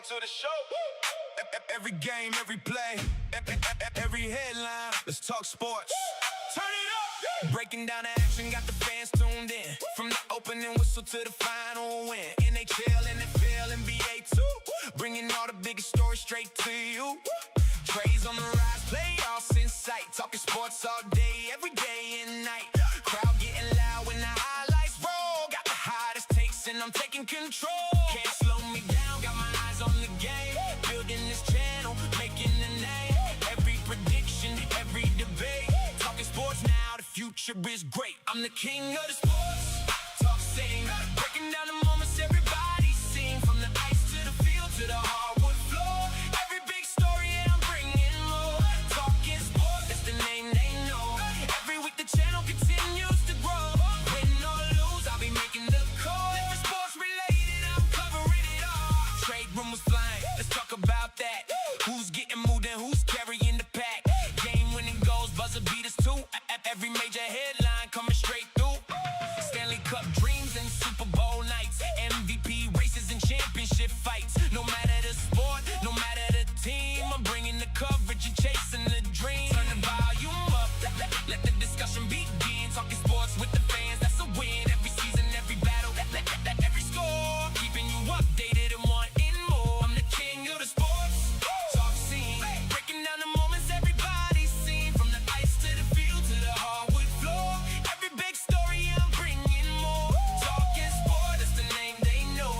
to the show. Every game, every play, every headline. Let's talk sports. Turn it up. Breaking down the action, got the fans tuned in. From the opening whistle to the final win. NHL, NFL, NBA too. Bringing all the biggest stories straight to you. Trades on the rise, playoffs in sight. Talking sports all day, every day and night. Crowd getting loud when the highlights roll. Got the hottest takes and I'm taking control. Can't slow me down, got my eyes on the game. Building this channel, making a name. Every prediction, every debate. Talking sports now, the future is great. I'm the king of the sports. Talk, sing, breaking down the moments everybody's seen. From the ice to the field to the hardwood floor. Every big story and I'm bringing more. Talking sports, that's the name they know. Every week the channel continues to grow. Win or lose, I'll be making the call. If it's sports related, I'm covering it all. Trade rumors flying, let's talk about that. Who's getting moved and who's carrying the pack? Game winning goals, buzzer beaters too. Every major headline coming straight through. Stanley Cup dreams and Super Bowl nights. MVP races and championship fights. No matter the sport, no matter the team, I'm bringing the coverage and chasing the dream. Turn the volume up, let the discussion begin. Talking sports with the fans, that's a win. Every season, every battle, every score. Keeping you updated and wanting more. I'm the king of the sports. Talk scene, breaking down the moments everybody's seen. From the ice to the field to the hardwood floor. Every big story, I'm bringing more. Talking sport, that's the name they know.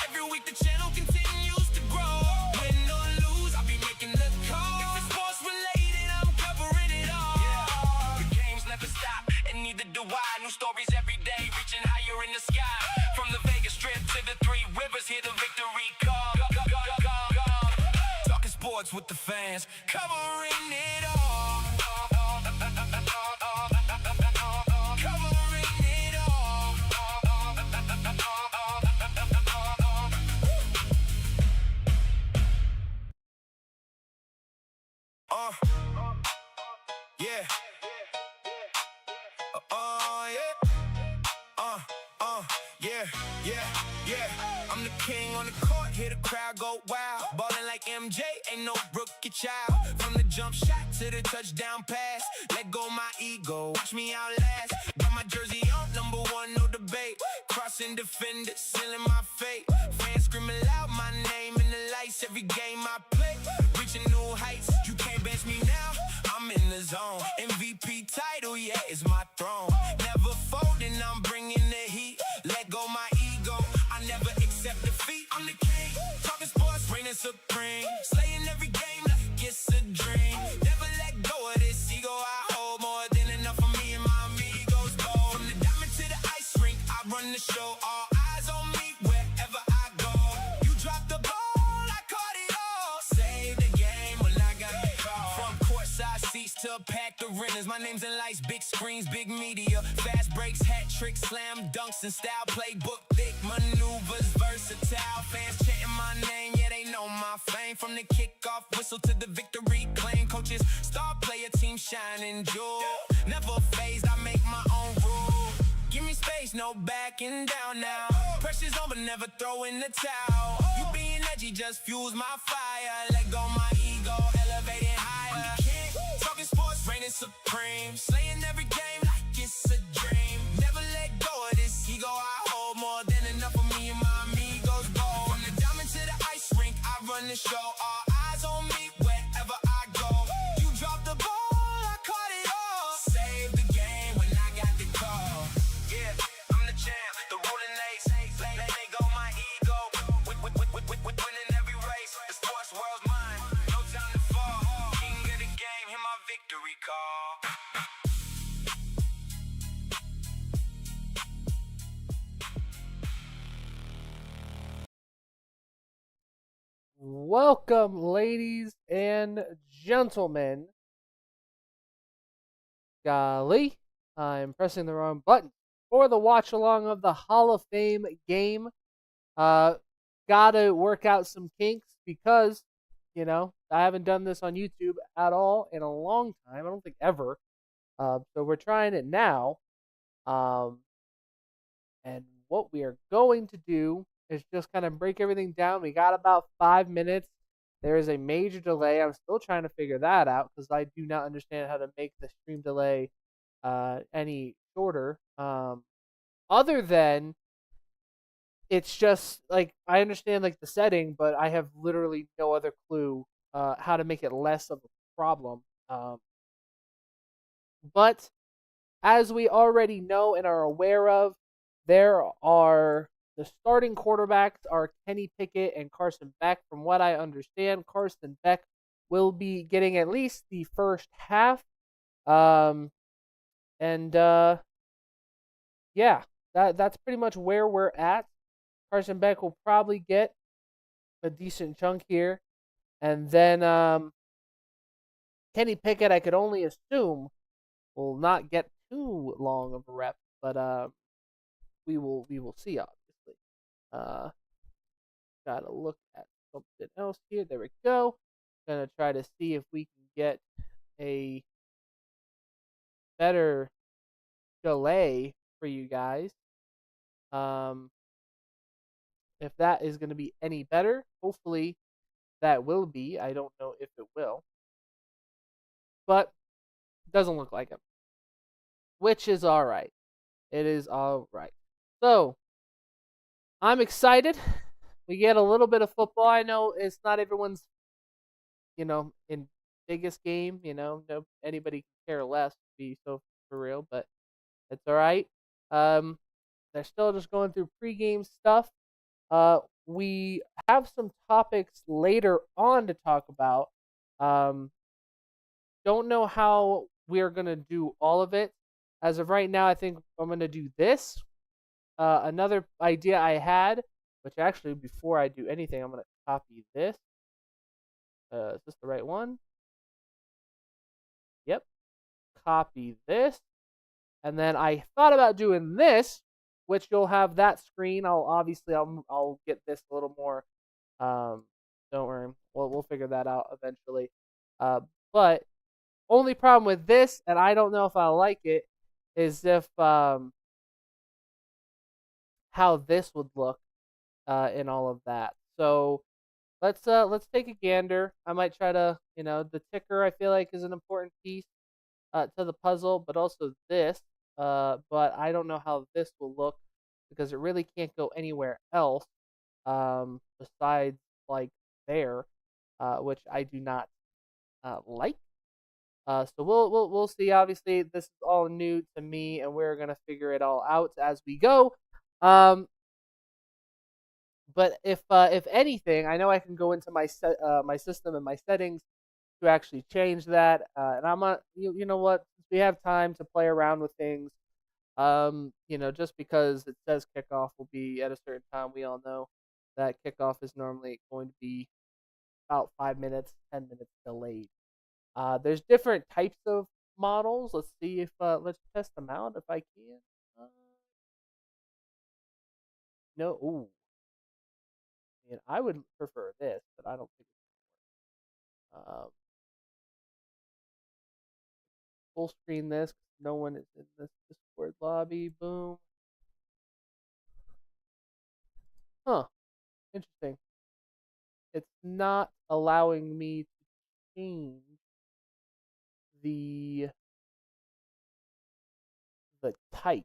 Every week the channel continues to grow. Win or lose, I'll be making the call. If it's sports related, I'm covering it all. Yeah, the games never stop, and neither do I. New stories every day, reaching higher in the sky. From the Vegas Strip to the Three Rivers, hear the victory call. Talking sports with the fans, covering it all. Covering it all. Yeah. Yeah. I'm the king on the court, hear the crowd go wild. Ballin' like MJ, ain't no rookie child. From the jump shot to the touchdown pass. Let go my ego, watch me outlast. Got my jersey on, number one, no debate. Crossing defenders, sealing my fate. Fans screaming loud my name in the lights. Every game I play, reaching new heights. You can't bench me now, I'm in the zone. MVP title, yeah, it's my throne. Never folding, I'm bringing the heat. Let go my ego, I never accept defeat. I'm the king, talking sports, reigning supreme. Slaying every game like it's a dream. Never let go of this ego I hold. More than enough for me and my amigos. Go from the diamond to the ice rink, I run the show. All eyes on me wherever I go. You dropped the ball, I caught it all. Save the game when I got the call. From courtside seats to packed arenas. My name's in lights, big screens, big media. Fast breaks, hat tricks, slam dunks and style. Playbook thick, maneuvers, versatile. Fans chanting my name, yeah, they know my fame. From the kickoff whistle to the victory claim. Coaches, star player, team shining jewel. Never phased, I make my own rule. Give me space, no backing down now. Pressure's on, but never throw in the towel. You being edgy just fuels my fire. Let go my ego, elevating higher. I'm the king, talking sports, reigning supreme. Slaying every game like it's a dream. Never let go of this ego I hold. More than enough for me and my amigos. Go from the diamond to the ice rink, I run the show. All eyes on me wherever I go. You dropped the ball, I caught it all. Save the game when I got the call. Yeah, I'm the champ, the ruling ace. Let go my ego. Winning every race. The sports world's mine. No time to fall. King of the game, hear my victory call. Welcome, ladies and gentlemen. Golly, I'm pressing the wrong button. For the watch along of the Hall of Fame game. Gotta work out some kinks because, I haven't done this on YouTube at all in a long time. I don't think ever. So we're trying it now. And what we are going to do is just kind of break everything down. We got about 5 minutes. There is a major delay. I'm still trying to figure that out because I do not understand how to make the stream delay any shorter. Other than it's just like I understand like the setting, but I have literally no other clue how to make it less of a problem. But as we already know and are aware of, there are the starting quarterbacks are Kenny Pickett and Carson Beck. From what I understand, Carson Beck will be getting at least the first half. Um, and yeah, that's pretty much where we're at. Carson Beck will probably get a decent chunk here, and then Kenny Pickett, I could only assume, will not get too long of a rep, but we will see obviously. Uh, Gotta look at something else here. There we go. Gonna try to see if we can get a better delay for you guys. Um, if that is gonna be any better, hopefully that will be. I don't know if it will, but it doesn't look like it, which is all right. It is all right. So I'm excited. We get a little bit of football. I know it's not everyone's, in biggest game. No anybody can care less. To be so for real, but it's all right. Um, they're still just going through pregame stuff. We have some topics later on to talk about. Um, don't know how we're gonna do all of it. As of right now, I think I'm gonna do this. Another idea I had, which actually before I do anything, I'm gonna copy this. Is this the right one? Yep. Copy this. And then I thought about doing this, which you'll have that screen. I'll get this a little more. Um, don't worry, we'll figure that out eventually. But only problem with this, and I don't know if I like it, is if how this would look in all of that. So let's take a gander. I might try to the ticker I feel like is an important piece to the puzzle, but also this. But I don't know how this will look because it really can't go anywhere else besides like there, which I do not like. So we'll see. Obviously, this is all new to me, and we're gonna figure it all out as we go. Um, but if anything, I know I can go into my system and my settings to actually change that. And I'm you know what? We have time to play around with things. Just because it says kickoff will be at a certain time, we all know that kickoff is normally going to be about 5 minutes, 10 minutes delayed. There's different types of models. Let's see if let's test them out if I can. Uh, no, ooh, man, I would prefer this, but I don't think it's full screen this. No one is in this Discord lobby. Boom. Huh. Interesting. It's not allowing me to change the the type.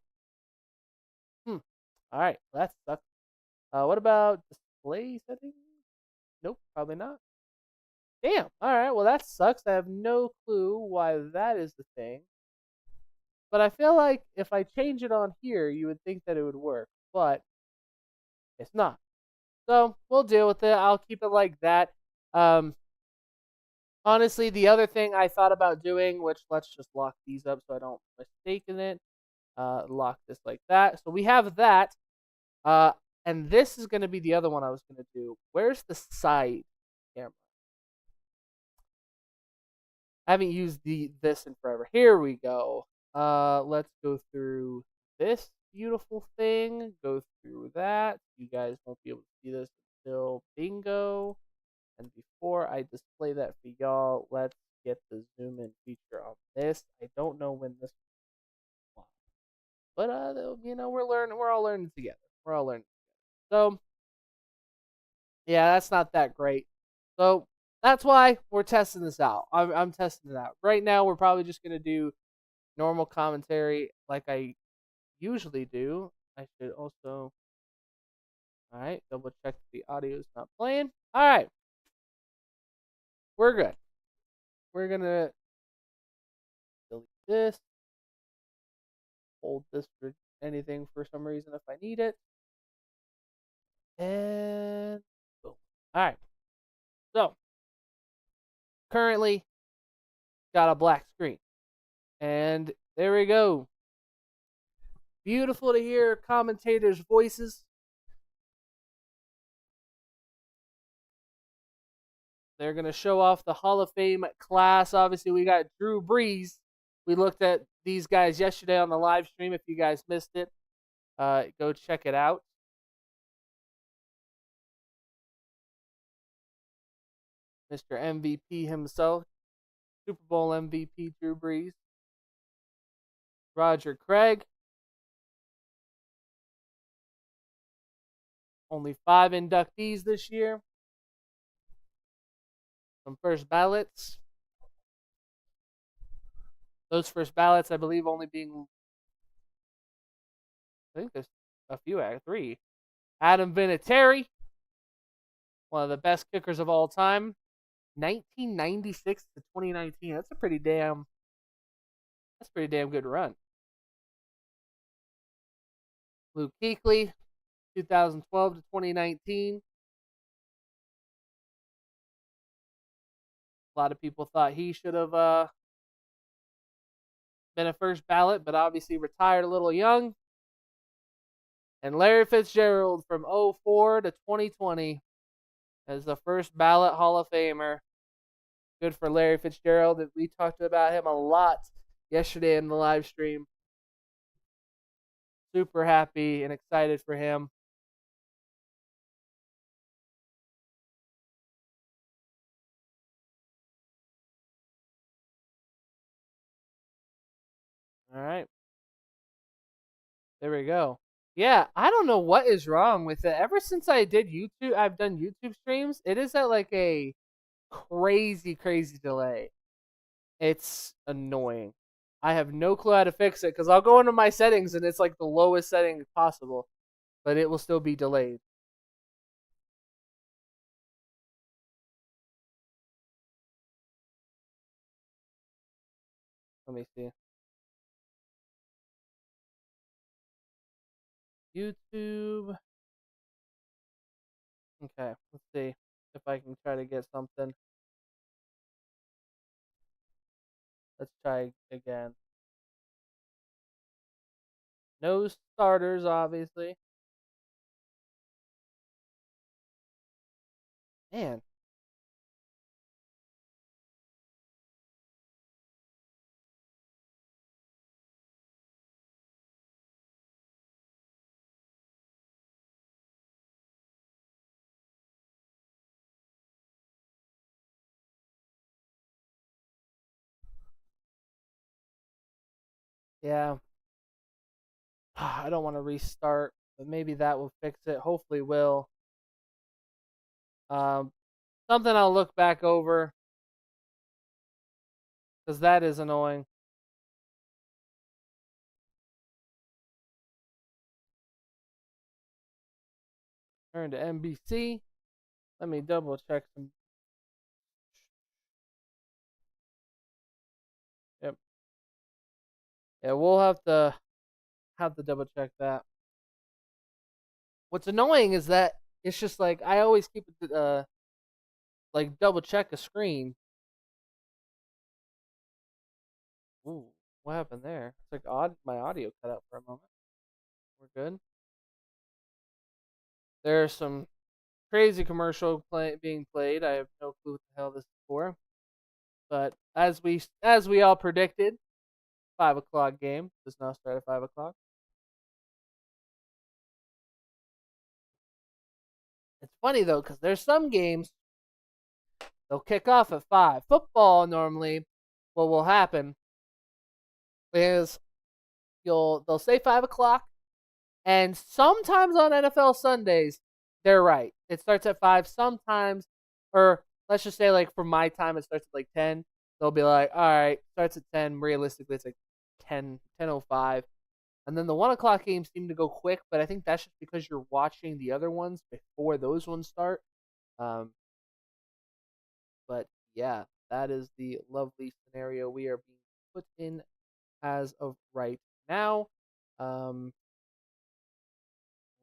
All right, well, that sucks. What about display settings? Nope, probably not. Damn. All right, well that sucks. I have no clue why that is the thing. But I feel like if I change it on here, you would think that it would work, but it's not. So we'll deal with it. I'll keep it like that. Um, Honestly, the other thing I thought about doing, which let's just lock these up so I don't mistake in it. Lock this like that. So we have that. Uh, and this is going to be the other one I was going to do. Where's the side camera? I haven't used this in forever. Here we go. Let's go through this beautiful thing. Go through that. You guys won't be able to see this until bingo. And before I display that for y'all, let's get the zoom in feature on this. I don't know when this will fly, but we're learning. We're all learning together. We're all learning. So Yeah, that's not that great. So that's why we're testing this out. I'm testing it out. Right now, we're probably just going to do normal commentary like I usually do. I should also, all right, double check the audio is not playing. All right, we're good. We're going to delete this, hold this for anything for some reason if I need it. And boom. All right. So currently got a black screen. And there we go. Beautiful to hear commentators' voices. They're going to show off the Hall of Fame class. Obviously, we got Drew Brees. We looked at these guys yesterday on the live stream. If you guys missed it, go check it out. Mr. MVP himself, Super Bowl MVP Drew Brees. Roger Craig. Only 5 inductees this year. Some first ballots. Those first ballots, I believe, only being, I think there's a few, 3. Adam Vinatieri, one of the best kickers of all time. 1996 to 2019. That's pretty damn good run. Luke Kuechly, 2012 to 2019. A lot of people thought he should have been a first ballot, but obviously retired a little young. And Larry Fitzgerald from 04 to 2020 as the first ballot Hall of Famer. Good for Larry Fitzgerald. We talked about him a lot yesterday in the live stream. Super happy and excited for him. All right. There we go. Yeah, I don't know what is wrong with it. Ever since I've done YouTube streams. It is at like a crazy delay. It's annoying. I have no clue how to fix it because I'll go into my settings and it's like the lowest setting possible, but it will still be delayed. Let me see. YouTube. Okay, let's see if I can try to get something. Let's try again. No starters, obviously. Man. Yeah. I don't want to restart, but maybe that will fix it. Hopefully will. Um, Something I'll look back over because that is annoying. Turn to NBC. Let me double check some. Yep. Yeah, we'll have to double check that. What's annoying is that it's just like I always keep it like double check a screen. Ooh, what happened there? It's like my audio cut out for a moment. We're good. There's some crazy commercial being played. I have no clue what the hell this is for. But as we all predicted, 5 o'clock game does now start at 5 o'clock. It's funny though because there's some games they'll kick off at 5. Football normally, what will happen is they'll say 5 o'clock, and sometimes on NFL Sundays they're right. it starts at 5 sometimes, or let's just say like for my time it starts at like 10. They'll be like, all right, starts at 10. Realistically, it's like 10:05. And then the 1 o'clock games seem to go quick, but I think that's just because you're watching the other ones before those ones start. Um, but yeah, that is the lovely scenario we are being put in as of right now. Um,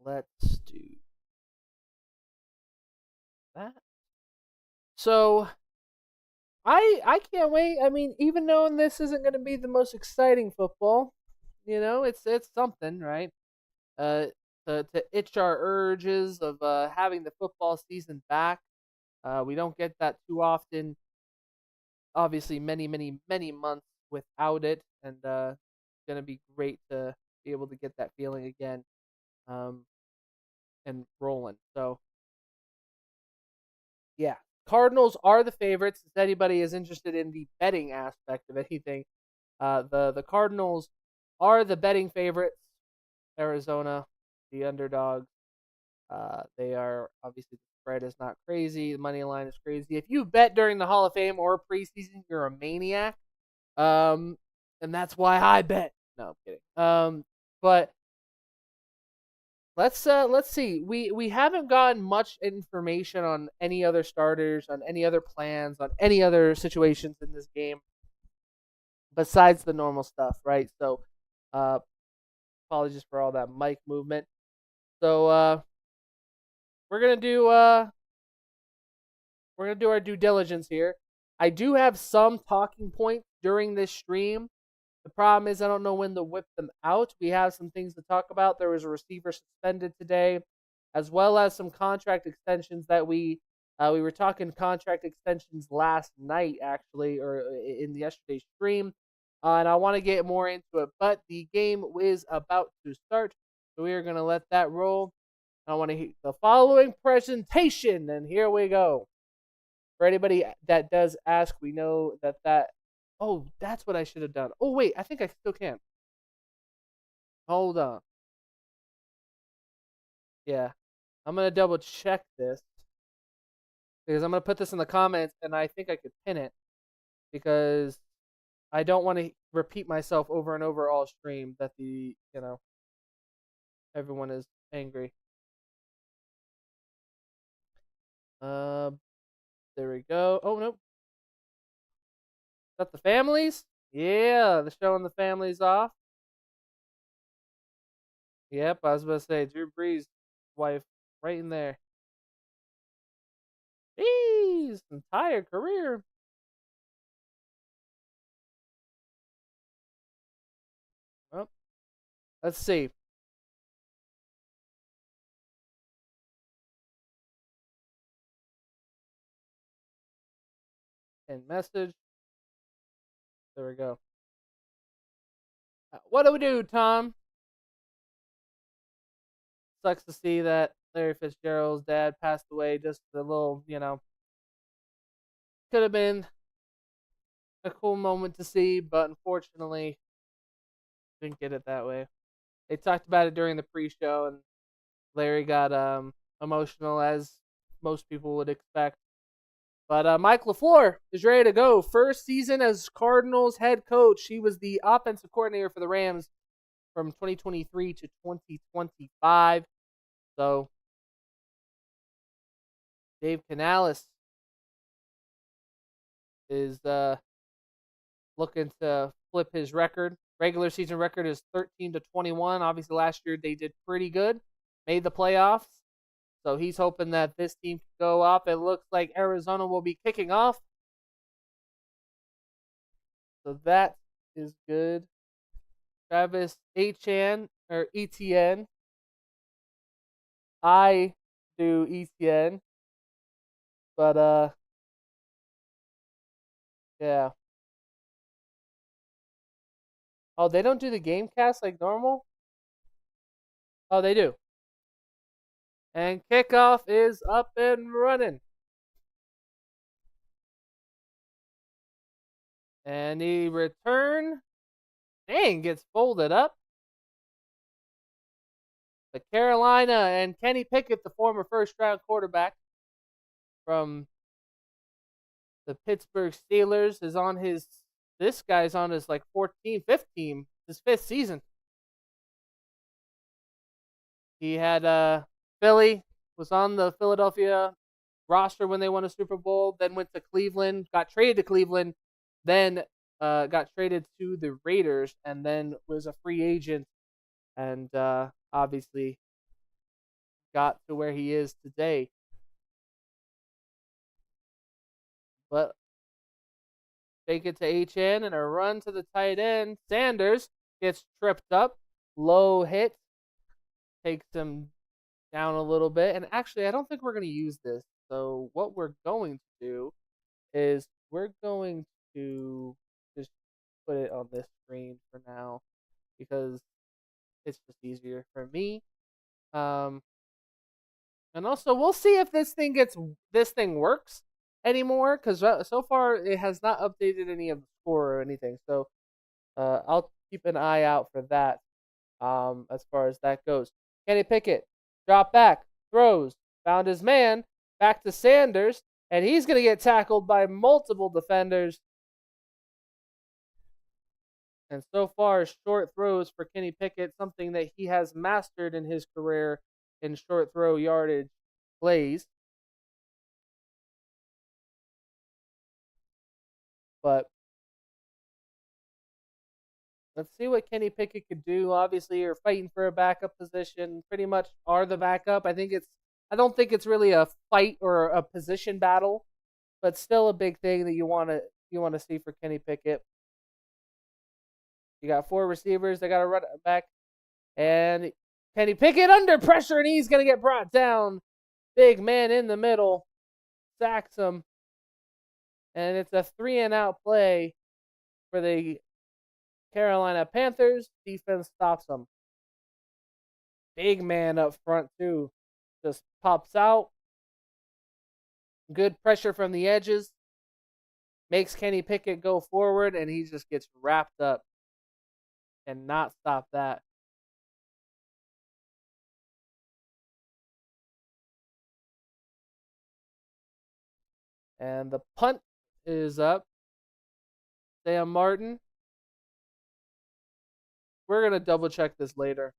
let's do that. So I can't wait. I mean, even knowing this isn't going to be the most exciting football, it's something, right? Uh, to itch our urges of having the football season back. We don't get that too often. Obviously, many, many, many months without it, and it's gonna be great to be able to get that feeling again, um, and rolling. So yeah, Cardinals are the favorites. If anybody is interested in the betting aspect of anything, the Cardinals are the betting favorites. Arizona, the underdog. They are obviously, the spread is not crazy. The money line is crazy. If you bet during the Hall of Fame or preseason, you're a maniac. Um, and that's why I bet. No, I'm kidding. But let's see. We haven't gotten much information on any other starters, on any other plans, on any other situations in this game besides the normal stuff, right? So, uh, apologies for all that mic movement. So, we're gonna do our due diligence here. I do have some talking points during this stream. The problem is I don't know when to whip them out. We have some things to talk about. There was a receiver suspended today, as well as some contract extensions that we were talking contract extensions last night, actually, or in yesterday's stream. And I want to get more into it, but the game is about to start, so we are going to let that roll. I want to hear the following presentation, and here we go. For anybody that does ask, we know that. Oh, that's what I should have done. Oh, wait, I think I still can. Hold on. Yeah. I'm going to double check this because I'm going to put this in the comments and I think I could pin it because I don't want to repeat myself over and over all stream that everyone is angry. Uh, there we go. Oh, no. Is that the families? Yeah, the showing the families off. Yep, I was about to say Drew Brees' wife right in there. Jeez, entire career. Well, let's see. And message. There we go. What do we do, Tom? Sucks to see that Larry Fitzgerald's dad passed away. Just a little, could have been a cool moment to see, but unfortunately, didn't get it that way. They talked about it during the pre-show, and Larry got emotional, as most people would expect. But Mike LaFleur is ready to go. First season as Cardinals head coach. He was the offensive coordinator for the Rams from 2023 to 2025. So, Dave Canales is looking to flip his record. Regular season record is 13-21. Obviously, last year they did pretty good, made the playoffs. So he's hoping that this team can go up. It looks like Arizona will be kicking off. So that is good. Travis Etienne or Etienne. I do Etienne. But yeah. Oh, they don't do the game cast like normal? Oh, they do. And kickoff is up and running. And the return, dang, gets folded up. The Carolina and Kenny Pickett, the former first-round quarterback from the Pittsburgh Steelers, is on his. This guy's on his 14th, 5th team, his 5th season. He had Philly, was on the Philadelphia roster when they won a Super Bowl, then went to Cleveland, got traded to Cleveland, then got traded to the Raiders, and then was a free agent, and obviously got to where he is today. But take it to HN and a run to the tight end. Sanders gets tripped up, low hit, takes him down a little bit. And actually, I don't think we're going to use this. So what we're going to do is we're going to just put it on this screen for now because it's just easier for me. And also, we'll see if this thing works anymore because so far it has not updated any of the score or anything. So I'll keep an eye out for that as far as that goes. Kenny Pickett, drop back, throws, found his man, back to Sanders, and he's going to get tackled by multiple defenders. And so far, short throws for Kenny Pickett, something that he has mastered in his career in short throw yardage plays. But let's see what Kenny Pickett could do. Obviously, you're fighting for a backup position. Pretty much are the backup. I don't think it's really a fight or a position battle, but still a big thing that you want to see for Kenny Pickett. You got 4 receivers. They got to run it back, and Kenny Pickett under pressure, and he's going to get brought down. Big man in the middle sacks him, and it's a 3-and-out play for the Carolina Panthers. Defense stops him. Big man up front, too. Just pops out. Good pressure from the edges. Makes Kenny Pickett go forward, and he just gets wrapped up. And not stop that. And the punt is up. Sam Martin. We're going to double check this later.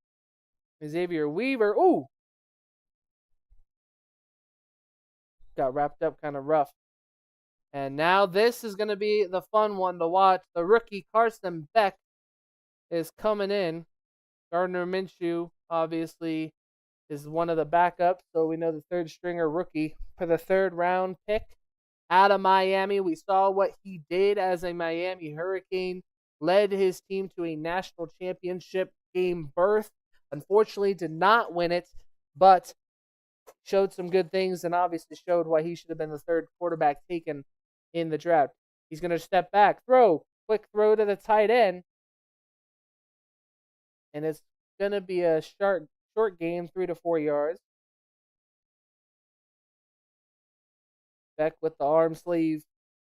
Xavier Weaver. Ooh. Got wrapped up kind of rough. And now this is going to be the fun one to watch. The rookie Carson Beck is coming in. Gardner Minshew, obviously, is one of the backups. So we know the third stringer rookie for the 3rd round pick out of Miami. We saw what he did as a Miami Hurricane. Led his team to a national championship game berth. Unfortunately, did not win it, but showed some good things and obviously showed why he should have been the 3rd quarterback taken in the draft. He's going to step back, quick throw to the tight end. And it's going to be a short game, 3 to 4 yards. Beck with the arm sleeve,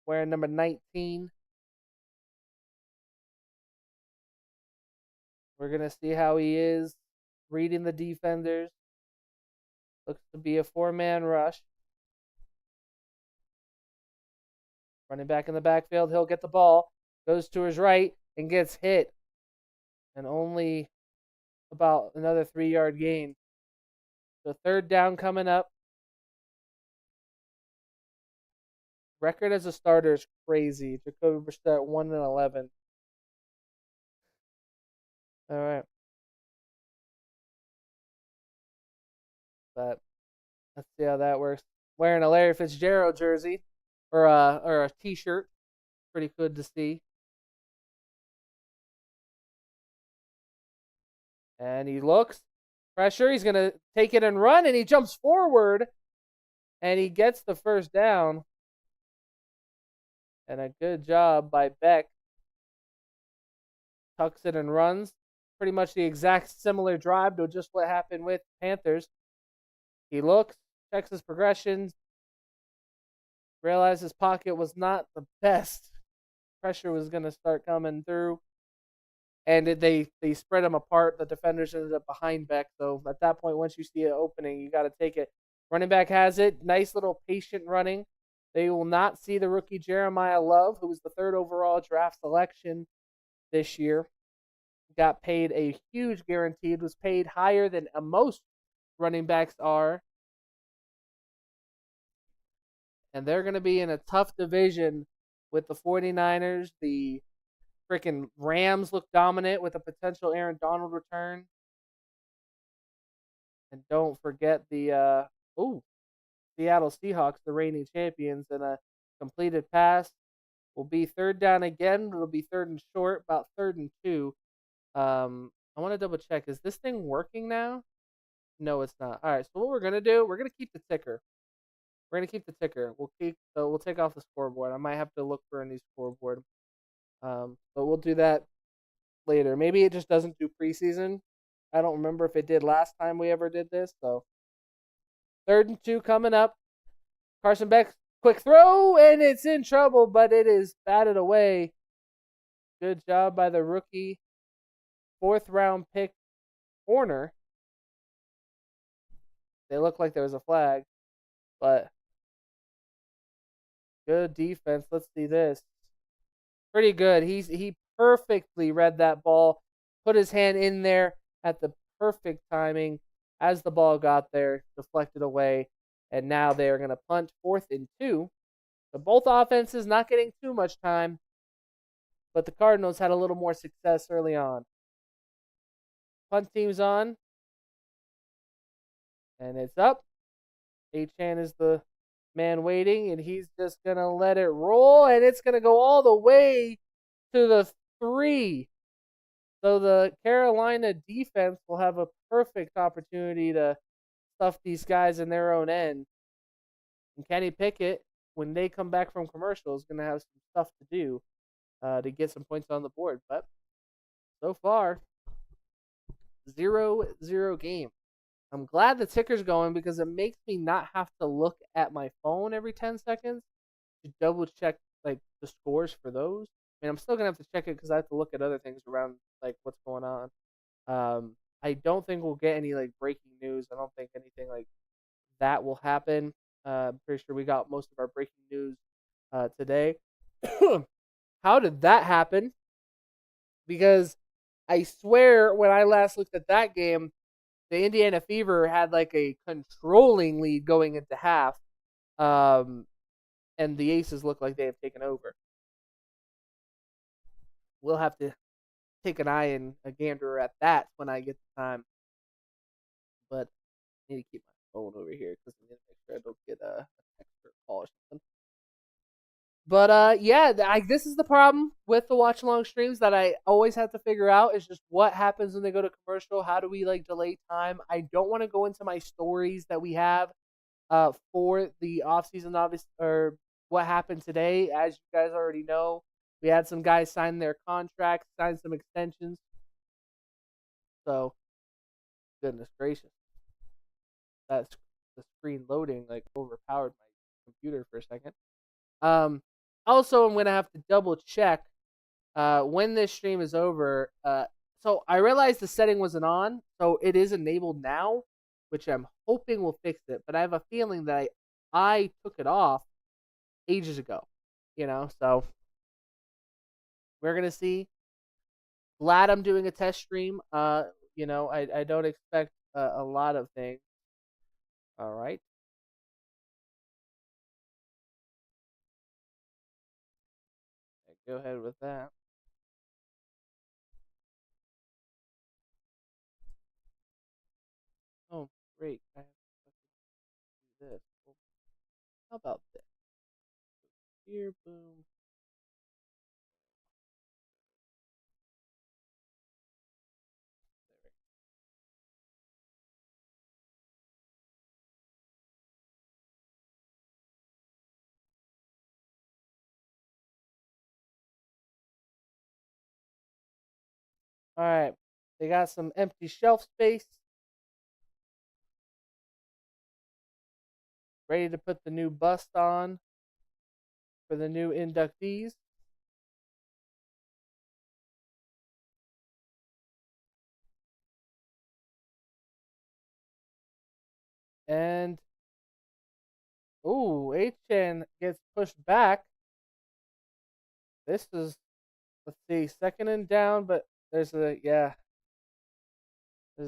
wearing number 19. We're going to see how he is reading the defenders. Looks to be a 4-man rush. Running back in the backfield, he'll get the ball, goes to his right, and gets hit. And only about another 3-yard gain. So 3rd down coming up. Record as a starter is crazy. Jacoby Brissett 1-11. All right. But let's see how that works. Wearing a Larry Fitzgerald jersey or a t-shirt. Pretty good to see. And he looks. Pressure. He's going to take it and run, and he jumps forward, and he gets the 1st down. And a good job by Beck. Tucks it and runs. Pretty much the exact similar drive to just what happened with Panthers. He looks, checks his progressions, realized his pocket was not the best. Pressure was going to start coming through. and they spread them apart. The defenders ended up behind Beck. So at that point, once you see an opening, you got to take it. Running back has it. Nice little patient running. They will not see the rookie Jeremiah Love, who was the 3rd overall draft selection this year. Got paid a huge guaranteed, was paid higher than most running backs are. And they're going to be in a tough division with the 49ers. The freaking Rams look dominant with a potential Aaron Donald return. And don't forget the Seattle Seahawks, the reigning champions, and a completed pass will be 3rd down again. It'll be 3rd and short, about 3rd and 2. I want to double check. Is this thing working now? No, it's not. All right, so what we're gonna do? We're gonna keep the ticker. We're gonna keep the ticker. We'll take off the scoreboard. I might have to look for a new scoreboard. But we'll do that later. Maybe it just doesn't do preseason. I don't remember if it did last time we ever did this. So 3rd and 2 coming up. Carson Beck, quick throw, and it's in trouble, but it is batted away. Good job by the rookie 4th round pick corner. They look like there was a flag, but good defense. Let's see this. Pretty good. He perfectly read that ball, put his hand in there at the perfect timing as the ball got there, deflected away, and now they are going to punt 4th and 2. So both offenses not getting too much time, but the Cardinals had a little more success early on. Punt team's on, and it's up. Achan is the man waiting, and he's just going to let it roll, and it's going to go all the way to the 3. So the Carolina defense will have a perfect opportunity to stuff these guys in their own end. And Kenny Pickett, when they come back from commercial, is going to have some stuff to do to get some points on the board. But so far, 0-0 game. I'm glad the ticker's going because it makes me not have to look at my phone every 10 seconds to double check like the scores for those. I mean, I'm still gonna have to check it because I have to look at other things around like what's going on. I don't think we'll get any like breaking news. I don't think anything like that will happen. I'm pretty sure we got most of our breaking news today. How did that happen? Because I swear when I last looked at that game, the Indiana Fever had like a controlling lead going into half, and the Aces look like they have taken over. We'll have to take an eye and a gander at that when I get the time. But I need to keep my phone over here because I need to make sure I don't get a text or call or something. But yeah, this is the problem with the watch along streams that I always have to figure out is just what happens when they go to commercial. How do we like delay time? I don't want to go into my stories that we have for the offseason, obviously, or what happened today. As you guys already know, we had some guys sign their contracts, sign some extensions. So, goodness gracious, that's the screen loading like overpowered my computer for a second. Also, I'm going to have to double check when this stream is over. So I realized the setting wasn't on, so it is enabled now, which I'm hoping will fix it. But I have a feeling that I took it off ages ago, so we're going to see. Glad I'm doing a test stream. I don't expect a lot of things. All right. Go ahead with that. Oh, great. I have to do this. How about this? Here, boom. All right. They got some empty shelf space. Ready to put the new bust on for the new inductees. Ooh, Achan gets pushed back. This is, let's see, second and down, but there's his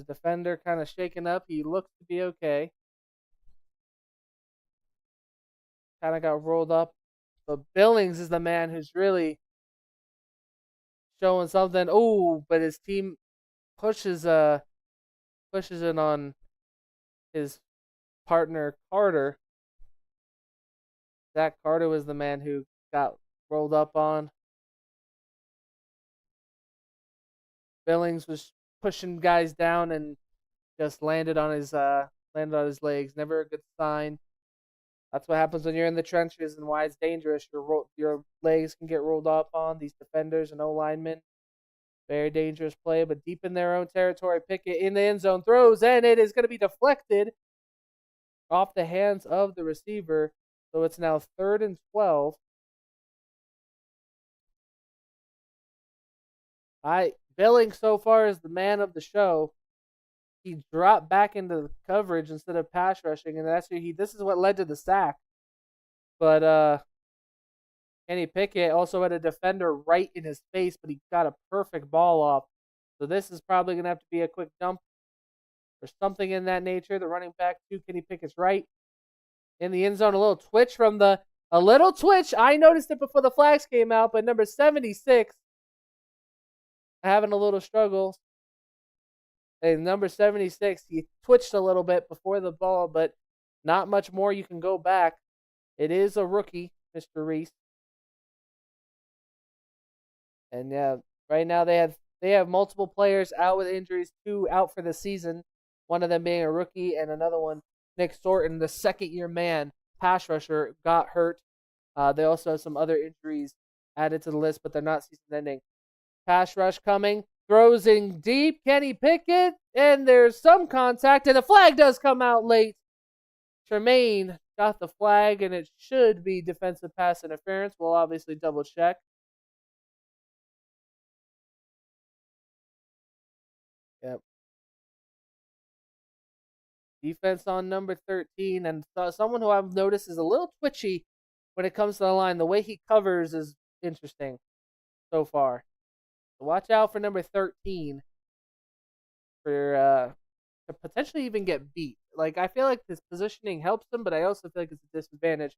defender kind of shaken up. He looks to be okay. Kind of got rolled up. But Billings is the man who's really showing something. Oh, but his team pushes it on his partner Carter. Zach Carter was the man who got rolled up on. Billings was pushing guys down and just landed on his legs. Never a good sign. That's what happens when you're in the trenches and why it's dangerous. Your legs can get rolled up on. These defenders and O linemen. Very dangerous play, but deep in their own territory. Pickett in the end zone throws, and it is going to be deflected off the hands of the receiver. So it's now 3rd and 12. Billings so far is the man of the show. He dropped back into coverage instead of pass rushing, and this is what led to the sack. But Kenny Pickett also had a defender right in his face, but he got a perfect ball off. So this is probably going to have to be a quick dump or something in that nature. The running back to Kenny Pickett's right. In the end zone, a little twitch. I noticed it before the flags came out, but number 76 having a little struggle. And number 76, he twitched a little bit before the ball, but not much more. You can go back. It is a rookie, Mr. Reese. And yeah, right now they have multiple players out with injuries, 2 out for the season. One of them being a rookie, and another one, Nick Sorton, the second-year man, pass rusher, got hurt. They also have some other injuries added to the list, but they're not season-ending. Pass rush coming, throws in deep, Kenny Pickett, and there's some contact, and the flag does come out late. Tremaine got the flag, and it should be defensive pass interference. We'll obviously double check. Yep. Defense on number 13, and someone who I've noticed is a little twitchy when it comes to the line. The way he covers is interesting so far. So watch out for number 13 to potentially even get beat. Like, I feel like this positioning helps them, but I also feel like it's a disadvantage,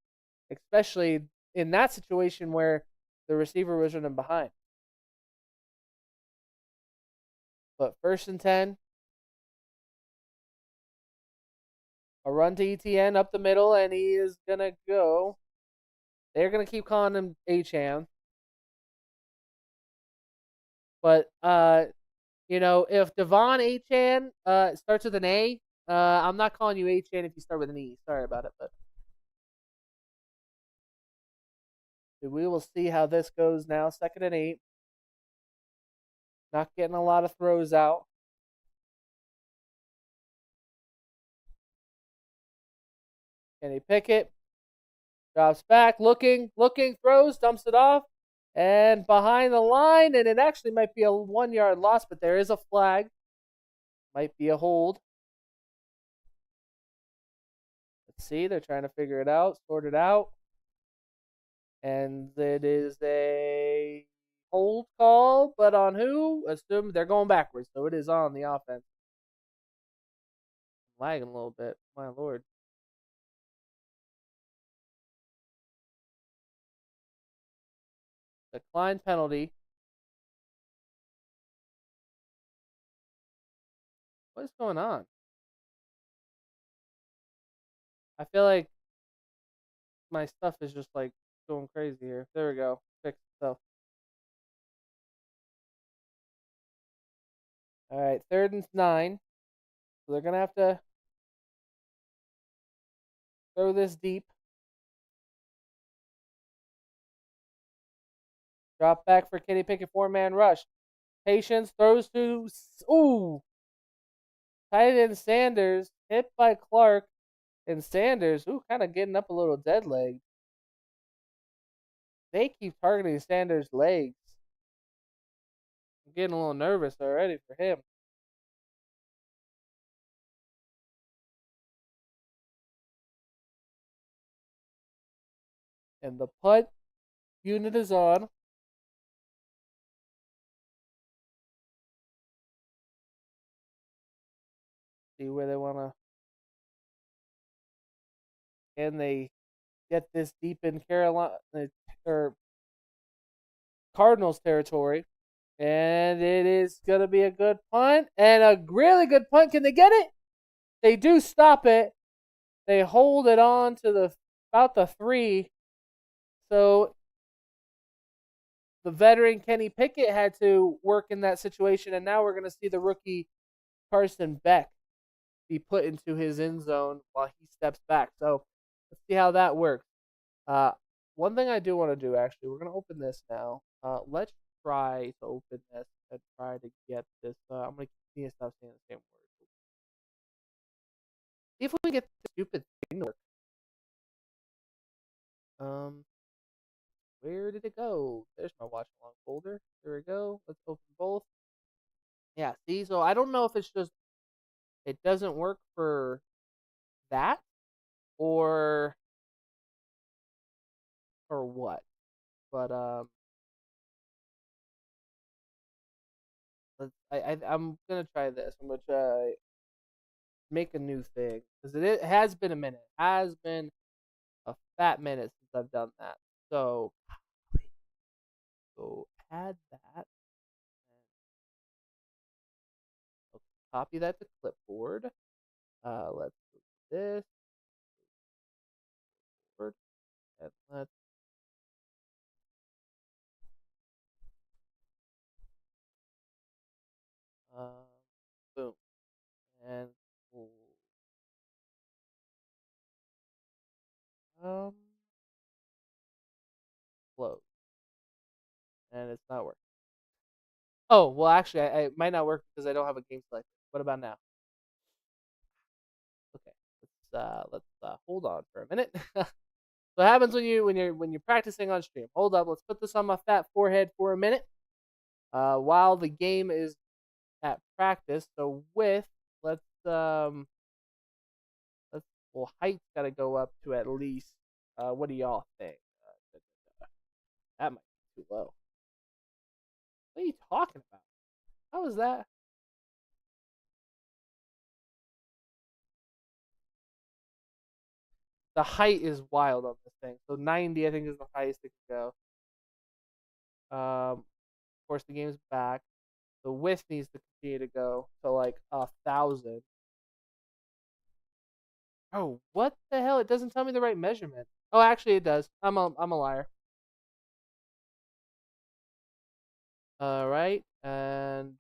especially in that situation where the receiver was running behind. But 1st and 10. A run to ETN up the middle, and he is going to go. They're going to keep calling him Acham. But, if Devon Acham starts with an A, I'm not calling you Acham if you start with an E. Sorry about it, but we will see how this goes now. 2nd and 8. Not getting a lot of throws out. Kenny Pickett drops back, looking, throws, dumps it off, and behind the line, and it actually might be a 1-yard loss, but there is a flag. Might be a hold. Let's see, they're trying to figure it out, sort it out. And it is a hold call, but on who? Assume they're going backwards, so it is on the offense. I'm lagging a little bit, my lord. Decline penalty. What is going on? I feel like my stuff is just like going crazy here. There we go. Fix itself. All right, 3rd and 9. So they're going to have to throw this deep. Drop back for Kenny Pickett, 4-man rush. Patience throws to, tight end Sanders, hit by Clark, and Sanders, kind of getting up a little dead leg. They keep targeting Sanders' legs. I'm getting a little nervous already for him. And the punt unit is on. See where they want to. Can they get this deep in Carolina or Cardinals territory? And it is going to be a good punt and a really good punt. Can they get it? They do stop it. They hold it on to about the 3. So the veteran Kenny Pickett had to work in that situation, and now we're going to see the rookie Carson Beck be put into his end zone while he steps back. So let's see how that works. One thing I do want to do, actually, we're going to open this now. Let's try to open this and try to get this. I'm going to continue to stop saying the same word. See if we can get this stupid thing to work. Where did it go? There's my watch along folder. There we go. Let's open both. Yeah, see, so I don't know if it's just it doesn't work for that or what. But I'm gonna try this. I'm gonna try make a new thing because it has been a minute. It has been a fat minute since I've done that. So go add that. And copy that to clipboard. Let's do this. And let's boom. And we'll, um close. And it's not working. Oh, well, actually, it might not work because I don't have a game selector. What about now? Okay, let's hold on for a minute. So what happens when you're practicing on stream? Hold up, let's put this on my fat forehead for a minute. While the game is at practice. So let's well, height's got to go up to at least. What do y'all think? That might be too low. What are you talking about? How is that? The height is wild on this thing. So 90, I think, is the highest it can go. Of course, the game's back. The width needs to continue to go to like 1,000. Oh, what the hell? It doesn't tell me the right measurement. Oh, actually, it does. I'm a liar. All right, and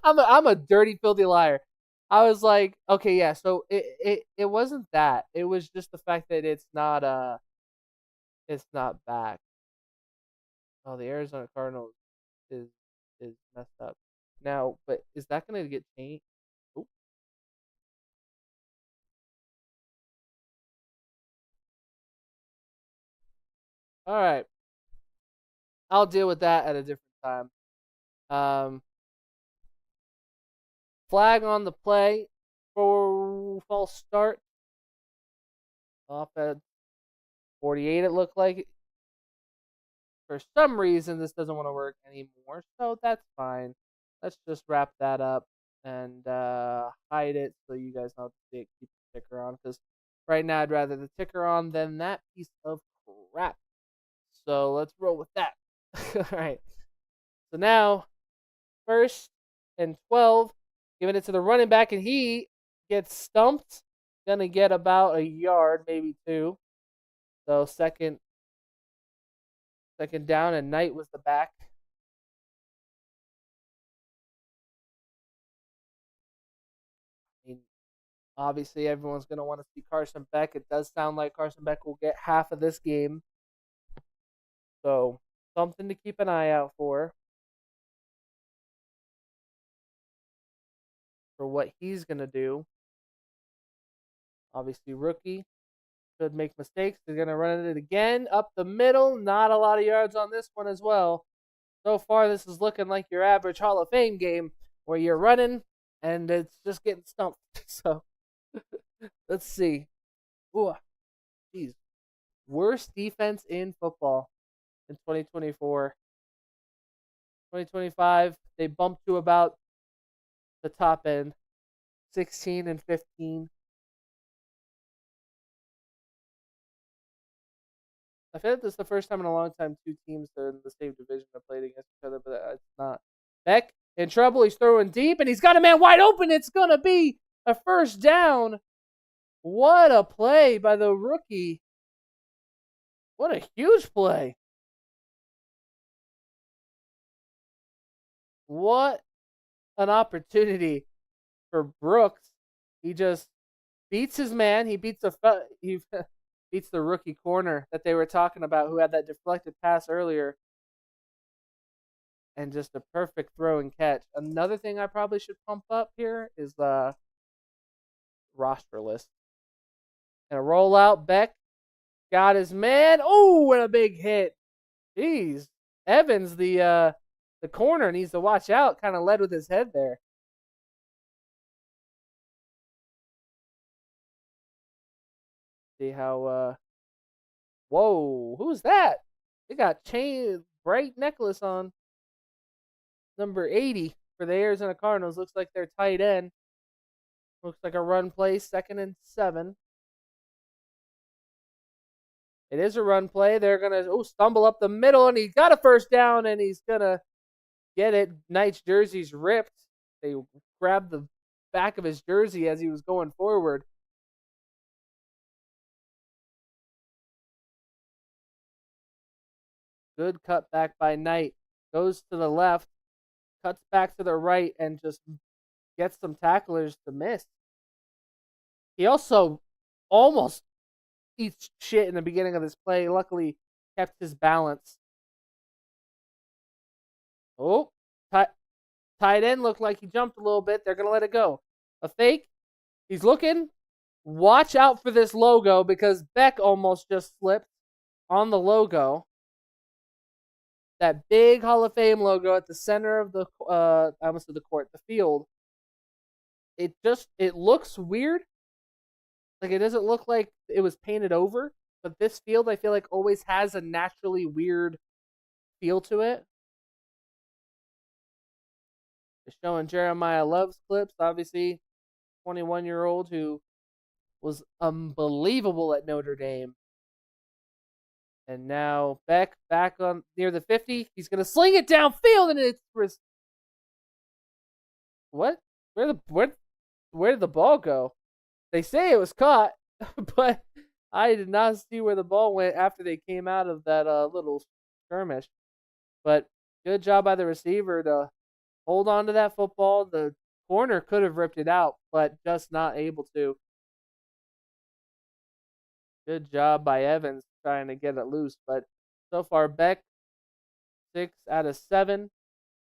I'm a dirty, filthy liar. I was like, okay, yeah. So it wasn't that. It was just the fact that it's not back. Oh, the Arizona Cardinals is is messed up now. But is that gonna get changed? Oop. All right, I'll deal with that at a different time. Um, Flag on the play for false start. Offense 48. It looked like. For some reason, this doesn't want to work anymore, so that's fine. Let's just wrap that up and hide it so you guys don't have to keep the ticker on. Because right now, I'd rather the ticker on than that piece of crap. So let's roll with that. All right. So now, 1st and 12, giving it to the running back, and he gets stumped. Gonna get about a yard, maybe 2. So second down, and Knight was the back. I mean, obviously, everyone's going to want to see Carson Beck. It does sound like Carson Beck will get half of this game. So, something to keep an eye out for what he's going to do. Obviously, rookie could make mistakes. They're going to run it again up the middle. Not a lot of yards on this one as well. So far, this is looking like your average Hall of Fame game where you're running and it's just getting stumped. So, let's see. Ooh. Jeez. Worst defense in football in 2024. 2025, they bumped to about the top end, 16 and 15. I feel like this is the first time in a long time two teams that are in the same division have played against each other, but it's not. Beck in trouble. He's throwing deep, and he's got a man wide open. It's going to be a first down. What a play by the rookie. What a huge play. What an opportunity for Brooks. He just beats his man. He beats he beats the rookie corner that they were talking about who had that deflected pass earlier. And just a perfect throw and catch. Another thing I probably should pump up here is the roster list. And a rollout. Beck got his man. Oh, and a big hit. Jeez. Evans, the corner, needs to watch out. Kind of led with his head there. See how, whoa, who's that? They got bright necklace on. Number 80 for the Arizona Cardinals. Looks like their tight end. Looks like a run play, 2nd and 7. It is a run play. They're going to stumble up the middle, and he got a first down, and he's going to get it. Knight's jersey's ripped. They grabbed the back of his jersey as he was going forward. Good cut back by Knight. Goes to the left, cuts back to the right, and just gets some tacklers to miss. He also almost eats shit in the beginning of this play. Luckily, kept his balance. Oh, tight end looked like he jumped a little bit. They're going to let it go. A fake. He's looking. Watch out for this logo because Beck almost just slipped on the logo. That big Hall of Fame logo at the center of the, I almost said the court, the field. It looks weird. Like, it doesn't look like it was painted over. But this field, I feel like, always has a naturally weird feel to it. They're showing Jeremiah Love's clips. Obviously, 21-year-old who was unbelievable at Notre Dame. And now Beck back on near the 50. He's going to sling it downfield, and it's what? Where did the ball go? They say it was caught, but I did not see where the ball went after they came out of that little skirmish. But good job by the receiver to hold on to that football. The corner could have ripped it out, but just not able to. Good job by Evans trying to get it loose. But so far, Beck, 6 out of 7.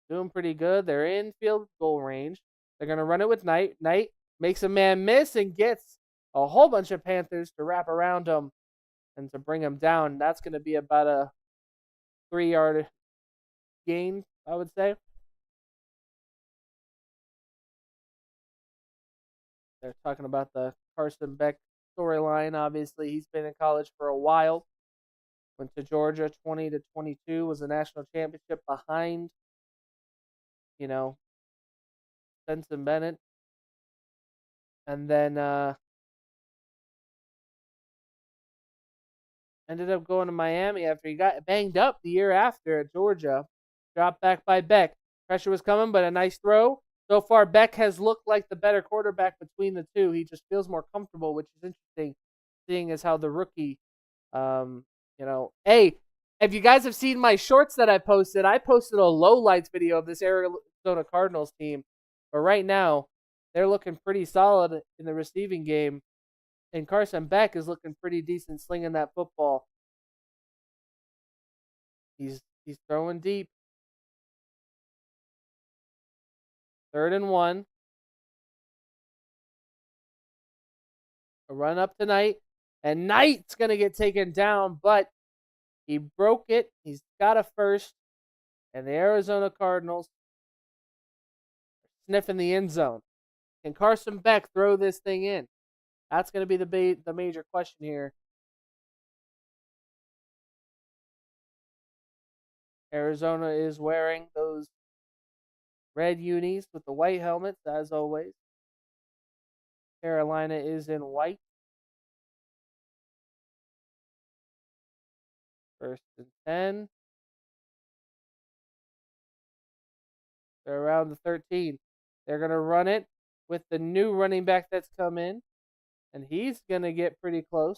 Doing pretty good. They're in field goal range. They're going to run it with Knight. Knight makes a man miss and gets a whole bunch of Panthers to wrap around him and to bring him down. That's going to be about a 3-yard gain, I would say. They're talking about the Carson Beck storyline. Obviously, he's been in college for a while. Went to Georgia 20-22, was a national championship behind, Stetson Bennett. And then ended up going to Miami after he got banged up the year after at Georgia. Dropped back by Beck. Pressure was coming, but a nice throw. So far, Beck has looked like the better quarterback between the two. He just feels more comfortable, which is interesting, seeing as how the rookie, Hey, if you guys have seen my shorts that I posted a lowlights video of this Arizona Cardinals team. But right now, they're looking pretty solid in the receiving game. And Carson Beck is looking pretty decent slinging that football. He's throwing deep. 3rd and 1. A run up tonight. And Knight's going to get taken down, but he broke it. He's got a first. And the Arizona Cardinals are sniffing the end zone. Can Carson Beck throw this thing in? That's going to be the major question here. Arizona is wearing those red unis with the white helmets, as always. Carolina is in white. First and 10. They're around the 13. They're going to run it with the new running back that's come in, and he's going to get pretty close.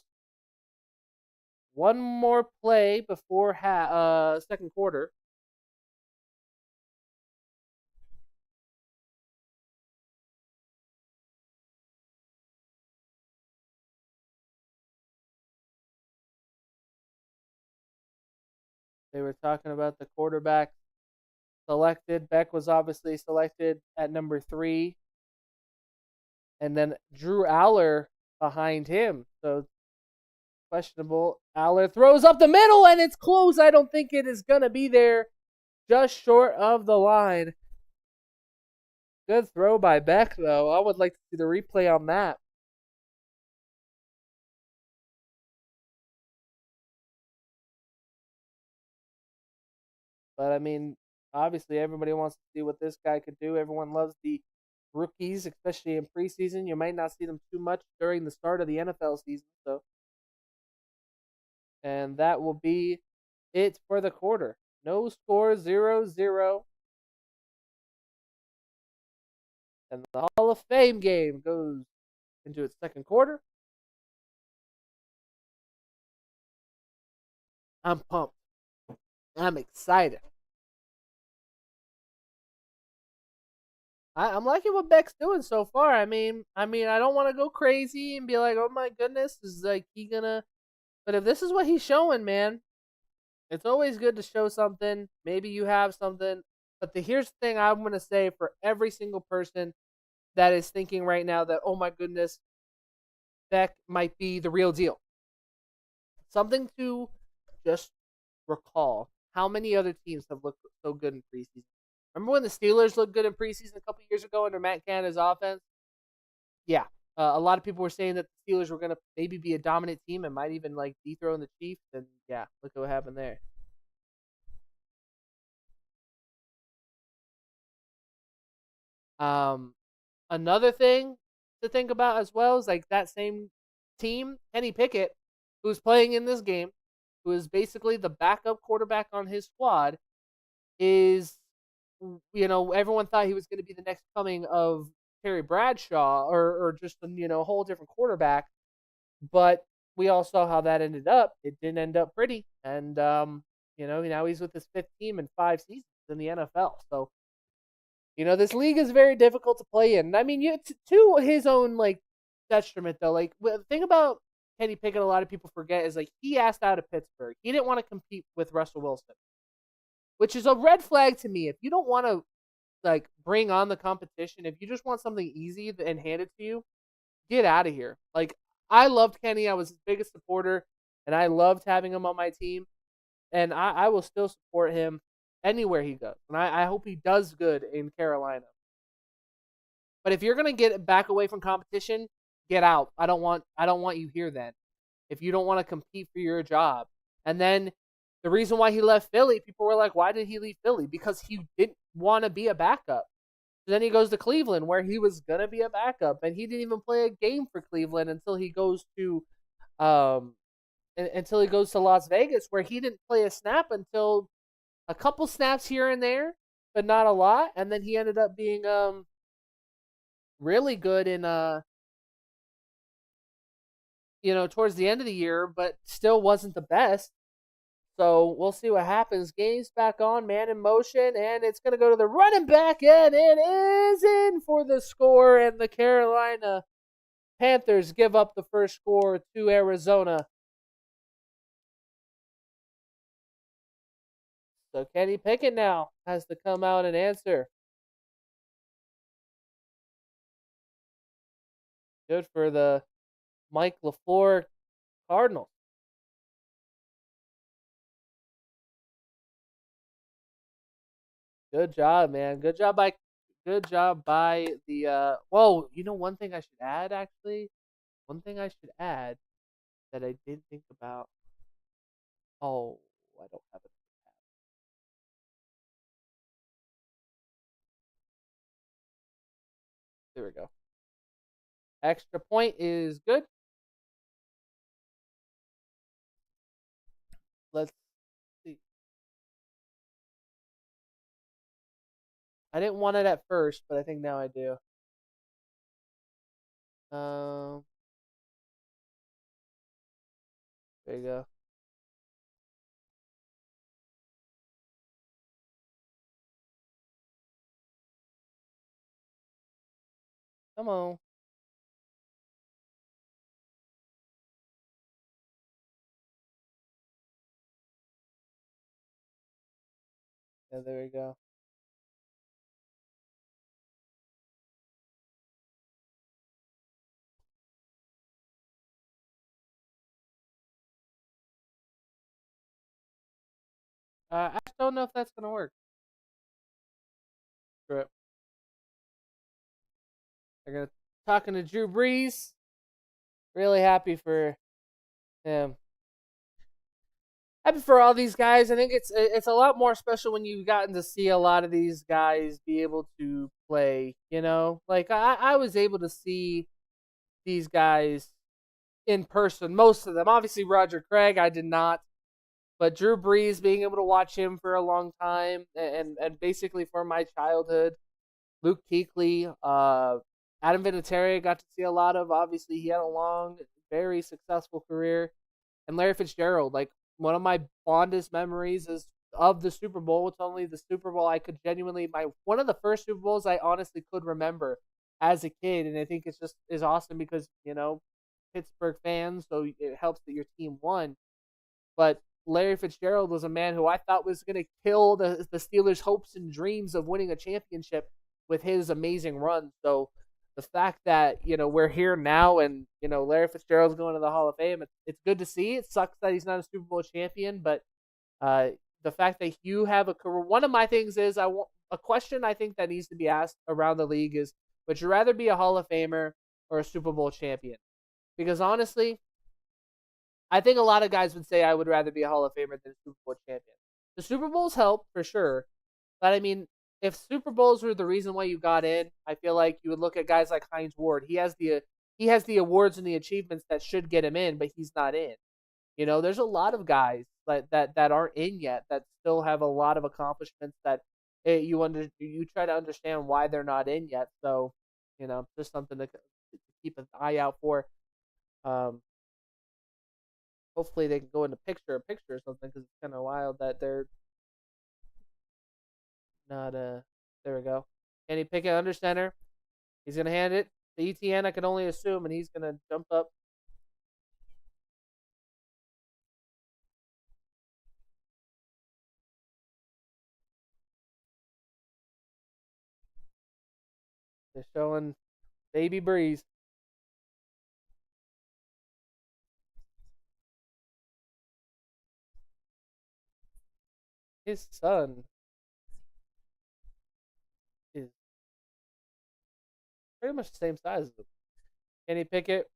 One more play before second quarter. They were talking about the quarterback selected. Beck was obviously selected at number 3. And then Drew Aller behind him. So questionable. Aller throws up the middle and it's close. I don't think it is going to be there. Just short of the line. Good throw by Beck, though. I would like to see the replay on that. But, I mean, obviously everybody wants to see what this guy could do. Everyone loves the rookies, especially in preseason. You might not see them too much during the start of the NFL season. And that will be it for the quarter. No score, 0-0. And the Hall of Fame game goes into its second quarter. I'm pumped. I'm excited. I'm liking what Beck's doing so far. I mean, I don't want to go crazy and be like, oh my goodness, is like he gonna? But if this is what he's showing, man, it's always good to show something. Maybe you have something. But here's the thing I'm gonna say for every single person that is thinking right now that, oh my goodness, Beck might be the real deal. Something to just recall: how many other teams have looked so good in preseason? Remember when the Steelers looked good in preseason a couple years ago under Matt Canada's offense? Yeah. A lot of people were saying that the Steelers were going to maybe be a dominant team and might even like dethrone the Chiefs. And yeah, look at what happened there. Um, Another thing to think about as well is like that same team, Kenny Pickett, who's playing in this game, who is basically the backup quarterback on his squad, is, everyone thought he was going to be the next coming of Terry Bradshaw or just a whole different quarterback, but we all saw how that ended up. It didn't end up pretty, and now he's with his 5th team in 5 seasons in the NFL. So this league is very difficult to play in. I mean, to his own like detriment though. Like the thing about Kenny Pickett, a lot of people forget is like he asked out of Pittsburgh. He didn't want to compete with Russell Wilson, which is a red flag to me. If you don't want to like bring on the competition, if you just want something easy and handed to you, get out of here. Like I loved Kenny, I was his biggest supporter, and I loved having him on my team, and I will still support him anywhere he goes, and I hope he does good in Carolina. But if you're gonna get back away from competition, get out. I don't want you here then. If you don't want to compete for your job, and then the reason why he left Philly, people were like, why did he leave Philly? Because he didn't want to be a backup. So then he goes to Cleveland, where he was gonna be a backup, and he didn't even play a game for Cleveland until he goes to Las Vegas, where he didn't play a snap until a couple snaps here and there, but not a lot. And then he ended up being really good in towards the end of the year, but still wasn't the best. So we'll see what happens. Game's back on, man in motion, and it's going to go to the running back, and it is in for the score, and the Carolina Panthers give up the first score to Arizona. So Kenny Pickett now has to come out and answer. Good for the Mike LaFleur Cardinals. Good job, man. Good job by the whoa, one thing I should add actually? One thing I should add that I didn't think about. Oh, I don't have it. There we go. Extra point is good. Let's see. I didn't want it at first, but I think now I do. Um, there you go. Come on. Yeah, there we go. I just don't know if that's gonna work. But they're gonna talking to Drew Brees. Really happy for him. Happy for all these guys. I think it's a lot more special when you've gotten to see a lot of these guys be able to play. You know, like I was able to see these guys in person, most of them. Obviously, Roger Craig, I did not. But Drew Brees, being able to watch him for a long time, and basically for my childhood, Luke Kuechly, Adam Vinatieri, got to see a lot of. Obviously, he had a long, very successful career, and Larry Fitzgerald. Like one of my fondest memories is of the Super Bowl. It's only the Super Bowl I could genuinely one of the first Super Bowls I honestly could remember as a kid, and I think it's just is awesome because Pittsburgh fans, so it helps that your team won. But Larry Fitzgerald was a man who I thought was going to kill the Steelers' hopes and dreams of winning a championship with his amazing run. So the fact that we're here now, and Larry Fitzgerald's going to the Hall of Fame, it's good to see. It sucks that he's not a Super Bowl champion, but the fact that you have a career. One of my things is a question I think that needs to be asked around the league is: would you rather be a Hall of Famer or a Super Bowl champion? Because honestly, I think a lot of guys would say I would rather be a Hall of Famer than a Super Bowl champion. The Super Bowls help for sure, but I mean, if Super Bowls were the reason why you got in, I feel like you would look at guys like Hines Ward. He has the awards and the achievements that should get him in, but he's not in. There's a lot of guys that aren't in yet that still have a lot of accomplishments that you try to understand why they're not in yet. So, just something to keep an eye out for. Um, Hopefully they can go into picture or something because it's kind of wild that they're not. There we go. Kenny Pickett under center. He's gonna hand it to ETN. I can only assume, and he's gonna jump up. They're showing Baby Breeze. His son is pretty much the same size as him. Kenny Pickett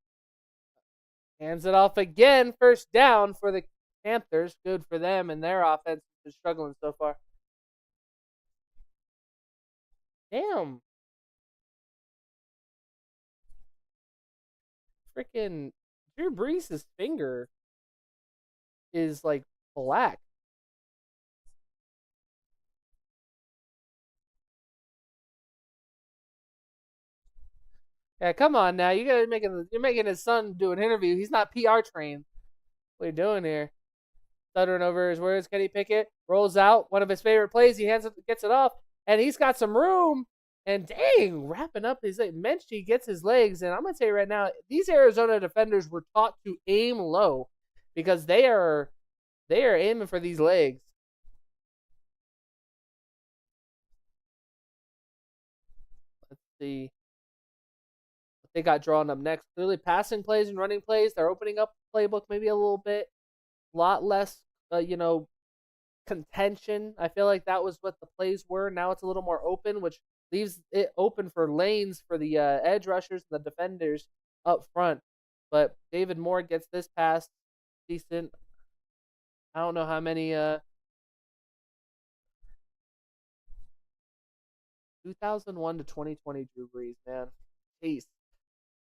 hands it off again. First down for the Panthers. Good for them, and their offense is struggling so far. Damn. Freaking Drew Brees' finger is like black. Yeah, come on now. You're making his son do an interview. He's not PR trained. What are you doing here? Stuttering over his words. Kenny Pickett rolls out one of his favorite plays. He gets it off, and he's got some room. And dang, wrapping up his leg. Menchie gets his legs, and I'm gonna tell you right now, these Arizona defenders were taught to aim low because they are aiming for these legs. Let's see what they got drawn up next. Clearly, passing plays and running plays. They're opening up the playbook maybe a little bit, a lot less, contention. I feel like that was what the plays were. Now it's a little more open, which leaves it open for lanes for the edge rushers and the defenders up front. But David Moore gets this pass decent. I don't know how many 2001 to 2020 Drew Brees, man. Jeez.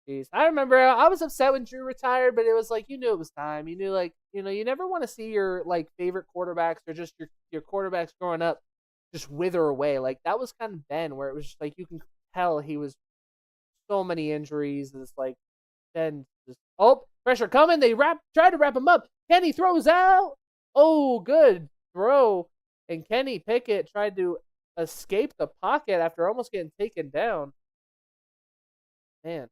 Jeez. I remember I was upset when Drew retired, but it was like you knew it was time. You knew you never want to see your like favorite quarterbacks or just your quarterbacks growing up just wither away. Like that was kind of Ben, where it was just like you can tell he was so many injuries. And it's like Ben just pressure coming. They try to wrap him up. Kenny throws out. Oh, good throw. And Kenny Pickett tried to escape the pocket after almost getting taken down. Man.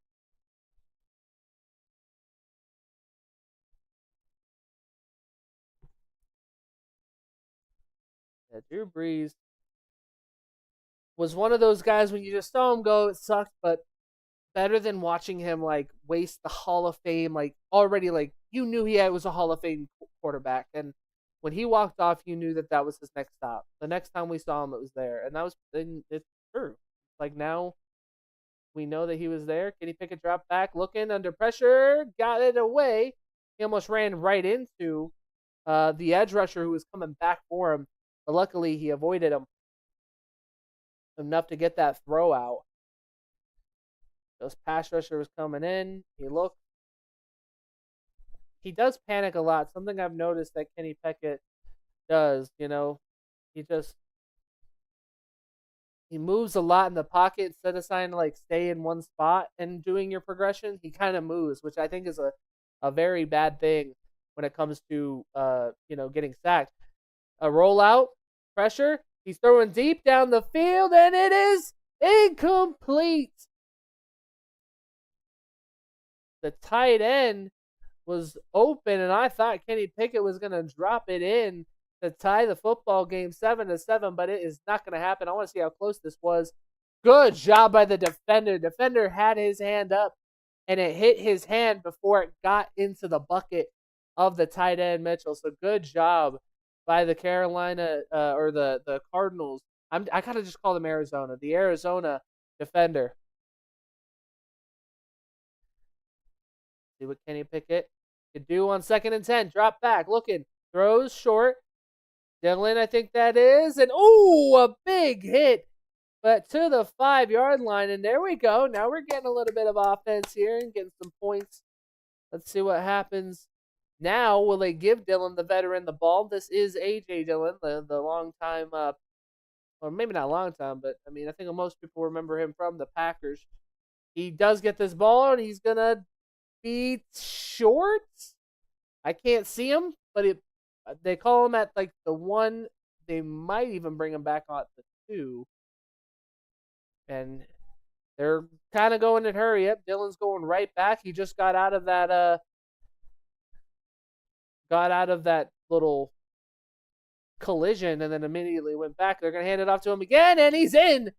Yeah, Drew Brees was one of those guys when you just saw him go, it sucked, but better than watching him like waste the Hall of Fame, like already like you knew was a Hall of Fame quarterback, and when he walked off, you knew that was his next stop. The next time we saw him, it was there, and it's true. Like now, we know that he was there. Kenny Pickett dropped back, looking under pressure, got it away. He almost ran right into the edge rusher who was coming back for him, but luckily he avoided him enough to get that throw out. Those pass rusher was coming in. He looked. He does panic a lot. Something I've noticed that Kenny Pickett does. He moves a lot in the pocket instead of trying to like stay in one spot and doing your progression. He kind of moves, which I think is a very bad thing when it comes to getting sacked. A rollout, pressure. He's throwing deep down the field, and it is incomplete. The tight end was open, and I thought Kenny Pickett was going to drop it in to tie the football game 7-7, but it is not going to happen. I want to see how close this was. Good job by the defender. Defender had his hand up, and it hit his hand before it got into the bucket of the tight end, Mitchell. So good job by the Carolina or the Cardinals. I gotta just call them Arizona. The Arizona defender. See what Kenny Pickett could do on 2nd and 10. Drop back, looking, throws short. Dylan, I think that is, and a big hit, but to the 5-yard line, and there we go. Now we're getting a little bit of offense here and getting some points. Let's see what happens. Now, will they give Dylan, the veteran, the ball? This is A.J. Dillon, the long time, or maybe not a long time, but I mean, I think most people remember him from the Packers. He does get this ball, and he's going to be short. I can't see him, but they call him at like the 1. They might even bring him back on the 2. And they're kind of going in hurry up. Dylan's going right back. He just got out of that little collision and then immediately went back. They're going to hand it off to him again, and he's in.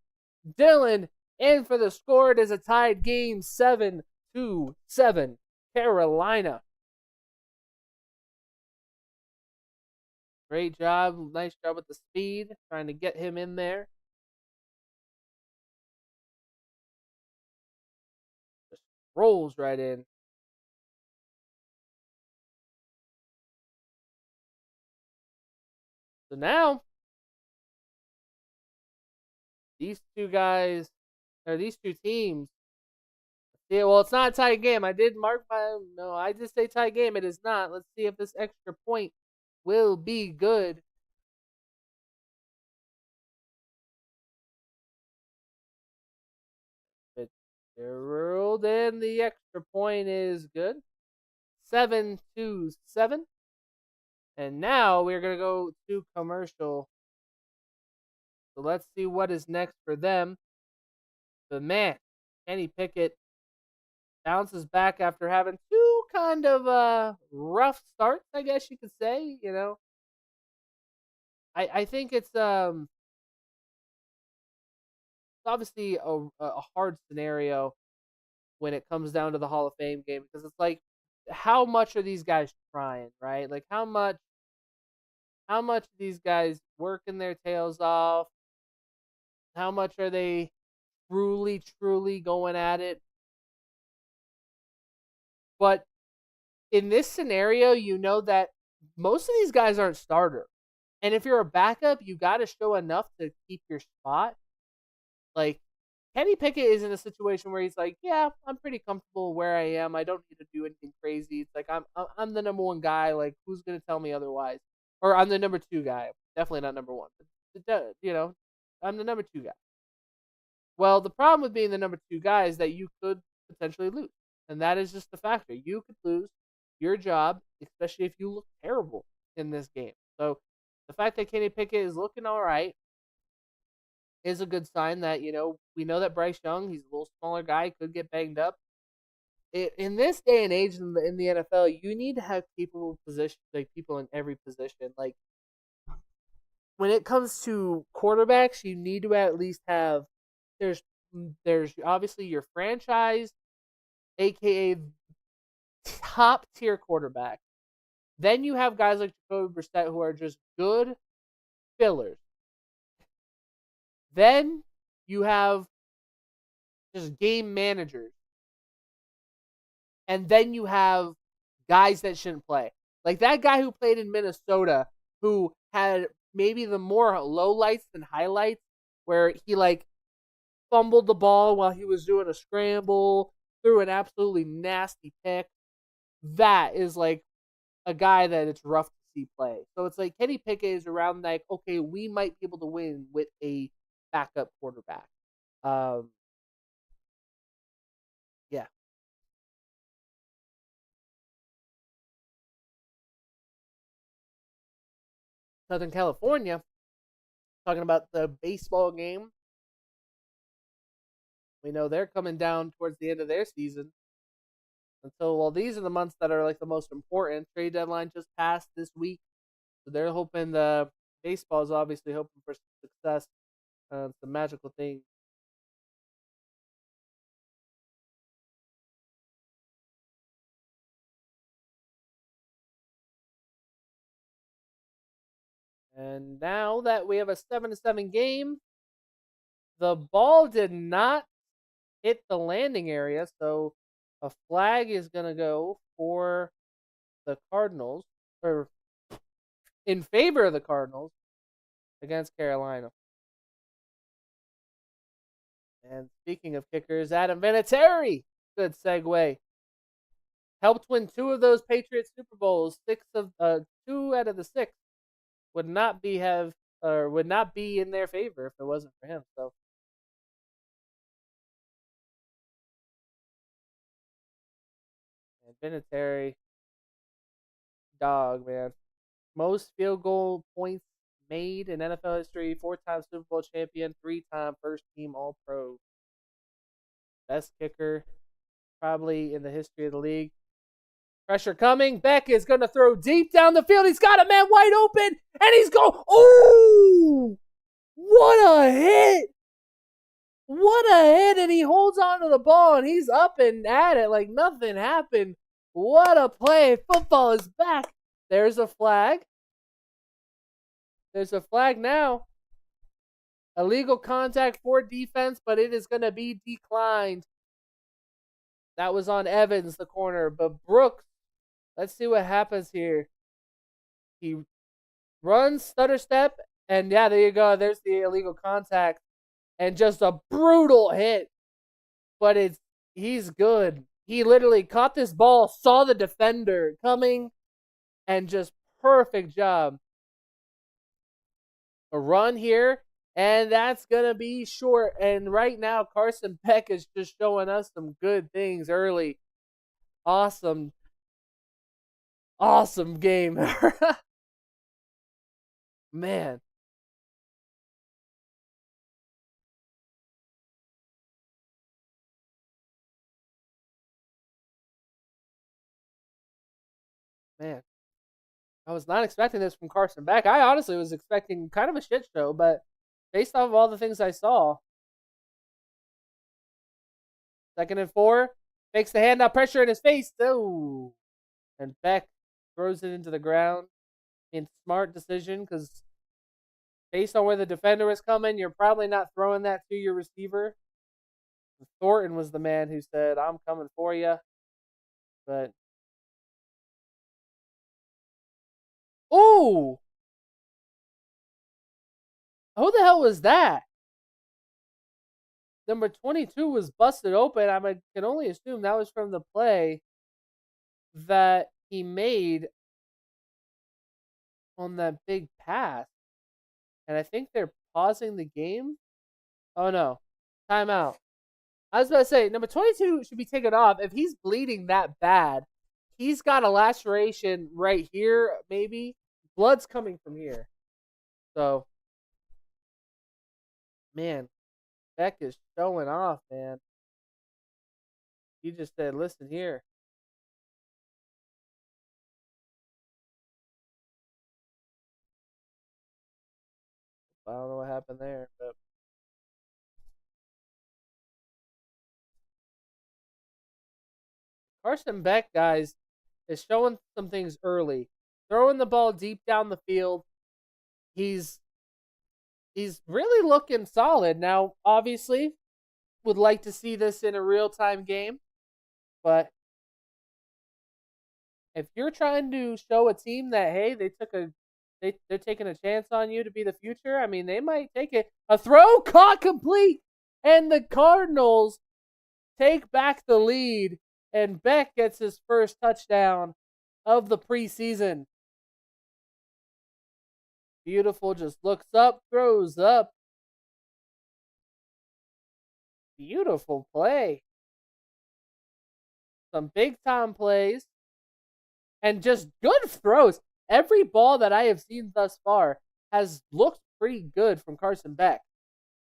Dylan in for the score. It is a tied game, 7-7. Carolina. Great job. Nice job with the speed. Trying to get him in there. Just rolls right in. So now, these two teams. Yeah, well, it's not a tie game. I did I did say tie game. It is not. Let's see if this extra point will be good. Fitzgerald, and the extra point is good. 7-7. And now we're going to go to commercial. So let's see what is next for them. But man, Kenny Pickett bounces back after having 2 kind of rough starts, I guess you could say. I think it's obviously a hard scenario when it comes down to the Hall of Fame game, because it's like, how much are these guys trying, right? Like how much are these guys working their tails off? How much are they truly going at it? But in this scenario, you know that most of these guys aren't starter. And if you're a backup, you got to show enough to keep your spot. Like, Kenny Pickett is in a situation where he's like, yeah, I'm pretty comfortable where I am. I don't need to do anything crazy. It's like I'm the number one guy. Like, who's gonna tell me otherwise? Or I'm the number two guy. Definitely not number one. But, I'm the number two guy. Well, the problem with being the number two guy is that you could potentially lose, and that is just the factor. You could lose your job, especially if you look terrible in this game. So the fact that Kenny Pickett is looking all right is a good sign that we know that Bryce Young, he's a little smaller guy, could get banged up. In this day and age in the NFL, you need to have capable position, like people in every position. Like when it comes to quarterbacks, you need to at least have there's there's obviously your franchise, aka top tier quarterback. Then you have guys like Jacoby Brissett who are just good fillers. Then you have just game managers. And then you have guys that shouldn't play. Like that guy who played in Minnesota who had maybe the more lowlights than highlights where he like fumbled the ball while he was doing a scramble, threw an absolutely nasty pick. That is like a guy that it's rough to see play. So it's like Kenny Pickett is around like, okay, we might be able to win with a backup quarterback. Yeah. Southern California, talking about the baseball game. We know they're coming down towards the end of their season. And so, well, these are the months that are like the most important. Trade deadline just passed this week. So they're hoping the baseball is obviously hoping for success. It's a magical thing. And now that we have a 7-7 game, the ball did not hit the landing area, so a flag is going to go for the Cardinals, or in favor of the Cardinals against Carolina. And speaking of kickers, Adam Vinatieri, good segue, helped win 2 of those Patriots Super Bowls. 2 out of the 6 would not be in their favor if it wasn't for him. So and Vinatieri, dog man, most field goal points made in NFL history, 4-time Super Bowl champion, 3-time first team All Pro, best kicker probably in the history of the league. Pressure coming. Beck is going to throw deep down the field. He's got a man wide open, and he's going. Oh! What a hit! What a hit! And he holds on to the ball, and he's up and at it like nothing happened. What a play. Football is back. There's a flag. There's a flag now. Illegal contact for defense, but it is going to be declined. That was on Evans, the corner. But Brooks, let's see what happens here. He runs, stutter step, and yeah, there you go. There's the illegal contact. And just a brutal hit. But he's good. He literally caught this ball, saw the defender coming, and just perfect job. A run here, and that's going to be short. And right now, Carson Beck is just showing us some good things early. Awesome game. Man. Man. I was not expecting this from Carson Beck. I honestly was expecting kind of a shit show, but based off of all the things I saw, 2nd and 4, fakes the handout, pressure in his face. Oh, and Beck throws it into the ground. Smart decision because based on where the defender was coming, you're probably not throwing that to your receiver. Thornton was the man who said, "I'm coming for you," but oh, who the hell was that? number 22 was busted open. I can only assume that was from the play that he made on that big pass. And I think they're pausing the game. Oh no. Timeout. I was about to say, number 22 should be taken off. If he's bleeding that bad, he's got a laceration right here, maybe. Blood's coming from here. So, man, Beck is showing off, man. He just said, listen here. I don't know what happened there, but Carson Beck, guys, is showing some things early. Throwing the ball deep down the field. He's really looking solid. Now, obviously, would like to see this in a real-time game, but if you're trying to show a team that, hey, they're taking a chance on you to be the future, I mean, they might take it. A throw caught complete, and the Cardinals take back the lead, and Beck gets his first touchdown of the preseason. Beautiful, just looks up, throws up. Beautiful play. Some big-time plays. And just good throws. Every ball that I have seen thus far has looked pretty good from Carson Beck.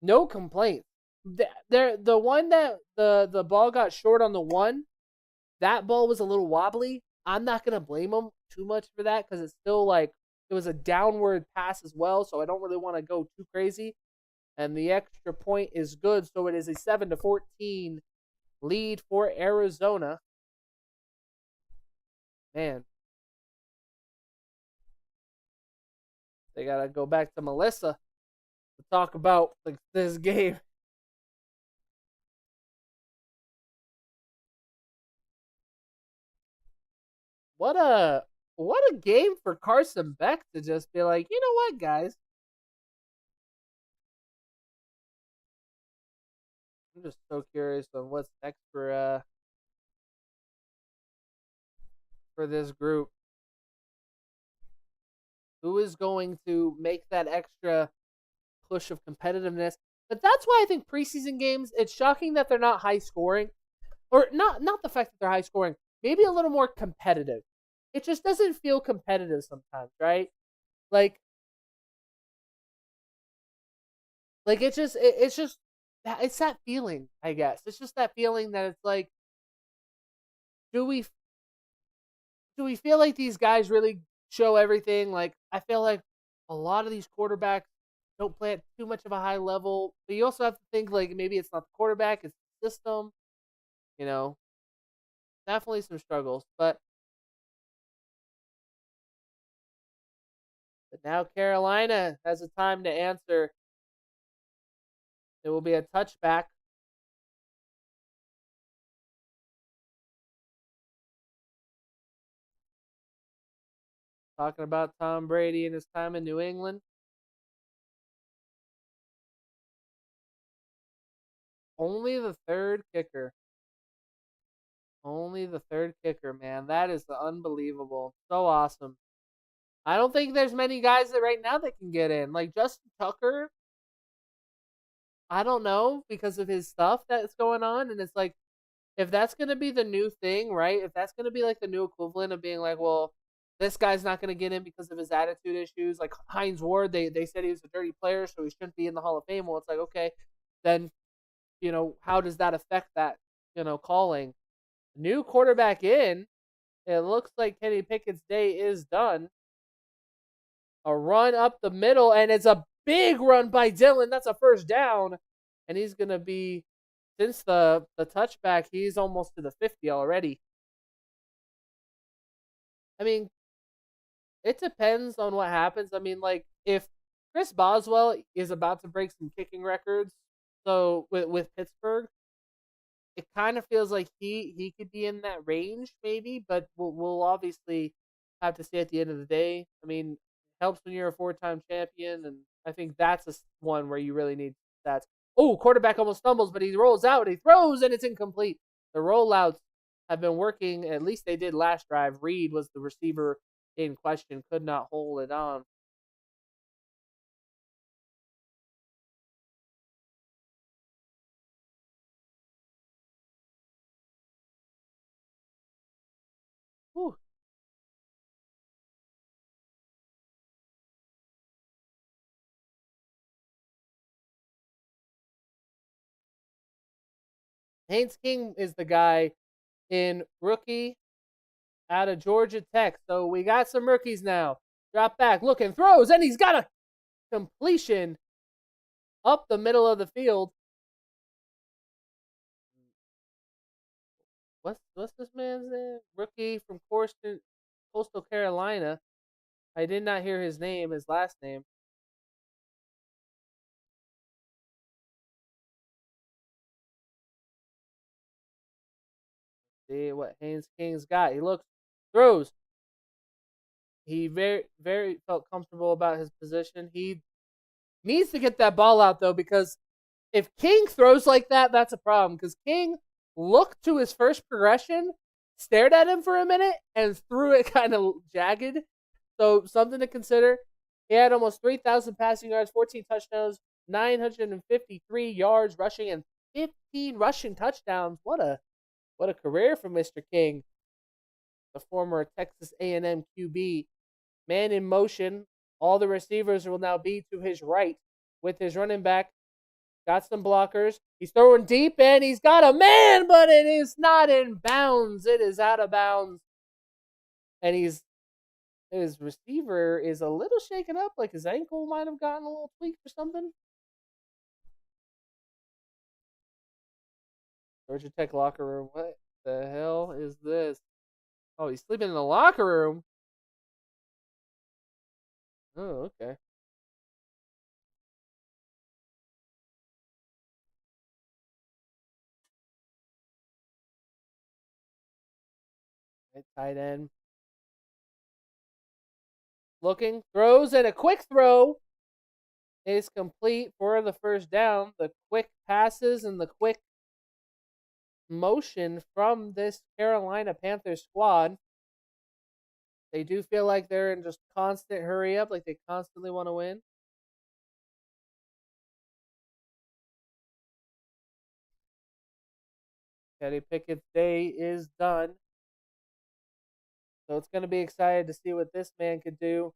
No complaints. The one that the ball got short on the one, that ball was a little wobbly. I'm not going to blame him too much for that because it's still like it was a downward pass as well, so I don't really want to go too crazy. And the extra point is good, so it is a 7-14 lead for Arizona. Man, they got to go back to Melissa to talk about this game. What a game for Carson Beck to just be like, you know what, guys? I'm just so curious on what's next for this group. Who is going to make that extra push of competitiveness? But that's why I think preseason games, it's shocking that they're not high scoring. Or not the fact that they're high scoring, maybe a little more competitive. It just doesn't feel competitive sometimes, right? Like it's just it's that feeling, I guess. It's just that feeling that it's like, do we feel like these guys really show everything? Like, I feel like a lot of these quarterbacks don't play at too much of a high level. But you also have to think like maybe it's not the quarterback, it's the system. You know, definitely some struggles. But now Carolina has a time to answer. It will be a touchback. Talking about Tom Brady and his time in New England. Only the third kicker. Only the third kicker, man. That is unbelievable. So awesome. I don't think there's many guys that right now that can get in. Like Justin Tucker, I don't know because of his stuff that's going on. And it's like, if that's going to be the new thing, right? If that's going to be like the new equivalent of being like, well, this guy's not going to get in because of his attitude issues. Like Hines Ward, they said he was a dirty player, so he shouldn't be in the Hall of Fame. Well, it's like, okay, then, how does that affect that, calling? New quarterback in. It looks like Kenny Pickett's day is done. A run up the middle, and it's a big run by Dylan. That's a first down. And he's going to be, since the touchback, he's almost to the 50 already. I mean, it depends on what happens. I mean, like, if Chris Boswell is about to break some kicking records, so with Pittsburgh, it kind of feels like he could be in that range, maybe, but we'll obviously have to see at the end of the day. I mean, it helps when you're a 4-time champion, and I think that's one where you really need stats. Oh, quarterback almost stumbles, but he rolls out. He throws, and it's incomplete. The rollouts have been working. At least they did last drive. Reed was the receiver in question. Could not hold it on. Whew. Haynes King is the guy in rookie out of Georgia Tech. So we got some rookies now. Drop back, looking, throws, and he's got a completion up the middle of the field. What's this man's name? Rookie from Coastal Carolina. I did not hear his name, his last name. See what Haynes King's got. He looks, throws. He very felt comfortable about his position. He needs to get that ball out though, because if King throws like that, that's a problem. Because King looked to his first progression, stared at him for a minute, and threw it kind of jagged. So something to consider. He had almost 3,000 passing yards, 14 touchdowns, 953 yards rushing, and 15 rushing touchdowns. What a career for Mr. King, the former Texas A&M QB. Man in motion. All the receivers will now be to his right with his running back. Got some blockers. He's throwing deep, and he's got a man, but it is not in bounds. It is out of bounds. And his receiver is a little shaken up, like his ankle might have gotten a little tweaked or something. Georgia Tech locker room. What the hell is this? Oh, he's sleeping in the locker room. Oh, okay. Tight end. Looking, throws, and a quick throw is complete for the first down. The quick passes and the quick motion from this Carolina Panthers squad. They do feel like they're in just constant hurry up, like they constantly want to win. Kenny Pickett's day is done. So it's going to be excited to see what this man could do.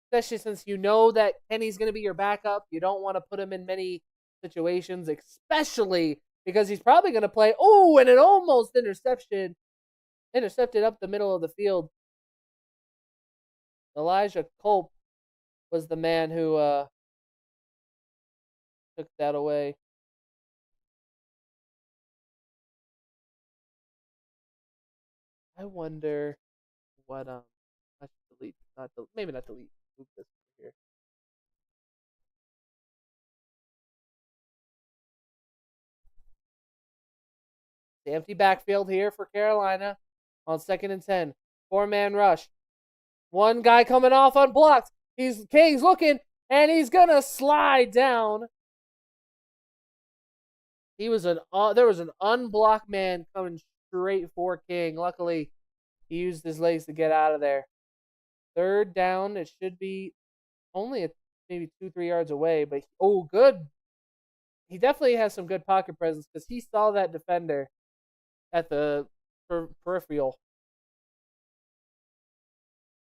Especially since you know that Kenny's going to be your backup. You don't want to put him in many situations, especially because he's probably going to play. Oh, and an almost intercepted up the middle of the field. Elijah Culp was the man who took that away. I wonder what I should delete, maybe not delete. Move this here. The empty backfield here for Carolina on 2nd and 10. 4-man rush. One guy coming off unblocked. King's looking, and he's gonna slide down. There was an unblocked man coming straight for King. Luckily, he used his legs to get out of there. 3rd down. It should be only maybe 2-3 yards away, but good. He definitely has some good pocket presence because he saw that defender at the peripheral.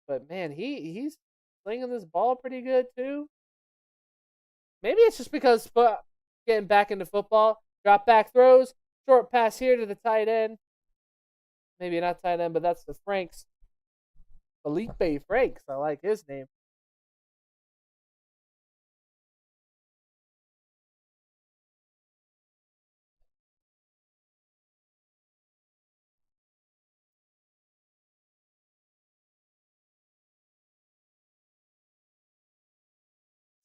But man, he's slinging this ball pretty good too. Maybe it's just because getting back into football. Drop back throws. Short pass here to the tight end. Maybe not tight end, but that's the Franks. Felipe Franks. I like his name.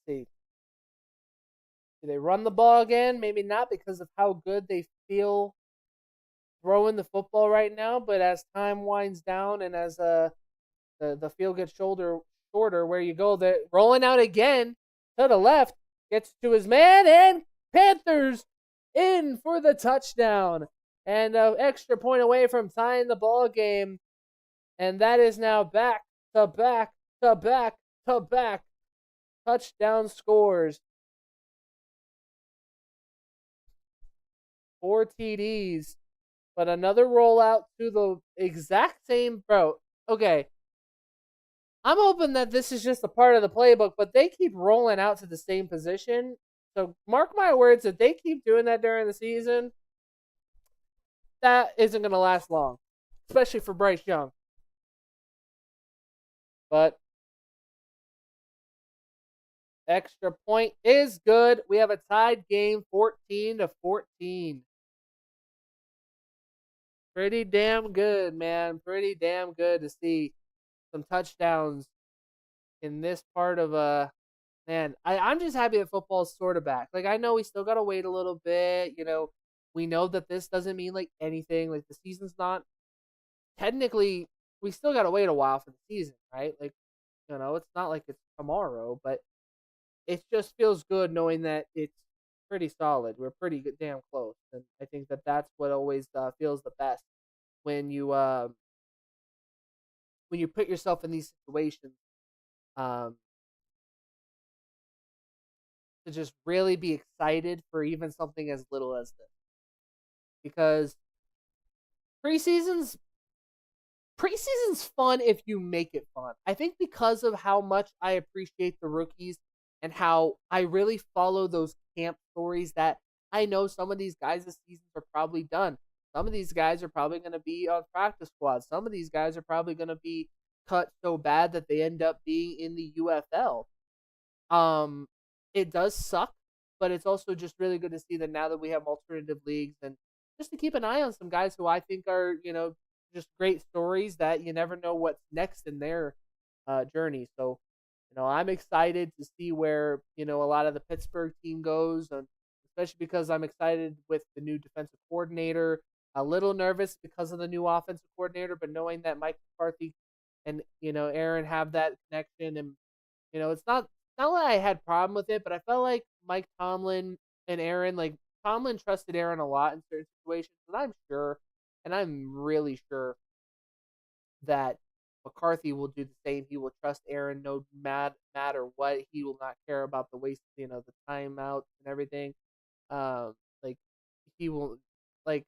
See. Do they run the ball again? Maybe not because of how good they feel throwing the football right now. But as time winds down and as the field gets shorter, where you go, they're rolling out again to the left, gets to his man and Panthers in for the touchdown. And an extra point away from tying the ball game. And that is now back to back to back to back touchdown scores. 4 TDs. But another rollout to the exact same bro. Okay. I'm hoping that this is just a part of the playbook, but they keep rolling out to the same position. So mark my words, if they keep doing that during the season, that isn't going to last long, especially for Bryce Young. But extra point is good. We have a tied game, 14-14. Pretty damn good, man. Pretty damn good to see some touchdowns in this part of man. I'm just happy that football's sort of back. Like, I know we still gotta wait a little bit. We know that this doesn't mean like anything. Like, the season's not technically. We still gotta wait a while for the season, right? Like, it's not like it's tomorrow, but it just feels good knowing that it's pretty solid. We're pretty good, damn close, and I think that that's what always feels the best when you put yourself in these situations, um, to just really be excited for even something as little as this, because preseason's preseason's fun if you make it fun. I think because of how much I appreciate the rookies and how I really follow those camp stories, that I know some of these guys this season are probably done. Some of these guys are probably going to be on practice squads. Some of these guys are probably going to be cut so bad that they end up being in the UFL. Um, it does suck, but it's also just really good to see that now that we have alternative leagues, and just to keep an eye on some guys who I think are, just great stories that you never know what's next in their journey. So, I'm excited to see where, a lot of the Pittsburgh team goes, and especially because I'm excited with the new defensive coordinator. A little nervous because of the new offensive coordinator, but knowing that Mike McCarthy and, Aaron have that connection, and, it's not like I had problem with it, but I felt like Mike Tomlin and Aaron, like, Tomlin trusted Aaron a lot in certain situations, and I'm really sure that McCarthy will do the same. He will trust Aaron no matter what. He will not care about the waste, the timeouts and everything. Like, he will, like,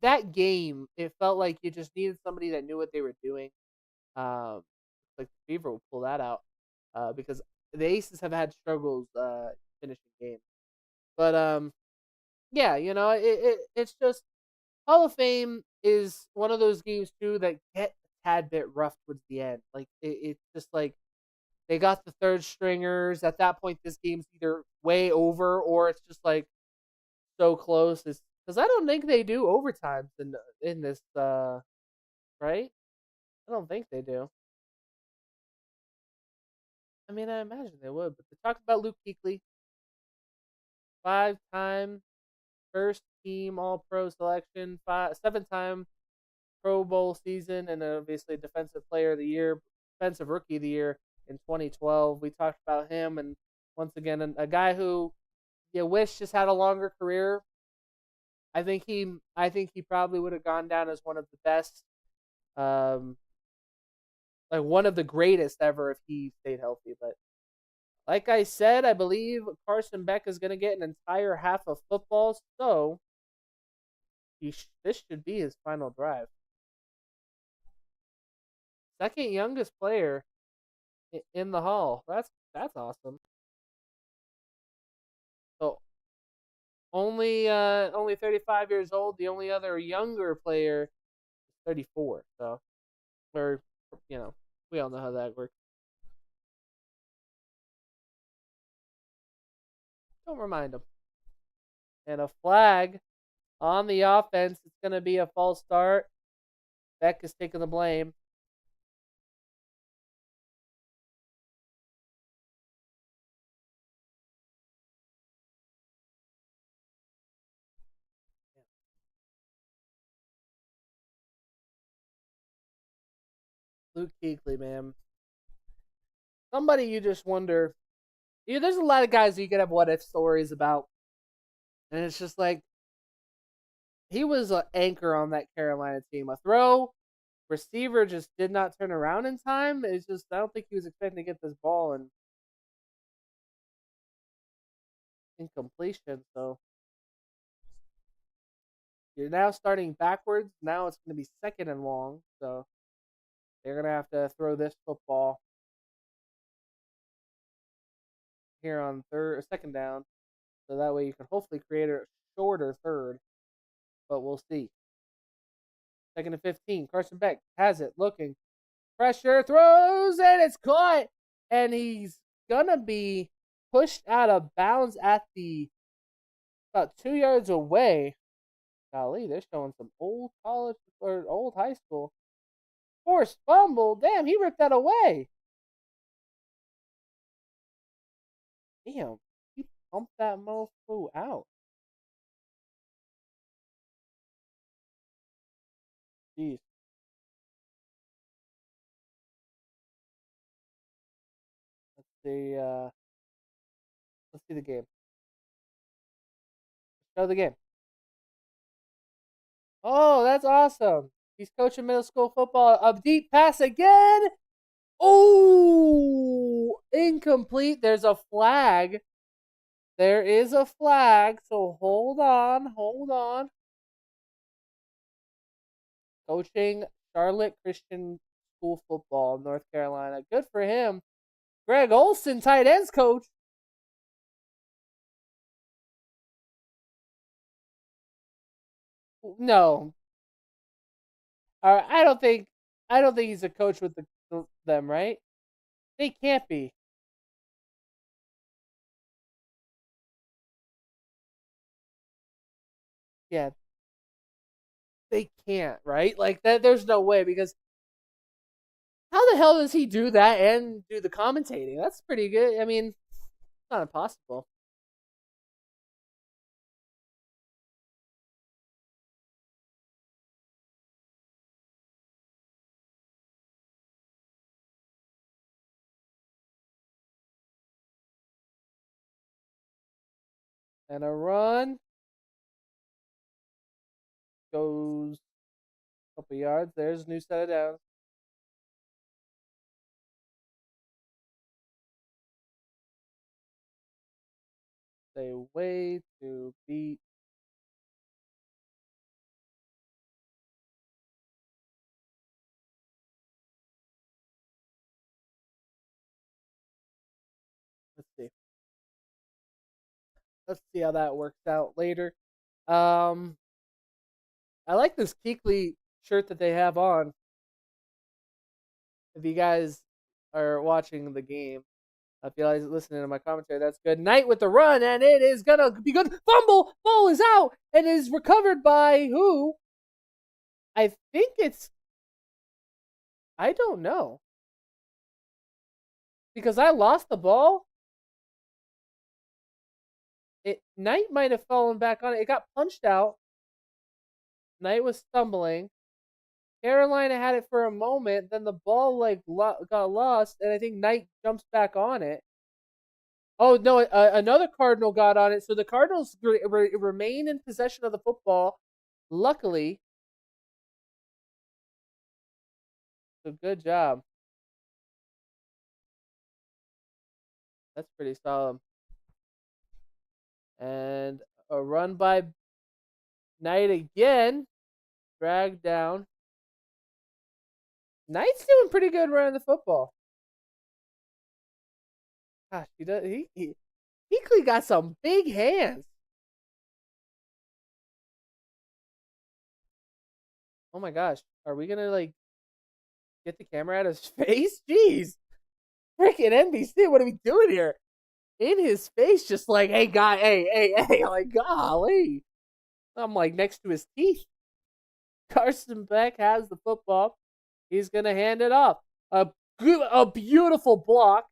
that game. It felt like you just needed somebody that knew what they were doing. Um, like the Fever will pull that out, because the Aces have had struggles finishing games. But yeah, it's just Hall of Fame is one of those games too that get a tad bit rough towards the end. Like, it's just like they got the third stringers. At that point, this game's either way over or it's just like so close. It's because I don't think they do overtimes in this, right? I don't think they do. I mean, I imagine they would, but they talked about Luke Kuechly, 5-time first team All Pro selection, 7-time Pro Bowl season, and obviously Defensive Player of the Year, Defensive Rookie of the Year in 2012. We talked about him, and once again, a guy who you wish just had a longer career. I think he probably would have gone down as one of the best, um, like one of the greatest ever if he stayed healthy. But like I said, I believe Carson Beck is going to get an entire half of football, so this should be his final drive. Second youngest player in the Hall. That's awesome. So only 35 years old. The only other younger player is 34. So we're we all know how that works. Don't remind him. And a flag on the offense. It's going to be a false start. Beck is taking the blame. Luke Kuechly, man. Somebody you just wonder. There's a lot of guys you could have what if stories about. And it's just like he was an anchor on that Carolina team. A throw, receiver just did not turn around in time. It's just I don't think he was expecting to get this ball in incompletion. So you're now starting backwards. Now it's going to be second and long. So they're going to have to throw this football here on second down. So that way you can hopefully create a shorter third. But we'll see. Second and 15. Carson Beck has it. Looking. Pressure. Throws. And it's caught. And he's going to be pushed out of bounds at the about 2 yards away. Golly, they're showing some old college or old high school. Forced fumble. Damn, he ripped that away. Damn, he pumped that mofo out. Jeez. Let's see. Let's see the game. Show the game. Oh, that's awesome. He's coaching middle school football. A deep pass again. Oh, incomplete. There's a flag. There is a flag. So hold on. Hold on. Coaching Charlotte Christian School football, North Carolina. Good for him. Greg Olson, tight ends coach. No, I don't think. I don't think he's a coach with them, right? They can't be. Yeah, they can't, right? Like that. There's no way because how the hell does he do that and do the commentating? That's pretty good. I mean, it's not impossible. And a run goes a couple yards. There's a new set of downs. They way to beat. Let's see. Let's see how that works out later. Um, I like this Keekly shirt that they have on. If you guys are watching the game, if you guys listening to my commentary, that's good. Knight with the run, and it is gonna be good. Fumble, ball is out, and is recovered by who? I think it's. I don't know because I lost the ball. Knight might have fallen back on it. It got punched out. Knight was stumbling. Carolina had it for a moment, then the ball got lost, and I think Knight jumps back on it. Oh no! Another Cardinal got on it, so the Cardinals remain in possession of the football. Luckily, so good job. That's pretty solid. And a run by Knight again, dragged down. Knight's doing pretty good running the football. Gosh, he does. He got some big hands. Oh my gosh, are we gonna like get the camera out of his face? Jeez, freaking NBC, what are we doing here? In his face, just like, hey guy, hey, like golly. I'm like next to his teeth. Carson Beck has the football. He's gonna hand it off. A beautiful block.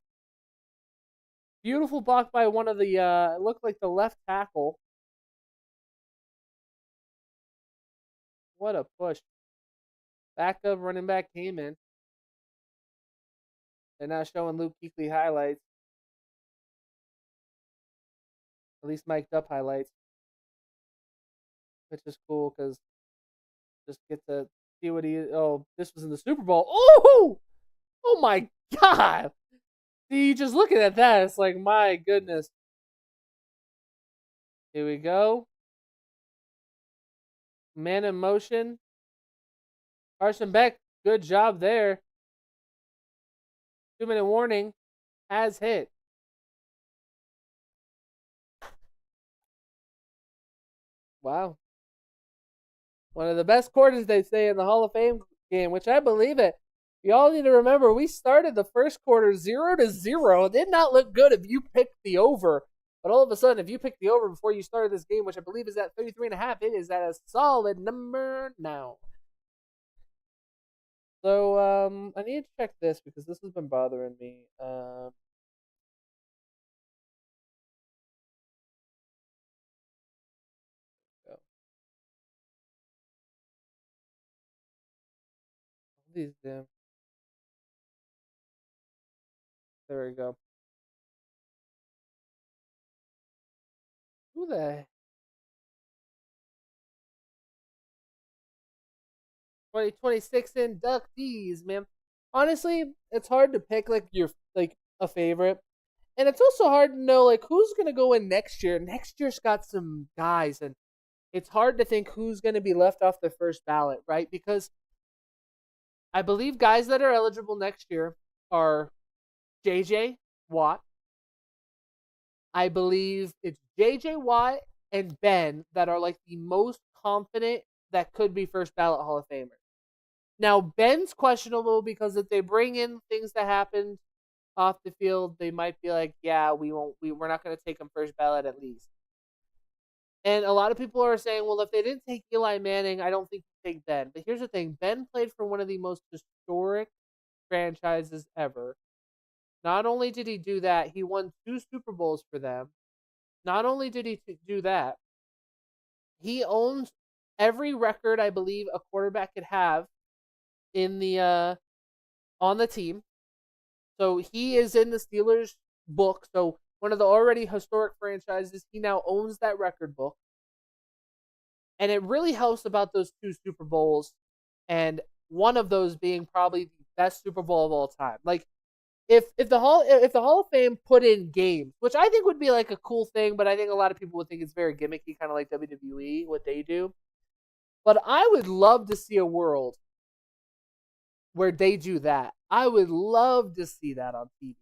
Beautiful block by one of the it looked like the left tackle. What a push. Backup running back came in. They're not showing Luke Kuechly highlights. At least mic'd up highlights. which is cool because just get to see what he. Oh, this was in the Super Bowl. Oh, oh my God! See, just looking at that, it's like my goodness. Here we go. Man in motion. Carson Beck, good job there. 2-minute warning has hit. Wow. One of the best quarters, they say, in the Hall of Fame game, which I believe it. You all need to remember, we started the first quarter 0-0. It did not look good if you picked the over. But all of a sudden, if you picked the over before you started this game, which I believe is at 33.5, it is at a solid number now. So, I need to check this because this has been bothering me. These damn. There we go. Who the 2026 inductees, man? Honestly, it's hard to pick like your like a favorite. And it's also hard to know like who's gonna go in next year. Next year's got some guys, and it's hard to think who's gonna be left off the first ballot, right? Because I believe guys that are eligible next year are JJ Watt. I believe it's JJ Watt and Ben that are like the most confident that could be first ballot Hall of Famers. Now Ben's questionable because if they bring in things that happened off the field, they might be like, yeah, we're not going to take him first ballot at least. And a lot of people are saying, well, if they didn't take Eli Manning, I don't think they take Ben. But here's the thing: Ben played for one of the most historic franchises ever. Not only did he do that, he won 2 Super Bowls for them. Not only did he do that, he owns every record I believe a quarterback could have in the on the team. So he is in the Steelers book. So one of the already historic franchises, he now owns that record book. And it really helps about those 2 Super Bowls, and one of those being probably the best Super Bowl of all time. Like if the Hall of Fame put in games, which I think would be like a cool thing, but I think a lot of people would think it's very gimmicky, kind of like WWE, what they do. But I would love to see a world where they do that. I would love to see that on TV,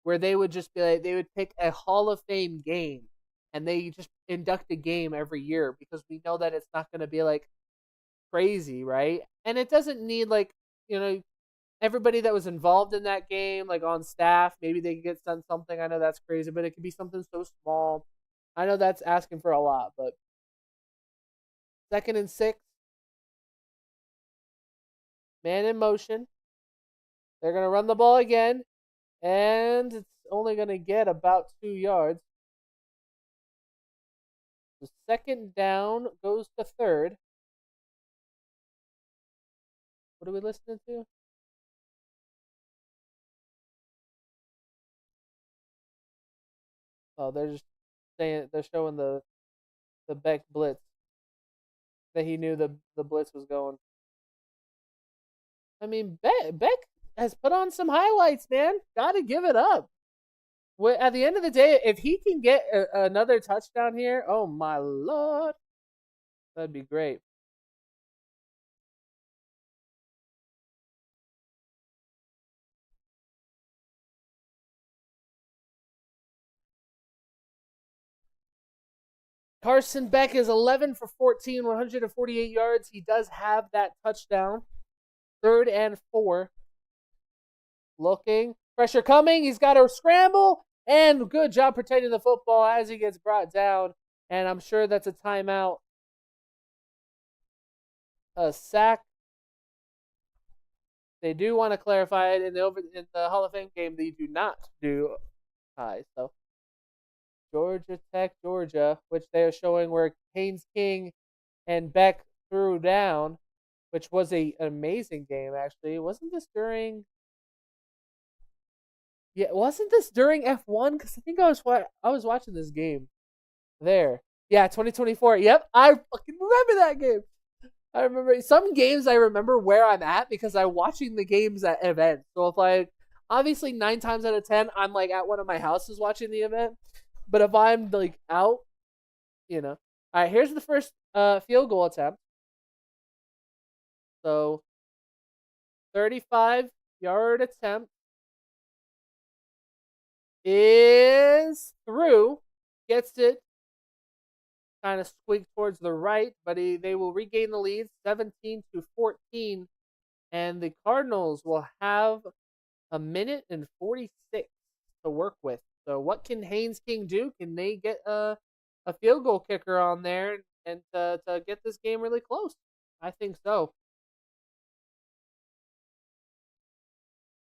where they would just be like, they would pick a Hall of Fame game and they just induct a game every year because we know that it's not going to be like crazy, right? And it doesn't need like, everybody that was involved in that game, like on staff, maybe they could get done something. I know that's crazy, but it could be something so small. I know that's asking for a lot, but 2nd and 6, man in motion. They're going to run the ball again, and it's only going to get about 2 yards. The 2nd down goes to 3rd. What are we listening to? Oh, they're just saying, they're showing the Beck blitz, that he knew the blitz was going. I mean, Beck has put on some highlights, man. Gotta give it up. At the end of the day, if he can get another touchdown here, oh my lord, that'd be great. Carson Beck is 11 for 14, 148 yards. He does have that touchdown. 3rd and 4. Looking. Pressure coming. He's got to scramble. And good job protecting the football as he gets brought down. And I'm sure that's a timeout. A sack. They do want to clarify it in the Hall of Fame game. They do not do ties. So Georgia Tech, Georgia, which they are showing where Haynes King and Beck threw down, which was an amazing game, actually. Wasn't this during F1? Because I think I was watching this game there. Yeah, 2024. Yep, I fucking remember that game. I remember some games. I remember where I'm at because I'm watching the games at events. So if obviously 9 times out of 10, I'm like at one of my houses watching the event. But if I'm like out, you know. All right, here's the first field goal attempt. So 35-yard attempt is through. Gets it kind of squeaked towards the right, but they will regain the lead 17-14, and the Cardinals will have a minute and 46 to work with. So what can Haynes King do? Can they get a field goal kicker on there and to get this game really close? I think so.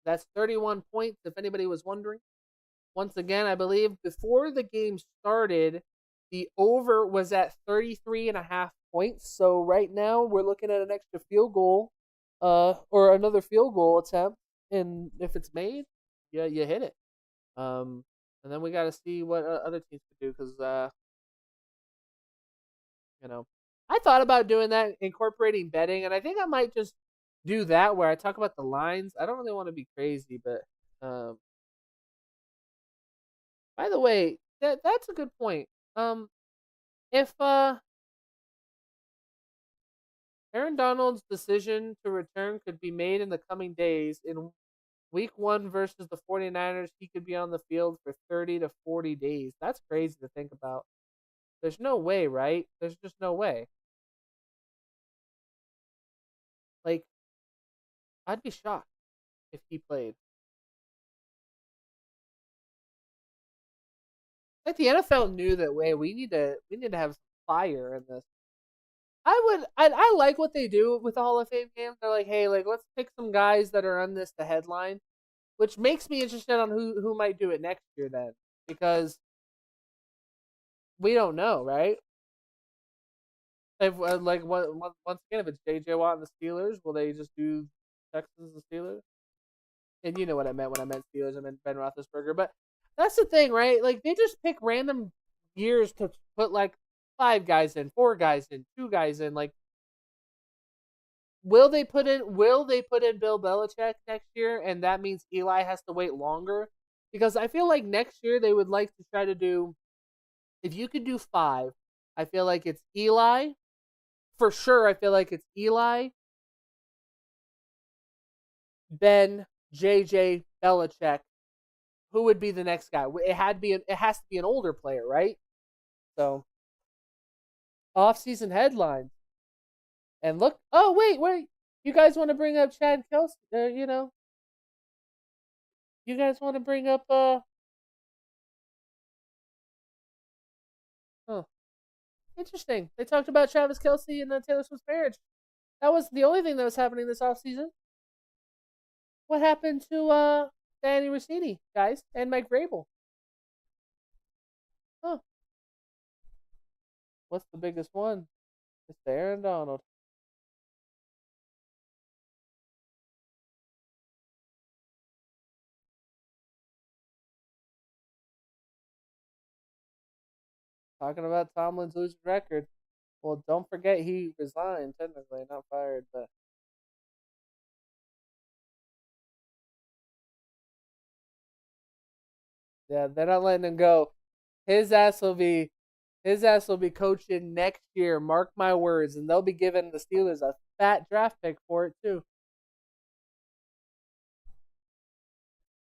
That's 31 points, if anybody was wondering. Once again, I believe before the game started, the over was at 33.5 points. So right now we're looking at an extra field goal, or another field goal attempt, and if it's made, yeah, you hit it. And then we got to see what other teams can do because you know, I thought about doing that, incorporating betting, and I think I might just do that where I talk about the lines. I don't really want to be crazy, but by the way, that's a good point. If Aaron Donald's decision to return could be made in the coming days, in week 1 versus the 49ers, he could be on the field for 30 to 40 days. That's crazy to think about. There's no way, right? There's just no way. Like, I'd be shocked if he played. Like the NFL knew that way. We need to have some fire in this. I like what they do with the Hall of Fame games. They're like, hey, like let's pick some guys that are on this to headline, which makes me interested on who might do it next year then, because we don't know, right? If like once again, if it's J.J. Watt and the Steelers, will they just do Texans and Steelers? And you know what I meant when I meant Steelers. I meant Ben Roethlisberger. But that's the thing, right? Like they just pick random years to put like 5 guys in, 4 guys in, 2 guys in. Like, will they put in Bill Belichick next year, and that means Eli has to wait longer? Because I feel like next year they would like to try to do. If you could do 5, I feel like it's Eli. For sure, I feel like it's Eli, Ben, JJ, Belichick. Who would be the next guy? It has to be an older player, right? So off-season headlines. And look, oh wait, you guys want to bring up Chad Kelsey? You guys want to bring up oh, interesting. They talked about Travis Kelsey and Taylor Swift's marriage. That was the only thing that was happening this offseason. What happened to Danny Rossini, guys, and Mike Vrabel? Huh? What's the biggest one? It's Aaron Donald. Talking about Tomlin's losing record. Well, don't forget he resigned technically, not fired, but yeah, they're not letting him go. His ass will be his ass will be coaching next year. Mark my words, and they'll be giving the Steelers a fat draft pick for it too.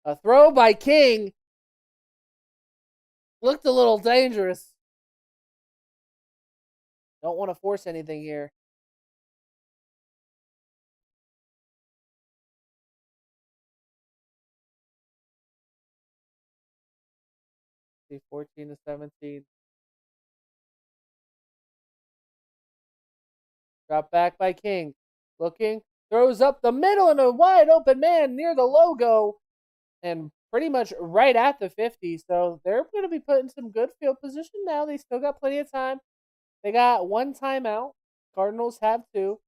A throw by King looked a little dangerous. Don't want to force anything here. See, 14-17. Drop back by King. Looking. Throws up the middle and a wide open man near the logo. And pretty much right at the 50. So they're going to be put in some good field position now. They still got plenty of time. They got 1 timeout. Cardinals have 2.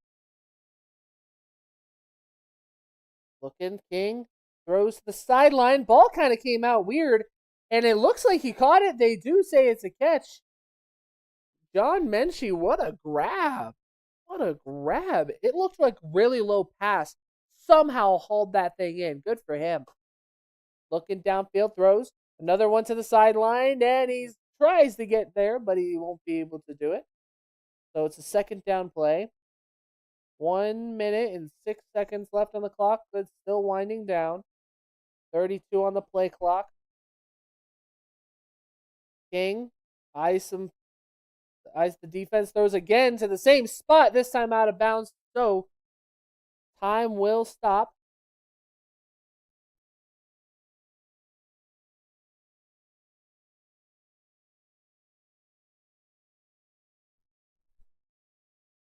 Looking. King throws to the sideline. Ball kind of came out weird. And it looks like he caught it. They do say it's a catch. John Menchie, what a grab. What a grab. It looked like really low pass. Somehow hauled that thing in. Good for him. Looking downfield, throws. Another one to the sideline, and he tries to get there, but he won't be able to do it. So it's a second down play. 1 minute and 6 seconds left on the clock, but still winding down. 32 on the play clock. King eyes the defense, throws again to the same spot, this time out of bounds. So time will stop.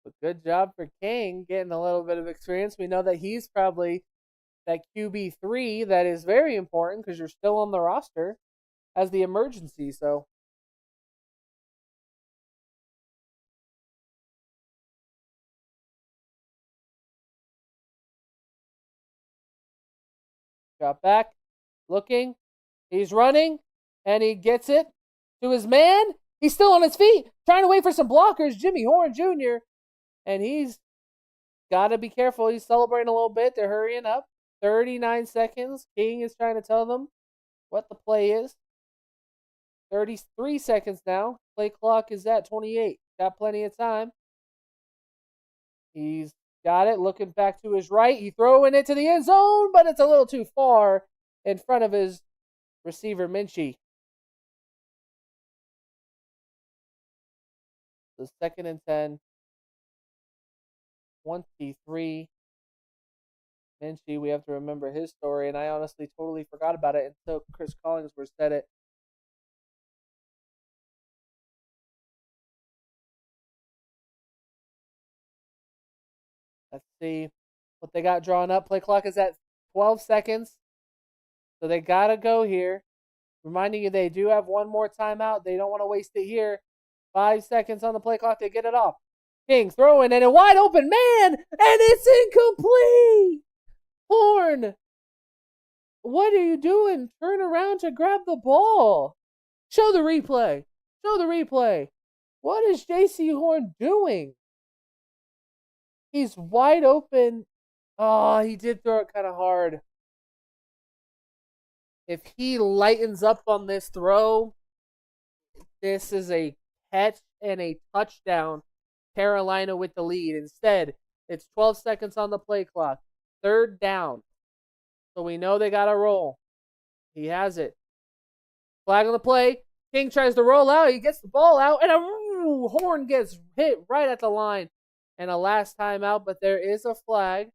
But good job for King getting a little bit of experience. We know that he's probably that QB3 that is very important because you're still on the roster as the emergency. So drop back, looking, he's running, and he gets it to his man. He's still on his feet, trying to wait for some blockers, Jimmy Horn Jr., and he's got to be careful. He's celebrating a little bit. They're hurrying up. 39 seconds. King is trying to tell them what the play is. 33 seconds now. Play clock is at 28. Got plenty of time. He's got it. Looking back to his right. He's throwing it to the end zone, but it's a little too far in front of his receiver, Minchie. So 2nd and 10. 23. Minchie, we have to remember his story, and I honestly totally forgot about it until Chris Collinsworth said it. Let's see what they got drawn up. Play clock is at 12 seconds. So they got to go here. Reminding you, they do have one more timeout. They don't want to waste it here. 5 seconds on the play clock to get it off. King throwing and a wide open man, and it's incomplete. Horn, what are you doing? Turn around to grab the ball. Show the replay. Show the replay. What is J.C. Horn doing? He's wide open. Oh, he did throw it kind of hard. If he lightens up on this throw, this is a catch and a touchdown. Carolina with the lead. Instead, it's 12 seconds on the play clock. 3rd down. So we know they got to roll. He has it. Flag on the play. King tries to roll out. He gets the ball out, and Horn gets hit right at the line. And a last time out, but there is a flag.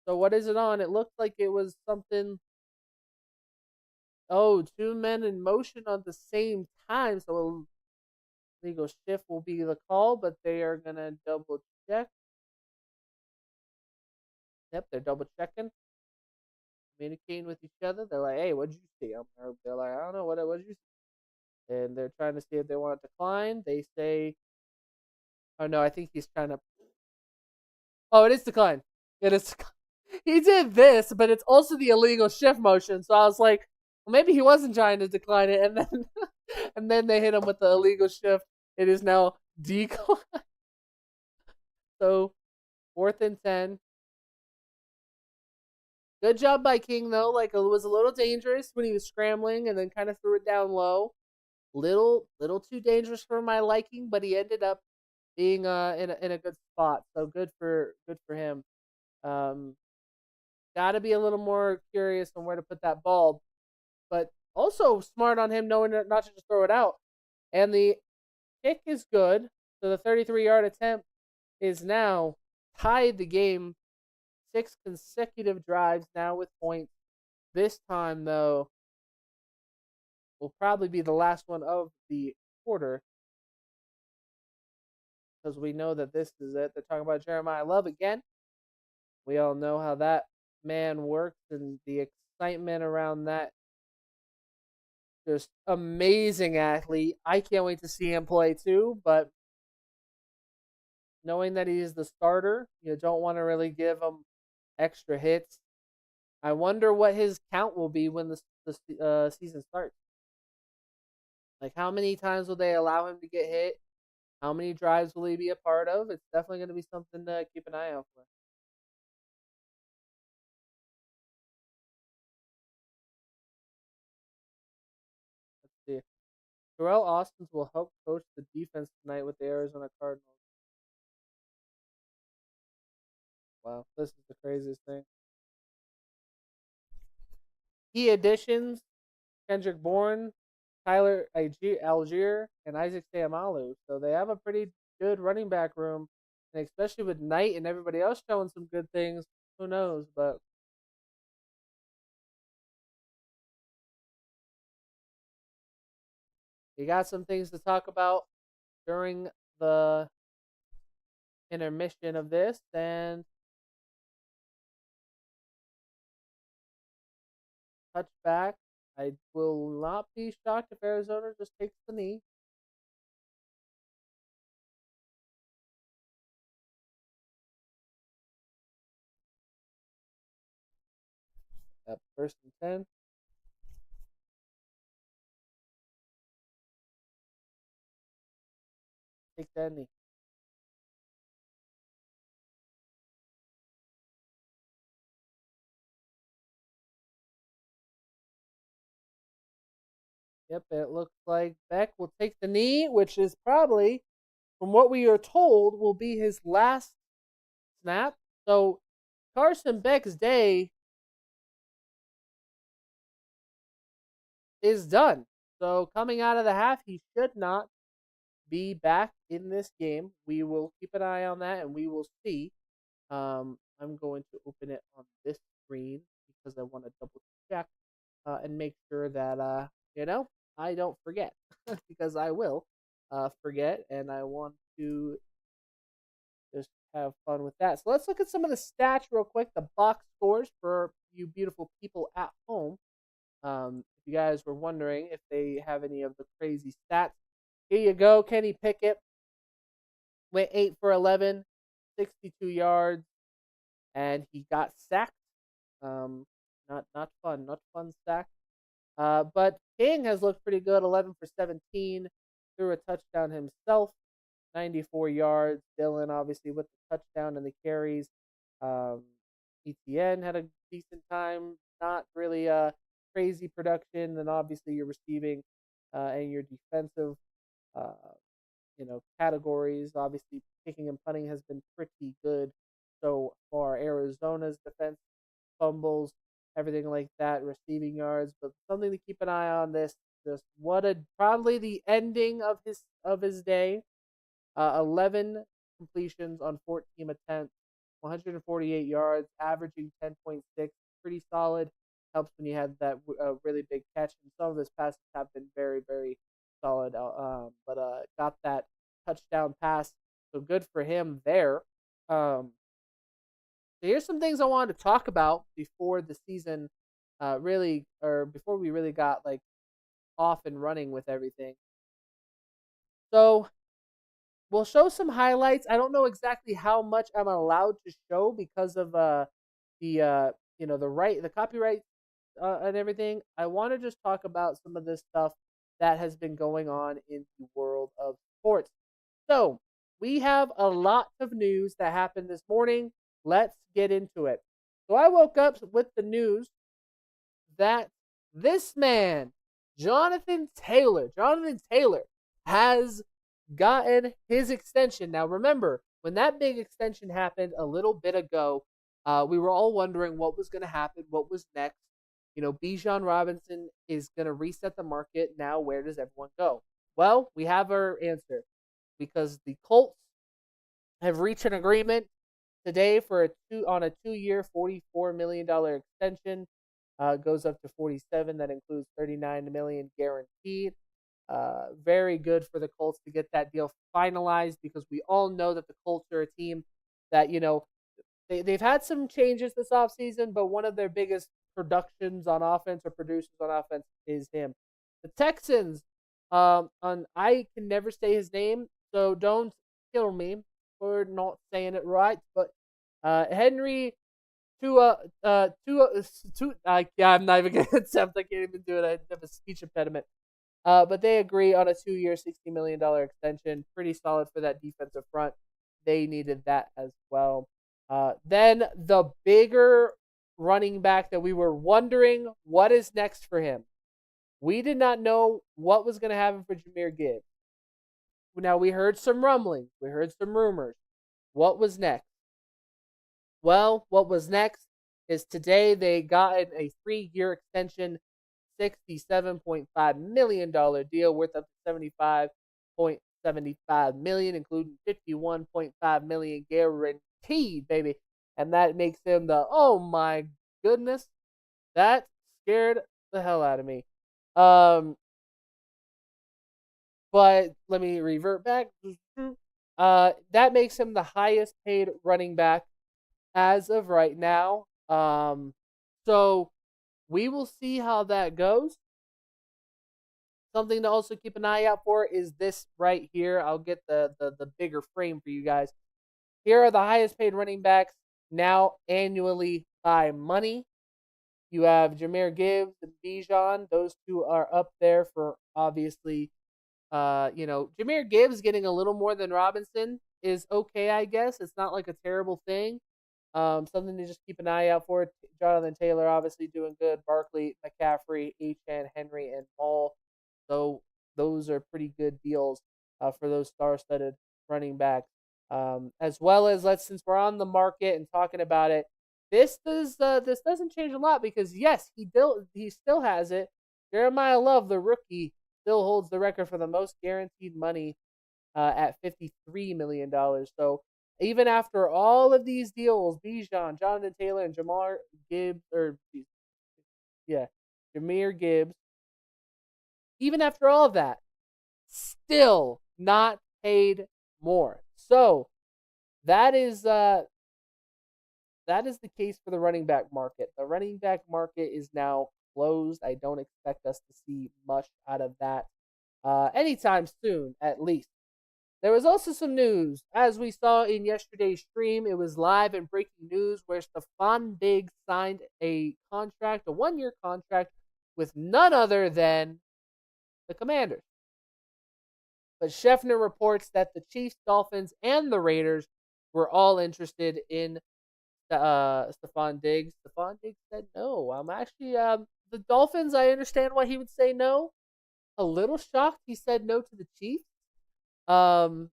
So what is it on? It looked like it was something. Oh, 2 men in motion at the same time. So legal shift will be the call, but they are going to double check. Yep, they're double checking. Communicating with each other. They're like, hey, what'd you see? They're like, I don't know, what did you see? And they're trying to see if they want to decline. They say, oh no, I think he's trying to. Oh, it is decline. It is. He did this, but it's also the illegal shift motion. So I was like, well, maybe he wasn't trying to decline it, and then and then they hit him with the illegal shift. It is now decline. So 4th and 10. Good job by King though. Like, it was a little dangerous when he was scrambling and then kind of threw it down low. Little too dangerous for my liking, but he ended up being in a good spot. So good for him. Got to be a little more curious on where to put that ball, but also smart on him knowing not to just throw it out. And the kick is good. So the 33-yard attempt is now tied the game. 6 consecutive drives now with points. This time, though, will probably be the last one of the quarter, because we know that this is it. They're talking about Jeremiah Love again. We all know how that man works and the excitement around that. Just amazing athlete. I can't wait to see him play too, but knowing that he is the starter, you don't want to really give him extra hits. I wonder what his count will be when the season starts. Like, how many times will they allow him to get hit? How many drives will he be a part of? It's definitely going to be something to keep an eye out for. Let's see. Terrell Austin will help coach the defense tonight with the Arizona Cardinals. Wow, this is the craziest thing. Key additions: Kendrick Bourne, Tyler Algier, and Isaac Seumalo. So they have a pretty good running back room, and especially with Knight and everybody else showing some good things. Who knows? But we got some things to talk about during the intermission of this, and touchback. I will not be shocked if Arizona just takes the knee. At 1st and 10. Take that knee. Yep, it looks like Beck will take the knee, which is probably, from what we are told, will be his last snap. So Carson Beck's day is done. So coming out of the half, he should not be back in this game. We will keep an eye on that, and we will see. I'm going to open it on this screen because I want to double check and make sure that I don't forget because I will forget, and I want to just have fun with that. So let's look at some of the stats real quick. The box scores for you beautiful people at home. If you guys were wondering if they have any of the crazy stats, here you go. Kenny Pickett went 8 for 11, 62 yards, and he got sacked. Not fun sack. But King has looked pretty good. 11 for 17, threw a touchdown himself, 94 yards. Dylan obviously with the touchdown and the carries. ETN had a decent time. Not really crazy production. Then obviously your receiving and your defensive uh, categories. Obviously, kicking and punting has been pretty good so far. Arizona's defense, fumbles, everything like that, receiving yards. But something to keep an eye on. This just what a probably the ending of his day. 11 completions on 14 attempts, 148 yards, averaging 10.6. Pretty solid. Helps when you have that really big catch. And some of his passes have been very, very solid. But got that touchdown pass, so good for him there. So here's some things I wanted to talk about before the season, before we really got like off and running with everything. So we'll show some highlights. I don't know exactly how much I'm allowed to show because of the copyright and everything. I want to just talk about some of this stuff that has been going on in the world of sports. So we have a lot of news that happened this morning. Let's get into it. So I woke up with the news that this man, Jonathan Taylor, has gotten his extension. Now, remember, when that big extension happened a little bit ago, we were all wondering what was going to happen, what was next. Bijan Robinson is going to reset the market. Now, where does everyone go? Well, we have our answer because the Colts have reached an agreement today for a 2-year, $44 million extension. Goes up to 47. That includes 39 million guaranteed. Very good for the Colts to get that deal finalized because we all know that the Colts are a team that they've had some changes this offseason, but one of their biggest productions on offense or producers on offense is him. The Texans, I can never say his name, so don't kill me for not saying it right. But Henry I'm not even gonna attempt. I can't even do it. I have a speech impediment. But they agree on a 2-year, $60 million extension. Pretty solid for that defensive front. They needed that as well. Then the bigger running back that we were wondering what is next for him. We did not know what was going to happen for Jahmyr Gibbs. Now, we heard some rumblings. We heard some rumors. What was next? Well, what was next is today they got a 3-year extension, $67.5 million deal worth up to $75.75 million, including $51.5 million guaranteed, baby. And that makes him oh my goodness, that scared the hell out of me. But let me revert back. That makes him the highest paid running back as of right now. So we will see how that goes. Something to also keep an eye out for is this right here. I'll get the bigger frame for you guys. Here are the highest paid running backs now annually by money. You have Jahmyr Gibbs and Bijan. Those two are up there for obviously. Jahmyr Gibbs getting a little more than Robinson is okay, I guess. It's not like a terrible thing. Something to just keep an eye out for. Jonathan Taylor obviously doing good. Barkley, McCaffrey, Achane, Henry, and Ball. So those are pretty good deals for those star-studded running backs. As well as since we're on the market and talking about it, this doesn't change a lot because yes, he still has it. Jeremiah Love, the rookie, still holds the record for the most guaranteed money at $53 million. So even after all of these deals, Bijan, Jonathan Taylor, and Jahmyr Gibbs, even after all of that, still not paid more. So that is the case for the running back market. The running back market is now closed. I don't expect us to see much out of that anytime soon, at least. There was also some news, as we saw in yesterday's stream. It was live and breaking news where Stephon Diggs signed a 1-year contract with none other than the Commanders. But Schefter reports that the Chiefs, Dolphins, and the Raiders were all interested in Stephon Diggs. Stephon Diggs said no. I'm actually the Dolphins. I understand why he would say no. A little shocked he said no to the Chiefs. And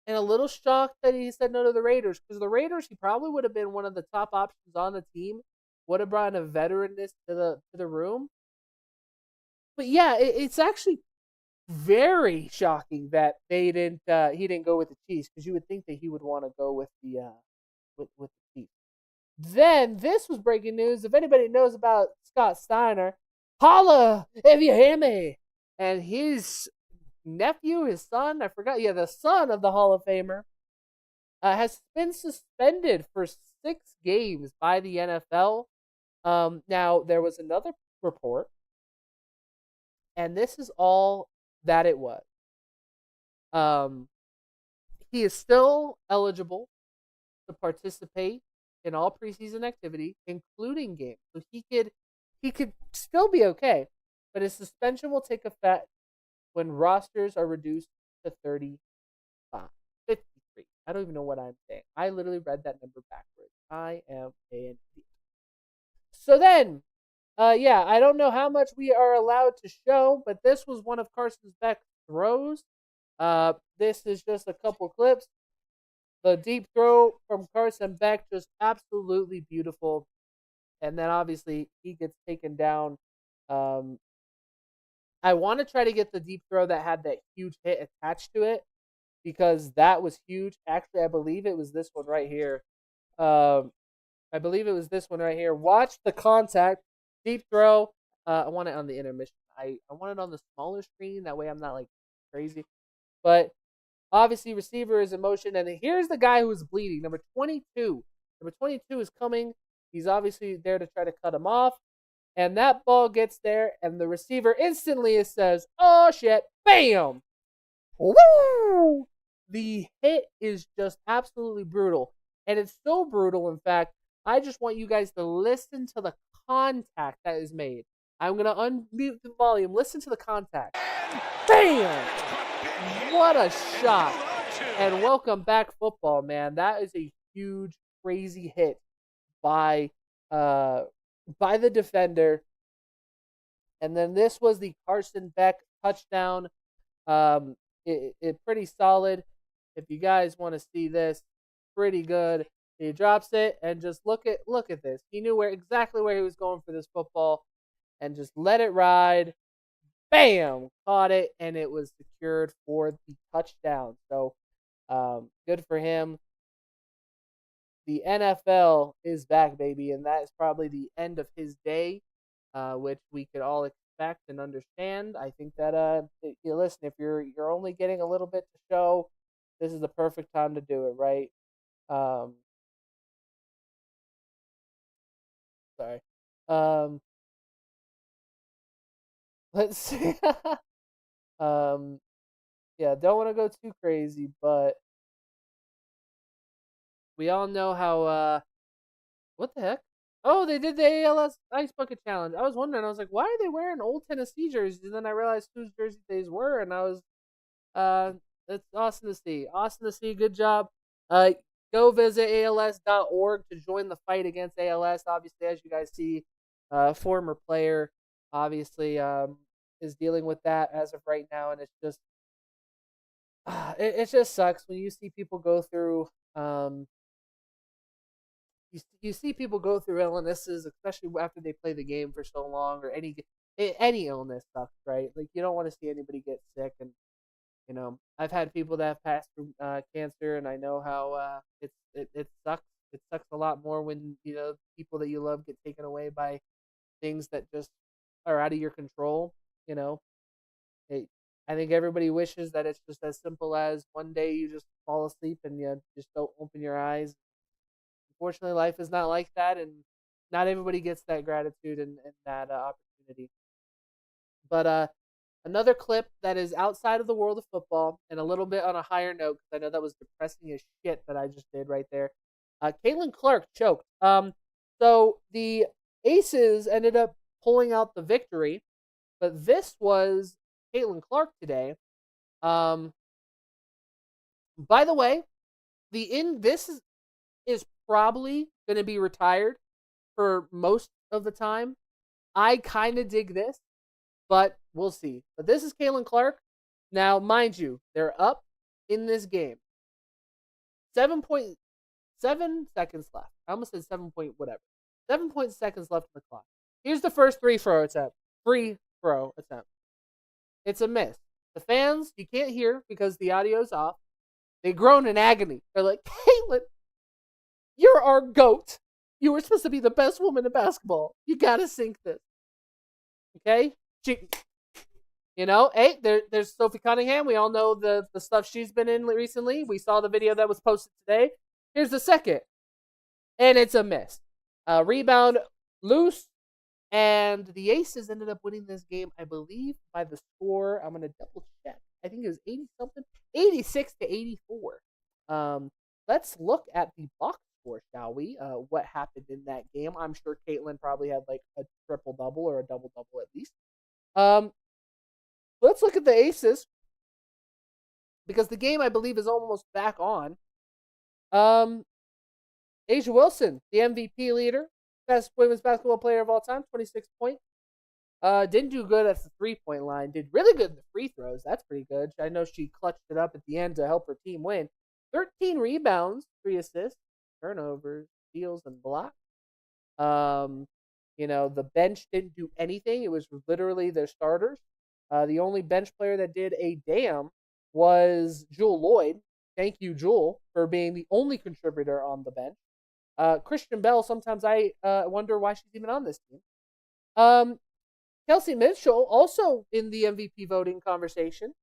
a little shocked that he said no to the Raiders, because the Raiders, he probably would have been one of the top options on the team. Would have brought a veteranness to the room. But yeah, it's actually very shocking that he didn't go with the Chiefs, because you would think that he would want to go with the Chiefs. Then this was breaking news. If anybody knows about Scott Steiner, holla if you hear me. And his nephew, his son, I forgot. Yeah, the son of the Hall of Famer has been suspended for 6 games by the NFL. Now there was another report, and this is all that it was. He is still eligible to participate in all preseason activity, including games. So he could still be okay, but his suspension will take effect when rosters are reduced to 53. I don't even know what I'm saying. I literally read that number backwards. I am an idiot. So then, I don't know how much we are allowed to show, but this was one of Carson Beck's throws. This is just a couple clips. The deep throw from Carson Beck, just absolutely beautiful. And then obviously he gets taken down. I want to try to get the deep throw that had that huge hit attached to it, because that was huge. Actually, I believe it was this one right here. Watch the contact. Deep throw. I want it on the intermission. I want it on the smaller screen. That way I'm not like crazy. But obviously receiver is in motion. And here's the guy who is bleeding. Number 22. Number 22 is coming. He's obviously there to try to cut him off. And that ball gets there. And the receiver instantly says, oh shit. Bam. Woo! The hit is just absolutely brutal. And it's so brutal, in fact, I just want you guys to listen to the contact that is made. I'm going to unmute the volume. Listen to the contact. Bam! What a shot. And welcome back, football, man. That is a huge, crazy hit by the defender. And then this was the Carson Beck touchdown. It pretty solid. If you guys want to see this, pretty good. He drops it and just look at this. He knew exactly where he was going for this football and just let it ride. Bam! Caught it, and it was secured for the touchdown. So good for him. The NFL is back, baby, and that is probably the end of his day, which we could all expect and understand. I think that listen, if you're only getting a little bit to show, this is the perfect time to do it, right? Sorry. Let's see. Yeah, don't want to go too crazy, but we all know how what the heck? Oh, they did the ALS Ice Bucket Challenge. I was wondering, I was like, why are they wearing old Tennessee jerseys? And then I realized whose jersey these were, and I was it's awesome to see. Awesome to see. Good job. Go visit ALS.org to join the fight against ALS. Obviously, as you guys see, former player obviously is dealing with that as of right now, and it's just it just sucks when you see people go through you see people go through illnesses, especially after they play the game for so long, or any illness sucks, right? Like, you don't want to see anybody get sick, and I've had people that have passed through cancer, and I know how it sucks. It sucks a lot more when people that you love get taken away by things that just are out of your control. I think everybody wishes that it's just as simple as one day you just fall asleep and you just don't open your eyes. Unfortunately, life is not like that, and not everybody gets that gratitude and that opportunity. But another clip that is outside of the world of football and a little bit on a higher note, because I know that was depressing as shit that I just did right there. Caitlin Clark choked. So the Aces ended up pulling out the victory, but this was Caitlin Clark today. By the way, this is probably going to be retired for most of the time. I kind of dig this, but we'll see. But this is Caitlin Clark. Now, mind you, they're up in this game. 7.7 seconds left. I almost said 7 point whatever. 7 seconds left on the clock. Here's the first free throw attempt. It's a miss. The fans, you can't hear because the audio's off. They groan in agony. They're like, Caitlin, you're our GOAT. You were supposed to be the best woman in basketball. You gotta sink this. Okay? Hey, there's Sophie Cunningham. We all know the stuff she's been in recently. We saw the video that was posted today. Here's the second. And it's a miss. Rebound loose. And the Aces ended up winning this game, I believe, by the score. I'm going to double check. I think it was 80-something. 86-84. Let's look at the box score, shall we? What happened in that game? I'm sure Caitlin probably had like a triple-double or a double-double at least. Let's look at the Aces, because the game, I believe, is almost back on. Asia Wilson, the MVP leader, best women's basketball player of all time, 26 points. Didn't do good at the three-point line. Did really good in the free throws. That's pretty good. I know she clutched it up at the end to help her team win. 13 rebounds, 3 assists, turnovers, steals, and blocks. The bench didn't do anything. It was literally their starters. The only bench player that did a damn was Jewel Lloyd. Thank you, Jewel, for being the only contributor on the bench. Christian Bell, sometimes I wonder why she's even on this team. Kelsey Mitchell, also in the MVP voting conversation.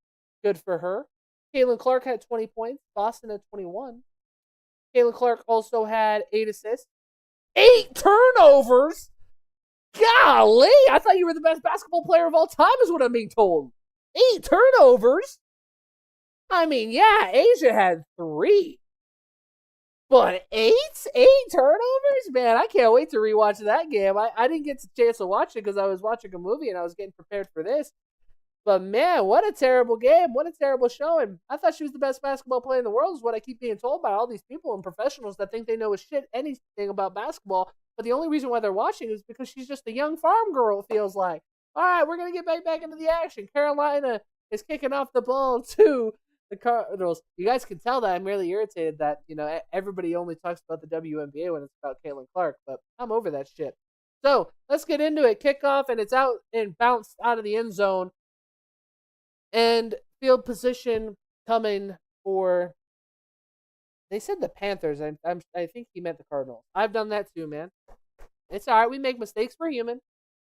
Good for her. Caitlin Clark had 20 points. Boston had 21. Caitlin Clark also had 8 assists. 8 turnovers? Golly! I thought you were the best basketball player of all time is what I'm being told. 8 turnovers? I mean, yeah, Asia had 3. But eight turnovers? Man, I can't wait to rewatch that game. I didn't get a chance to watch it because I was watching a movie and I was getting prepared for this. But man, what a terrible game. What a terrible showing. I thought she was the best basketball player in the world, is what I keep being told by all these people and professionals that think they know a shit anything about basketball. But the only reason why they're watching is because she's just a young farm girl, it feels like. All right, we're going to get back into the action. Carolina is kicking off the ball to the Cardinals. You guys can tell that I'm really irritated that, everybody only talks about the WNBA when it's about Caitlin Clark, but I'm over that shit. So let's get into it. Kickoff, and it's out and bounced out of the end zone. And field position coming for. They said the Panthers. I think he meant the Cardinals. I've done that too, man. It's all right. We make mistakes. We're human.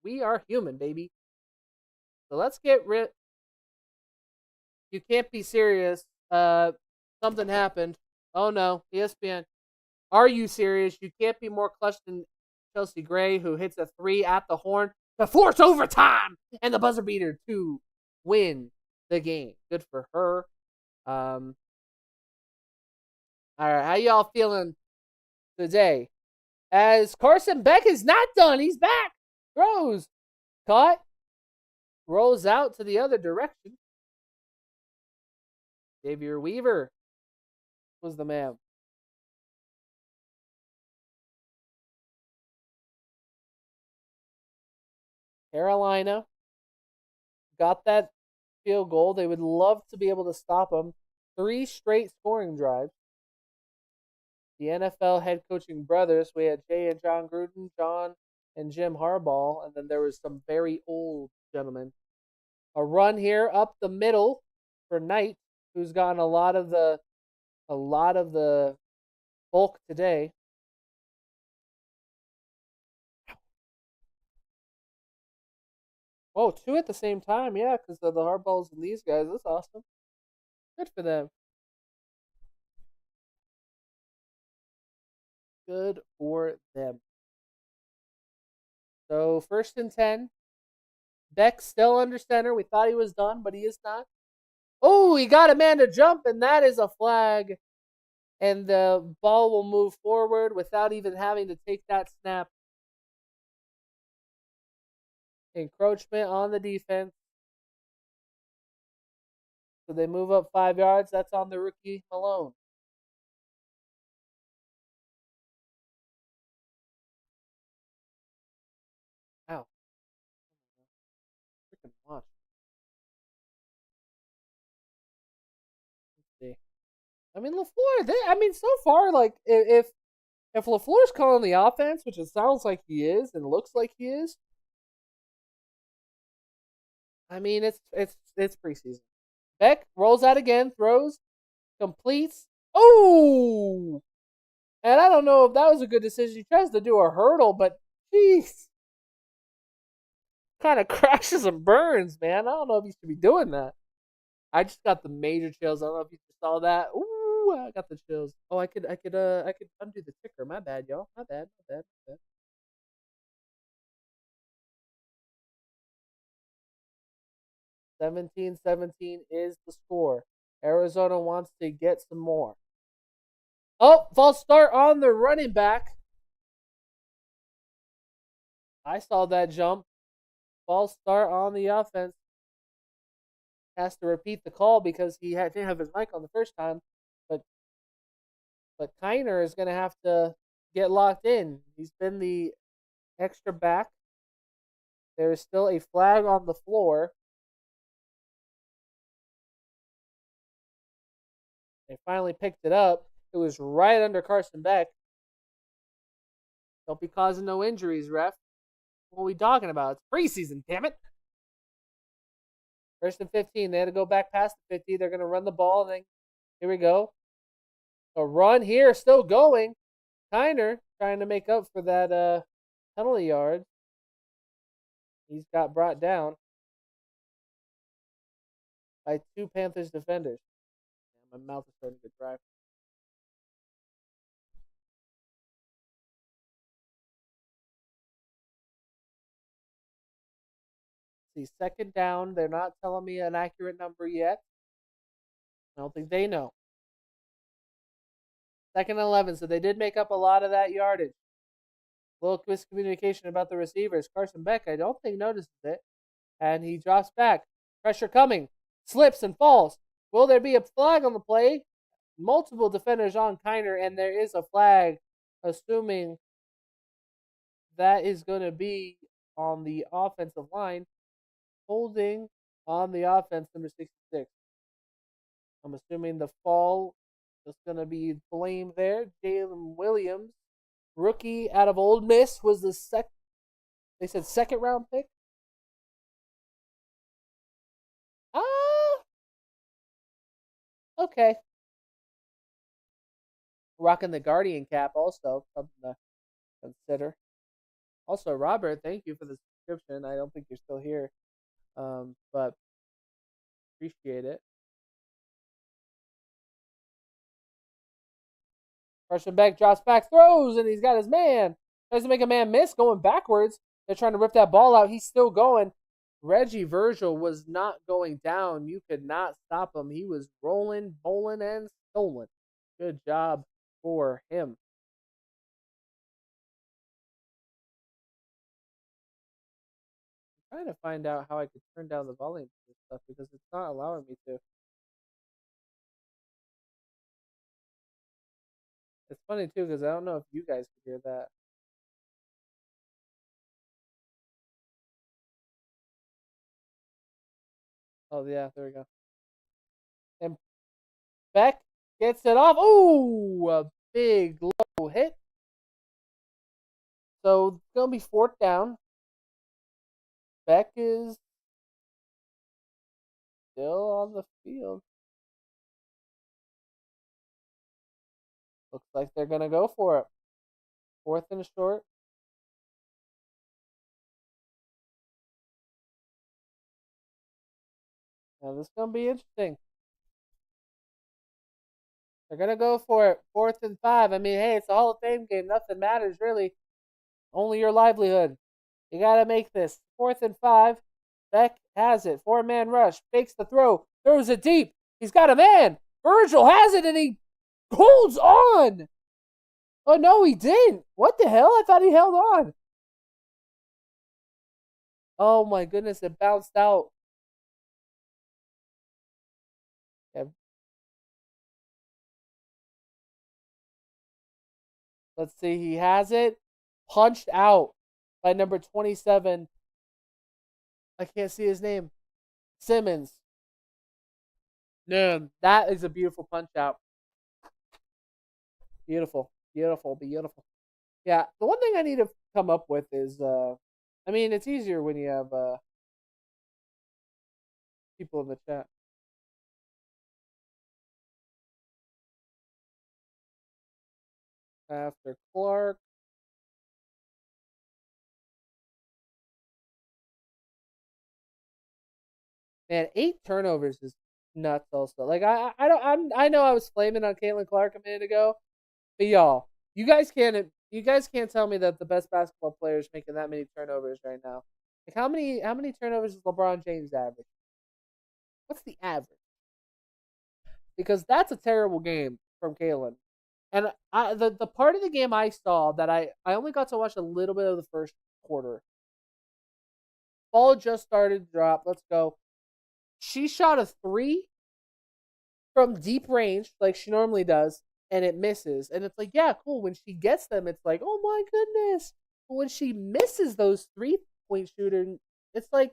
We are human, baby. So let's get rid. You can't be serious. Something happened. Oh no, ESPN. Are you serious? You can't be more clutch than Chelsea Gray, who hits a 3 at the horn to force overtime and the buzzer beater to win the game. Good for her. All right, how y'all feeling today? As Carson Beck is not done, he's back. Throws, caught, rolls out to the other direction. Xavier Weaver was the man. Carolina got that field goal. They would love to be able to stop them. 3 straight scoring drives. The NFL head coaching brothers, we had Jay and John Gruden, John and Jim Harbaugh, and then there was some very old gentlemen. A run here up the middle for Knight, who's gotten a lot of the bulk today. Oh, 2 at the same time, yeah, because of the Harbaughs and these guys. That's awesome. Good for them. Good for them. So 1st and 10. Beck still under center. We thought he was done, but he is not. Oh, he got a man to jump, and that is a flag. And the ball will move forward without even having to take that snap. Encroachment on the defense. So they move up 5 yards. That's on the rookie Malone. Ow. Freaking watch. Let's see. I mean, LaFleur, so far, like, if LaFleur's calling the offense, which it sounds like he is and looks like he is, I mean, it's preseason. Beck rolls out again, throws, completes. Oh! And I don't know if that was a good decision. He tries to do a hurdle, but jeez. Kind of crashes and burns, man. I don't know if he should be doing that. I just got the major chills. I don't know if you saw that. Ooh, I got the chills. Oh, I could undo the ticker. My bad, y'all. My bad. 17-17 is the score. Arizona wants to get some more. Oh, false start on the running back. I saw that jump. False start on the offense. Has to repeat the call because he didn't have his mic on the first time. But Kiner is going to have to get locked in. He's been the extra back. There is still a flag on the floor. They finally picked it up. It was right under Carson Beck. Don't be causing no injuries, ref. What are we talking about? It's preseason, damn it. 1st and 15. They had to go back past the 50. They're going to run the ball. And then here we go. A run here, still going. Kiner trying to make up for that penalty yard. He's got brought down by 2 Panthers defenders. My mouth is starting to get dry. See, 2nd down. They're not telling me an accurate number yet. I don't think they know. 2nd and 11. So they did make up a lot of that yardage. A little miscommunication about the receivers. Carson Beck, I don't think, notices it. And he drops back. Pressure coming. Slips and falls. Will there be a flag on the play? Multiple defenders on Kiner, and there is a flag, assuming that is going to be on the offensive line. Holding on the offense, number 66. I'm assuming the fall is going to be blamed there. Jalen Williams, rookie out of Ole Miss, was the they said second round pick. Ah, okay. Rocking the Guardian cap also, something to consider. Also, Robert, thank you for the subscription. I don't think you're still here, but appreciate it. Carson Beck drops back, throws, and he's got his man. Tries to make a man miss, going backwards. They're trying to rip that ball out. He's still going. Reggie Virgil was not going down. You could not stop him. He was rolling, bowling, and stolen. Good job for him. I'm trying to find out how I could turn down the volume of this stuff because it's not allowing me to. It's funny too because I don't know if you guys could hear that. Oh yeah, there we go. And Beck gets it off. Ooh, a big low hit. So it's gonna be 4th down. Beck is still on the field. Looks like they're gonna go for it. 4th and short. Now this is gonna be interesting. They're gonna go for it. 4th and 5. I mean, hey, it's a Hall of Fame game. Nothing matters really. Only your livelihood. You gotta make this. 4th and 5. Beck has it. 4-man rush. Fakes the throw. Throws it deep. He's got a man. Virgil has it and he holds on. Oh no, he didn't. What the hell? I thought he held on. Oh my goodness, it bounced out. Yeah. Let's see. He has it. Punched out by number 27. I can't see his name. Simmons. Man, that is a beautiful punch out. Beautiful. Beautiful. Beautiful. Yeah, the one thing I need to come up with is I mean, it's easier when you have people in the chat. After Clark. Man, 8 turnovers is nuts. Also, like I know I was flaming on Caitlin Clark a minute ago, but y'all, you guys can't tell me that the best basketball player is making that many turnovers right now. Like how many turnovers does LeBron James average? What's the average? Because that's a terrible game from Caitlin. And the part of the game I saw that I only got to watch a little bit of the first quarter. Ball just started to drop. Let's go. She shot a 3 from deep range like she normally does, and it misses. And it's like, yeah, cool. When she gets them, it's like, oh my goodness. But when she misses those 3-point shooters, it's like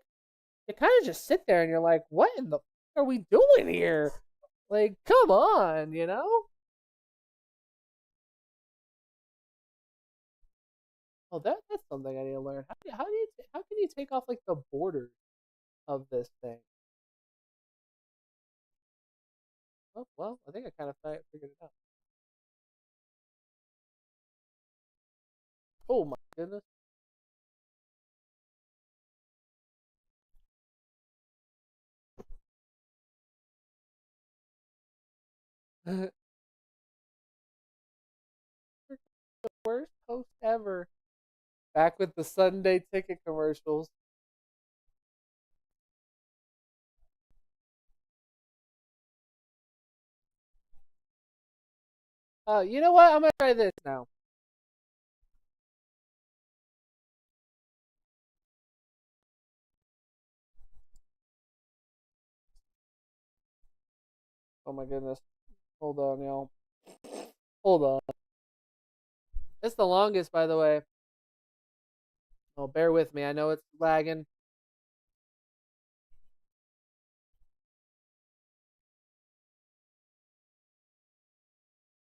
you kind of just sit there and you're like, what in the are we doing here? Like, come on, you know? Oh, that's something I need to learn. How can you take off like the borders of this thing? Oh, well, I think I kind of figured it out. Oh my goodness. The worst host ever. Back with the Sunday ticket commercials. You know what? I'm gonna try this now. Oh my goodness. Hold on, y'all. Hold on. It's the longest, by the way. Oh, bear with me. I know it's lagging.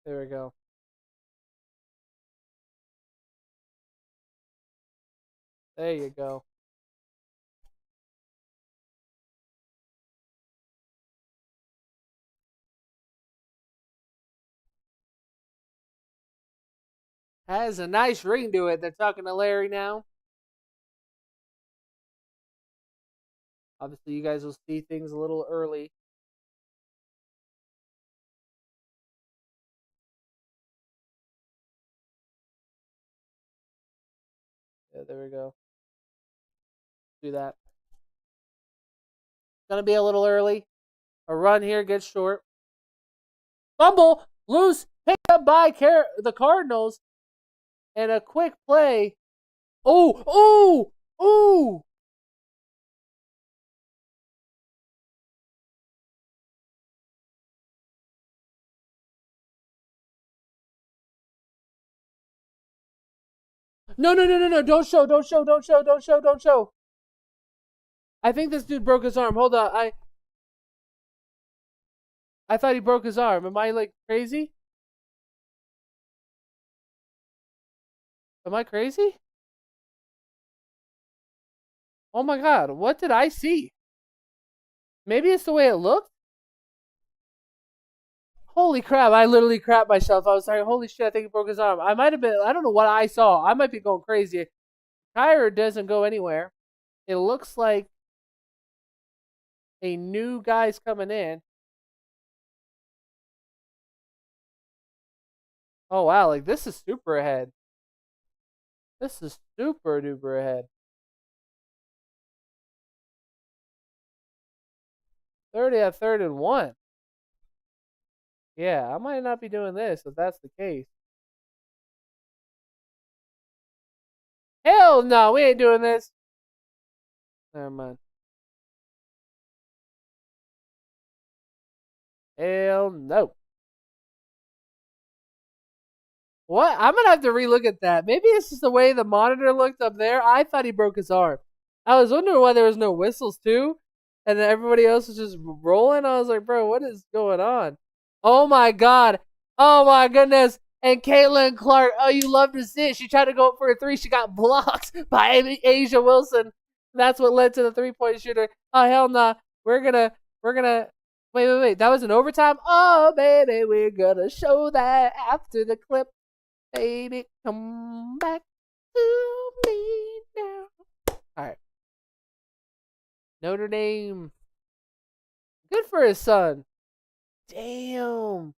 There we go. There you go. Has a nice ring to it. They're talking to Larry now. Obviously, you guys will see things a little early. Yeah, there we go. Do that. Gonna be a little early. A run here gets short. Fumble, loose, picked up by the Cardinals, and a quick play. Oh, oh, oh! No, no, no, no, no! Don't show! Don't show! Don't show! Don't show! Don't show! I think this dude broke his arm. Hold on, I thought he broke his arm. Am I like crazy? Am I crazy? Oh my god! What did I see? Maybe it's the way it looked. Holy crap, I literally crapped myself. I was like, holy shit, I think he broke his arm. I might have been, I don't know what I saw. I might be going crazy. Kyra doesn't go anywhere. It looks like a new guy's coming in. Oh wow, like this is super ahead. This is super duper ahead. 30 at 3rd and 1. Yeah, I might not be doing this if that's the case. Hell no, we ain't doing this. Never mind. Hell no. What? I'm gonna have to relook at that. Maybe it's just the way the monitor looked up there. I thought he broke his arm. I was wondering why there was no whistles too, and then everybody else was just rolling. I was like, bro, what is going on? Oh my god. Oh my goodness. And Caitlin Clark. Oh, you love to see it. She tried to go for a three. She got blocked by Asia Wilson. That's what led to the 3-point shooter. Oh hell nah. We're gonna wait. That was an overtime? Oh baby, we're gonna show that after the clip. Baby, come back to me now. All right. Notre Dame. Good for his son. Damn.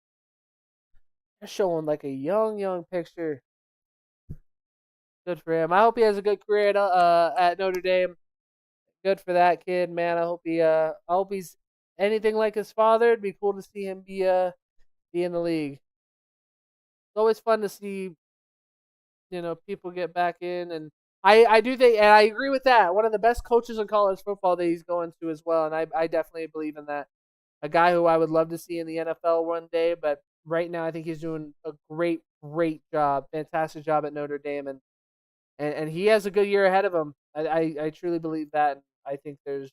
They're showing like a young picture. Good for him. I hope he has a good career at Notre Dame. Good for that kid, man. I hope he's anything like his father. It'd be cool to see him be in the league. It's always fun to see people get back in, and I do think, and I agree with that. One of the best coaches in college football that he's going to as well, and I definitely believe in that. A guy who I would love to see in the NFL one day, but right now I think he's doing a great job, fantastic job at Notre Dame, and he has a good year ahead of him. I truly believe that. I think there's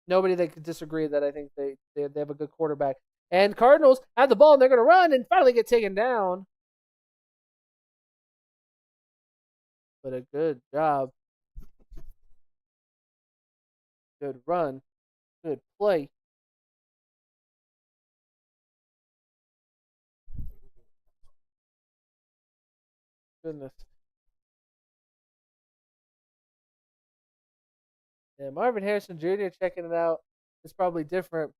nobody that could disagree that I think they have a good quarterback. And Cardinals have the ball and they're going to run and finally get taken down. But a good job. Good run. Good play. Goodness. Yeah, Marvin Harrison Jr. checking it out is probably different.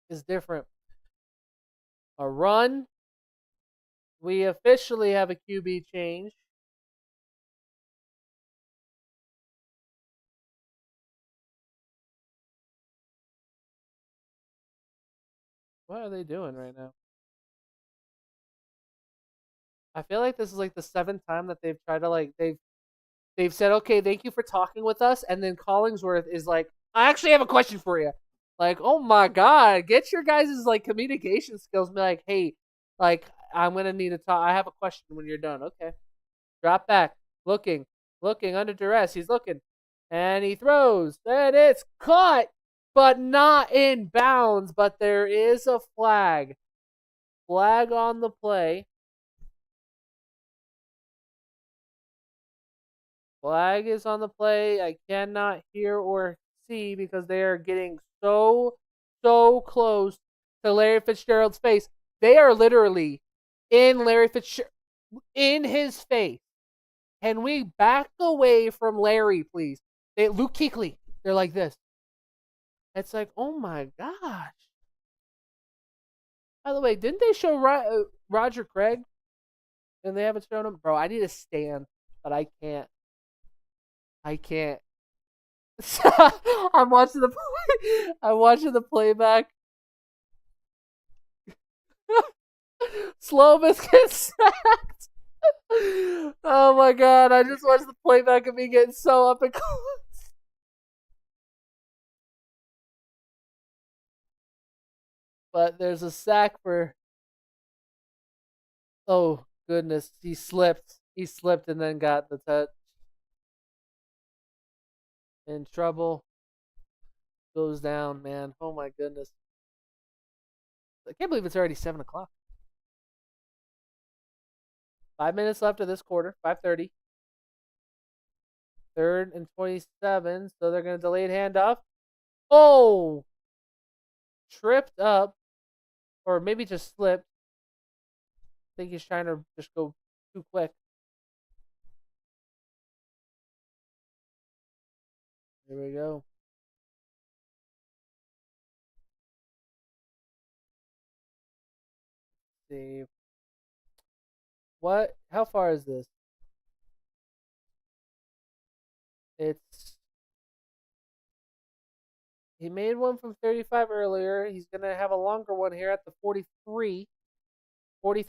Is different. A run. We officially have a QB change. What are they doing right now? I feel like this is like the 7th time that they've tried to like they've said, okay, thank you for talking with us, and then Collingsworth is like, I actually have a question for you. Like, oh my god, get your guys' like communication skills. Be like, hey, like I'm gonna need to talk. I have a question when you're done. Okay, drop back, looking under duress. He's looking, and he throws, and it's caught, but not in bounds. But there is a flag. Flag on the play. Flag is on the play. I cannot hear or see because they are getting so close to Larry Fitzgerald's face. They are literally in Larry Fitzgerald, in his face. Can we back away from Larry, please? Luke Kuechly, they're like this. It's like, oh my gosh. By the way, didn't they show Roger Craig? And they haven't shown him? Bro, I need to stand, but I can't. I'm watching the playback. Slovis gets sacked. Oh my god, I just watched the playback of me getting so up and close. But there's a sack for. Oh goodness, he slipped. He slipped and then got the touch. In trouble. Goes down, man. Oh my goodness. I can't believe it's already 7 o'clock. 5 minutes left of this quarter. 5:30. 3rd and 27. So they're going to delay handoff. Oh! Tripped up. Or maybe just slipped. I think he's trying to just go too quick. Here we go. Let's see. What? How far is this? He made one from 35 earlier. He's going to have a longer one here at the 43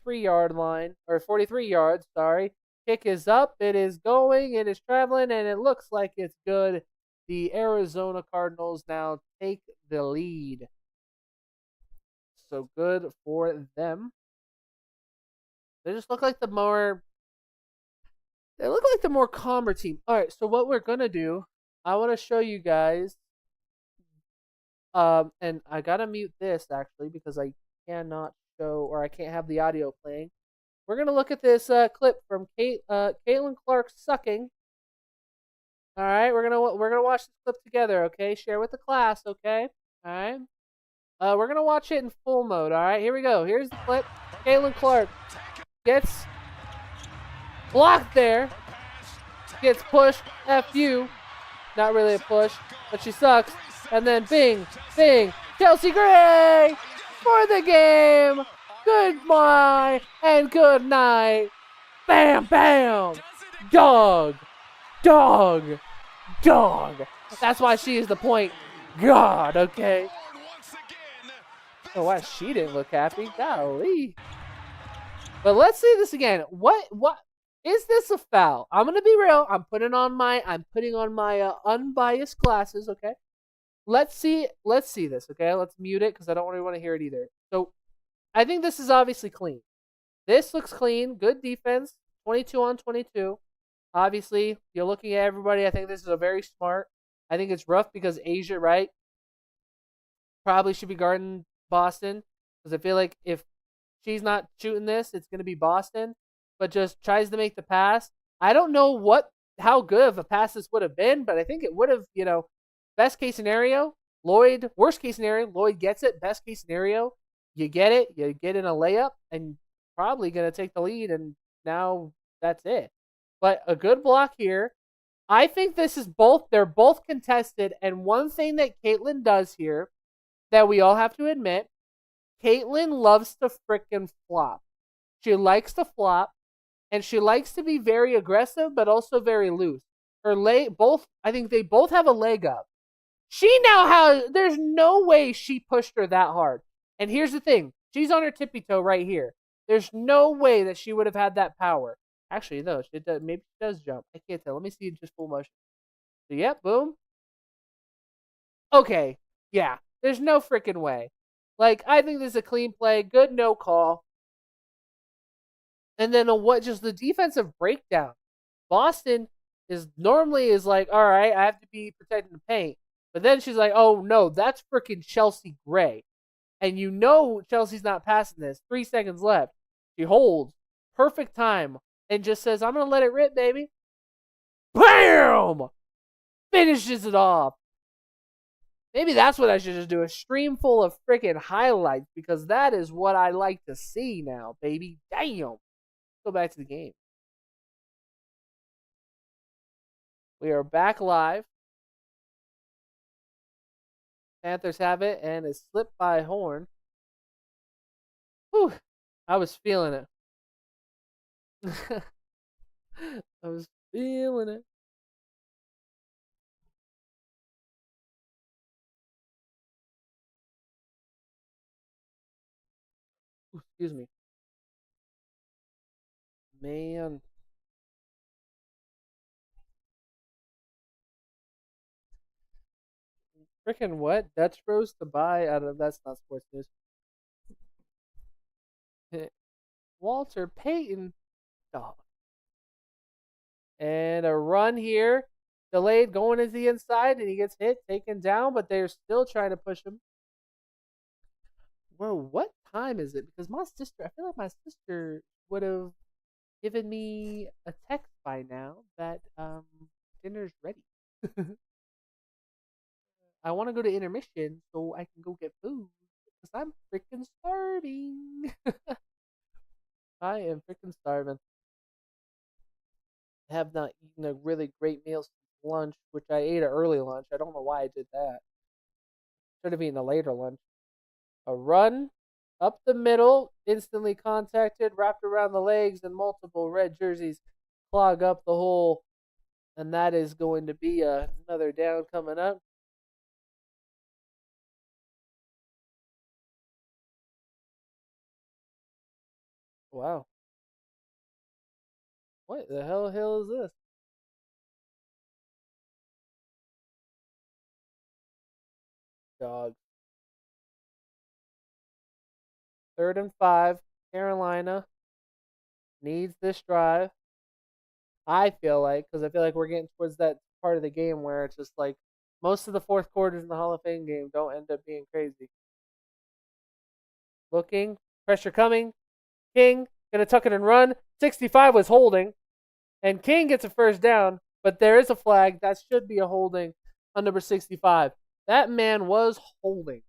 yard line, or 43 yards, sorry. Kick is up, it is going, it is traveling, and it looks like it's good. The Arizona Cardinals now take the lead. So good for them. They just look like the more calmer team. All right, so what we're going to do, I want to show you guys and I got to mute this actually because I cannot show, or I can't have the audio playing. We're going to look at this clip from Caitlin Clark sucking. All right, we're gonna watch this clip together, okay? Share with the class, okay? All right. We're gonna watch it in full mode. All right, here we go. Here's the clip. Caitlin Clark gets blocked there. Gets pushed. F you. Not really a push, but she sucks. And then bing, bing. Chelsea Gray for the game. Goodbye and good night. Bam, bam. Dog. That's why she is the point guard, okay? Oh, wow, she didn't look happy. Golly. But let's see this again. What is this a foul? I'm gonna be real. I'm putting on my unbiased glasses, okay? Let's see this, okay? Let's mute it because I don't really want to hear it either. So I think this is obviously clean. This looks clean. Good defense. 22 on 22. Obviously, you're looking at everybody. I think this is a very smart. I think it's rough because Asia, right, probably should be guarding Boston. Because I feel like if she's not shooting this, it's going to be Boston. But just tries to make the pass. I don't know how good of a pass this would have been, but I think it would have, best case scenario, Lloyd. Worst case scenario, Lloyd gets it. Best case scenario, you get it. You get in a layup and probably going to take the lead. And now that's it. But a good block here. I think they're both contested. And one thing that Caitlin does here that we all have to admit, Caitlin loves to frickin' flop. She likes to flop, and she likes to be very aggressive, but also very loose. I think they both have a leg up. There's no way she pushed her that hard. And here's the thing. She's on her tippy toe right here. There's no way that she would have had that power. Actually, no, maybe she does jump. I can't tell. Let me see in just full motion. So, yep, boom. Okay, yeah. There's no freaking way. Like, I think this is a clean play. Good no call. And then what? Just the defensive breakdown. Boston is normally like, all right, I have to be protecting the paint. But then she's like, oh no, that's freaking Chelsea Gray. And you know Chelsea's not passing this. 3 seconds left. She holds. Perfect time. And just says, I'm going to let it rip, baby. BAM! Finishes it off. Maybe that's what I should just do. A stream full of freaking highlights. Because that is what I like to see now, baby. Damn. Go back to the game. We are back live. Panthers have it, and it's slipped by Horn. Whew. I was feeling it. I was feeling it. Ooh, excuse me. Man. Freaking what? Dutch Bros to buy out of that's not sports news. Walter Payton. Dog. And a run here. Delayed going into the inside, and he gets hit, taken down, but they're still trying to push him. Whoa, what time is it? Because my sister, I feel like my sister would have given me a text by now that dinner's ready. I want to go to intermission so I can go get food because I'm freaking starving. I am freaking starving. I have not eaten a really great meal since lunch, which I ate an early lunch. I don't know why I did that. Should have eaten a later lunch. A run up the middle, instantly contacted, wrapped around the legs, and multiple red jerseys clog up the hole. And that is going to be another down coming up. Wow. What the hell is this? Dog. 3rd and 5. Carolina needs this drive. I feel like, because I feel like we're getting towards that part of the game where it's just like most of the fourth quarters in the Hall of Fame game don't end up being crazy. Looking, pressure coming. King gonna tuck it and run. 65 was holding, and King gets a first down, but there is a flag that should be a holding on number 65. That man was holding.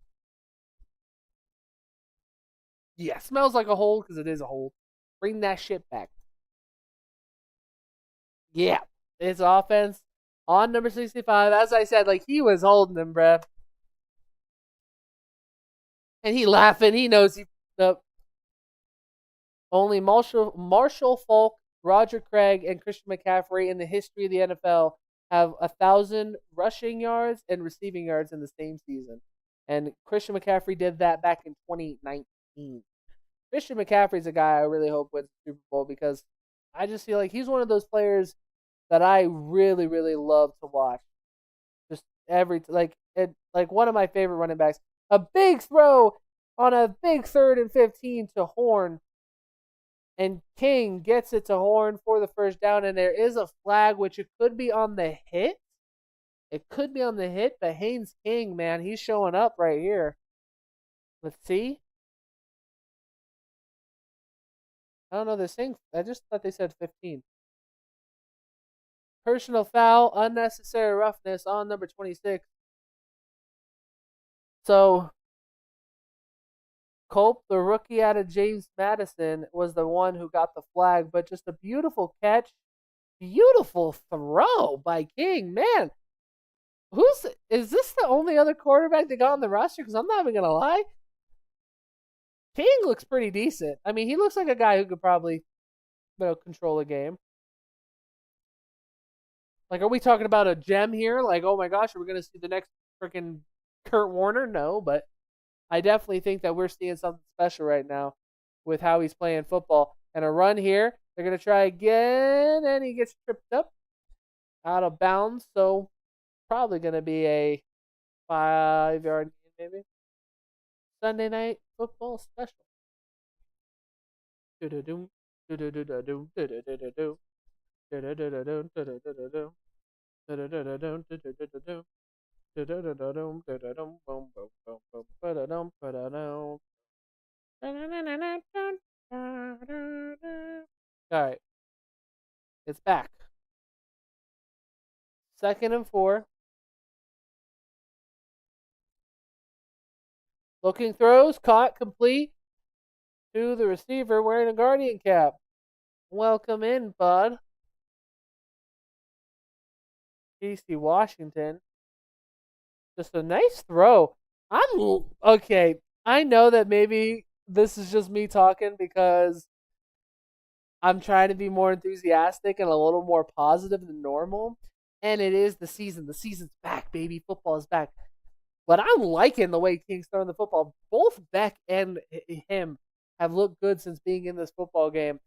Yeah, smells like a hold because it is a hold. Bring that shit back. Yeah, it's offense on number 65. As I said, like he was holding him, bruh. And he laughing. He knows he. Only Marshall Falk, Roger Craig, and Christian McCaffrey in the history of the NFL have 1,000 rushing yards and receiving yards in the same season. And Christian McCaffrey did that back in 2019. Christian McCaffrey's a guy I really hope wins the Super Bowl because I just feel like he's one of those players that I really, really love to watch. Just like one of my favorite running backs. A big throw on a big 3rd and 15 to Horn. And King gets it to Horn for the first down, and there is a flag, which it could be on the hit. It could be on the hit, but Haynes King, man, he's showing up right here. Let's see. I don't know, they're saying, I just thought they said 15. Personal foul, unnecessary roughness on number 26. So, Culp, the rookie out of James Madison, was the one who got the flag, but just a beautiful catch. Beautiful throw by King. Man, is this the only other quarterback that got on the roster? Because I'm not even going to lie. King looks pretty decent. I mean, he looks like a guy who could probably control a game. Like, are we talking about a gem here? Like, oh my gosh, are we going to see the next freaking Kurt Warner? No, but I definitely think that we're seeing something special right now with how he's playing football. And a run here. They're going to try again, and he gets tripped up out of bounds. So probably going to be a 5-yard gain, maybe. Sunday night football special. Do-do-do, do-do-do-do-do, do-do-do-do-do, do-do-do-do-do, do-do-do-do-do, do-do-do-do-do, do-do-do-do-do. All right, it's back. 2nd and 4. Looking throws, caught, complete to the receiver wearing a Guardian cap. Welcome in, bud. PC Washington. Just a nice throw. Okay. I know that maybe this is just me talking because I'm trying to be more enthusiastic and a little more positive than normal. And it is the season. The season's back, baby. Football is back. But I'm liking the way King's throwing the football. Both Beck and him have looked good since being in this football game.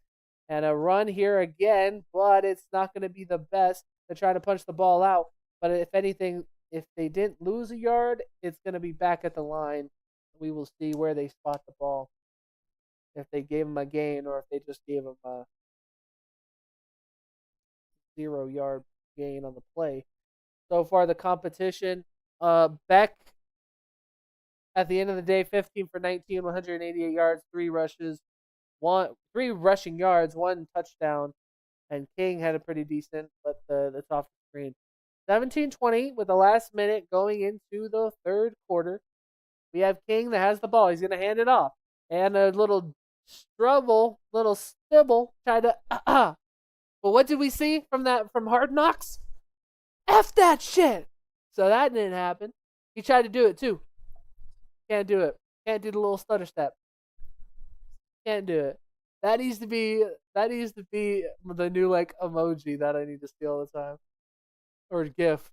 And a run here again, but it's not going to be the best to try to punch the ball out. But if anything, if they didn't lose a yard, it's going to be back at the line. We will see where they spot the ball. If they gave him a gain or if they just gave him a 0-yard gain on the play. So far, the competition, Beck, at the end of the day, 15 for 19, 188 yards, 3 rushes, 3 rushing yards, 1 touchdown. And King had a pretty decent, but that's off the screen. 17-20 with the last minute going into the third quarter. We have King that has the ball. He's going to hand it off. And a little little stibble, tried to, but what did we see from Hard Knocks? F that shit. So that didn't happen. He tried to do it too. Can't do it. Can't do the little stutter step. Can't do it. That needs to be the new like emoji that I need to see all the time. Or GIF.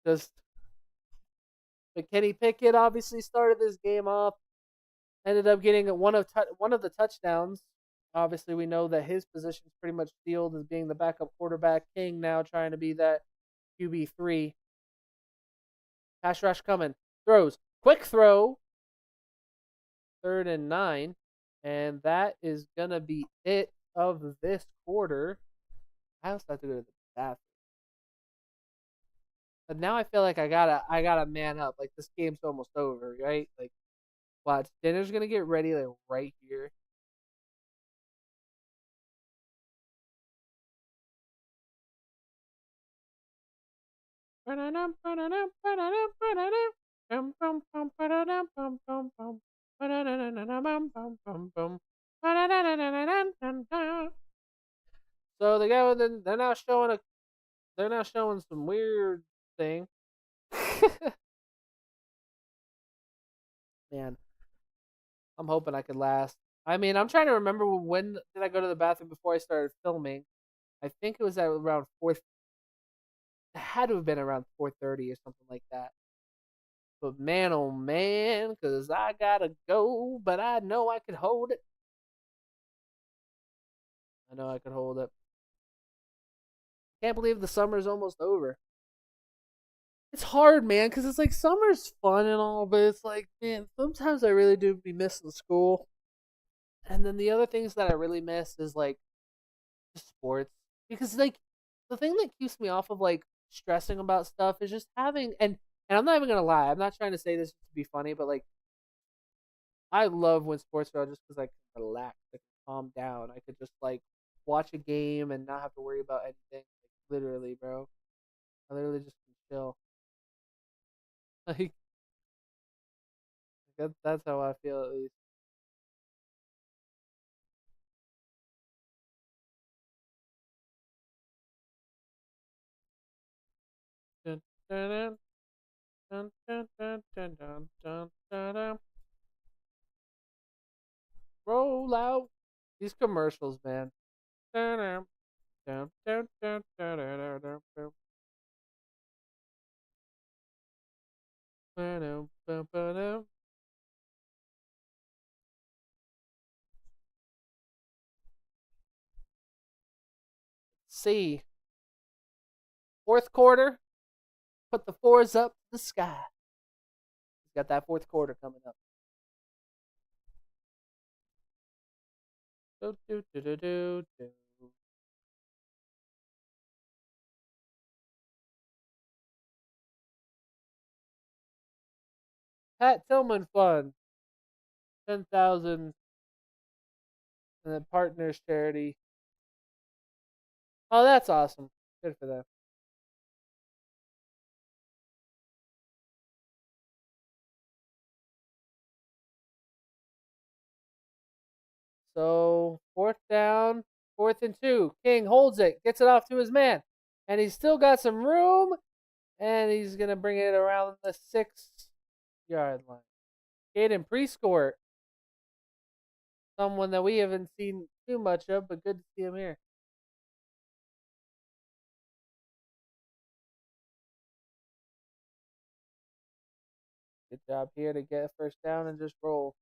But Kenny Pickett obviously started this game off. Ended up getting one of the touchdowns. Obviously, we know that his position is pretty much sealed as being the backup quarterback. King now trying to be that QB3. Pass rush coming. Throws. Quick throw. 3rd and 9. And that is going to be it of this quarter. I also have to go to the bathroom. But now I feel like I gotta man up. Like this game's almost over, right? Like watch, dinner's gonna get ready like right here. So they're now showing some weird thing. Man, I'm hoping I could last. I mean, I'm trying to remember when did I go to the bathroom before I started filming. I think it was at around 4. It had to have been around 4:30 or something like that. But man, oh man, because I gotta go, but I know I can hold it. I know I can hold it. Can't believe the summer's almost over. It's hard, man, because it's like summer's fun and all, but it's like, man, sometimes I really do be missing school. And then the other things that I really miss is like sports. Because like the thing that keeps me off of like stressing about stuff is just having and I'm not even gonna lie, I'm not trying to say this to be funny, but like I love when sports are just because I can relax, I can calm down. I could just like watch a game and not have to worry about anything. Like, literally, bro. I literally just can chill. Like that's how I feel at least. Dun, dun, dun, dun, dun, dun, dun, dun, dun, dun. Roll out these commercials, man. Dun, dun, dun, dun, dun, dun, dun, dun, dun. Ba-dum, ba-ba-dum. see. Fourth quarter, put the fours up to the sky. He's got that fourth quarter coming up. Do, do, do, do, do, do. Pat Tillman Fund, 10,000, and then Partners Charity. Oh, that's awesome. Good for them. So, fourth down, 4th and 2. King holds it, gets it off to his man. And he's still got some room. And he's going to bring it around the 6-yard line. Caden Prescourt, someone that we haven't seen too much of, but good to see him here. Good job here to get a first down and just roll.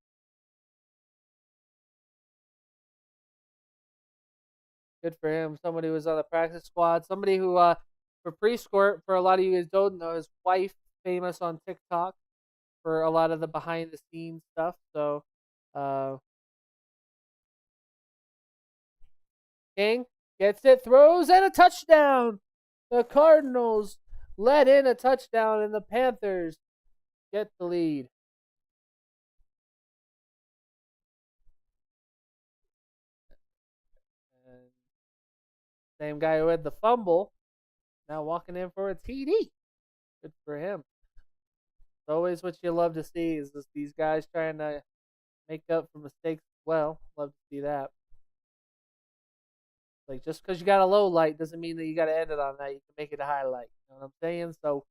Good for him. Somebody who was on the practice squad. Somebody who, for Prescourt, for a lot of you guys don't know, his wife, famous on TikTok for a lot of the behind the scenes stuff. So, King gets it, throws, and a touchdown. The Cardinals let in a touchdown, and the Panthers get the lead. And same guy who had the fumble, now walking in for a TD. Good for him. It's always what you love to see is just these guys trying to make up for mistakes as well. Love to see that. Like, just because you got a low light doesn't mean that you got to end it on that. You can make it a highlight. You know what I'm saying? So,